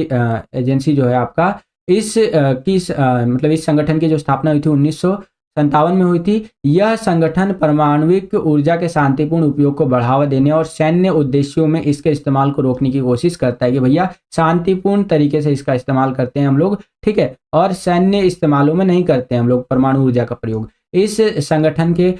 S2: agency जो है आपका, मतलब इस संगठन की जो स्थापना हुई थी 1957 में हुई थी। यह संगठन परमाणविक ऊर्जा के शांतिपूर्ण उपयोग को बढ़ावा देने और सैन्य उद्देश्यों में इसके इस्तेमाल को रोकने की कोशिश करता है कि भैया शांतिपूर्ण तरीके से इसका इस्तेमाल करते हैं हम लोग, ठीक है, और सैन्य इस्तेमालों में नहीं करते हैं हम लोग परमाणु ऊर्जा का प्रयोग। इस संगठन के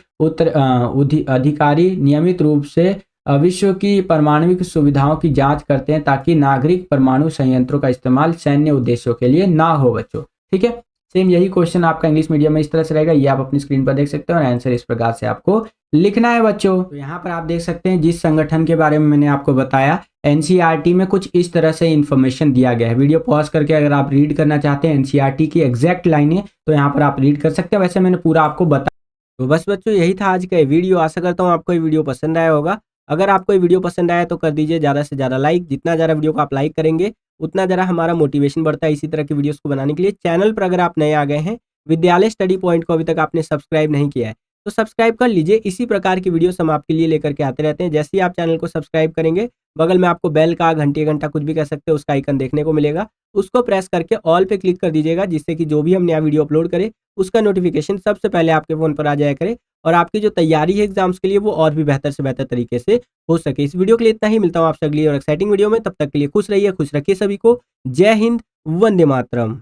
S2: अधिकारी नियमित रूप से विश्व की परमाणविक सुविधाओं की जांच करते हैं ताकि नागरिक परमाणु संयंत्रों का इस्तेमाल सैन्य उद्देश्यों के लिए ना हो बच्चों। ठीक है, सेम यही क्वेश्चन आपका इंग्लिश मीडियम में इस तरह से रहेगा, ये आप अपनी स्क्रीन पर देख सकते हैं और आंसर इस प्रकार से आपको लिखना है बच्चों। तो यहाँ पर आप देख सकते हैं जिस संगठन के बारे में मैंने आपको बताया, एनसीईआरटी में कुछ इस तरह से इन्फॉर्मेशन दिया गया है। वीडियो पॉज करके अगर आप रीड करना चाहते हैं एनसीईआरटी की एग्जैक्ट लाइनें, तो यहाँ पर आप रीड कर सकते हैं। वैसे मैंने पूरा आपको बताया। तो बस बच्चों यही था आज का वीडियो। आशा करता हूँ आपको ये वीडियो पसंद आया होगा। अगर आपको ये वीडियो पसंद आया तो कर दीजिए ज़्यादा से ज़्यादा लाइक। जितना ज़्यादा वीडियो को आप लाइक करेंगे उतना ज़्यादा हमारा मोटिवेशन बढ़ता है इसी तरह की वीडियोस को बनाने के लिए। चैनल पर अगर आप नए आ गए हैं, विद्यालय स्टडी पॉइंट को अभी तक आपने सब्सक्राइब नहीं किया है तो सब्सक्राइब कर लीजिए। इसी प्रकार की वीडियोस हम आपके लिए लेकर के आते रहते हैं। जैसे ही आप चैनल को सब्सक्राइब करेंगे, बगल में आपको बेल का, घंटा कुछ भी कह सकते हैं, उसका आइकन देखने को मिलेगा। उसको प्रेस करके ऑल पे क्लिक कर दीजिएगा, जिससे कि जो भी हम नया वीडियो अपलोड करें उसका नोटिफिकेशन सबसे पहले आपके फ़ोन पर आ जाया करे और आपकी जो तैयारी है एग्जाम्स के लिए वो और भी बेहतर से बेहतर तरीके से हो सके। इस वीडियो के लिए इतना ही। मिलता हूँ आपसे अगली और एक्साइटिंग वीडियो में। तब तक के लिए खुश रहिए, खुश रखिए सभी को। जय हिंद, वंदे मातरम।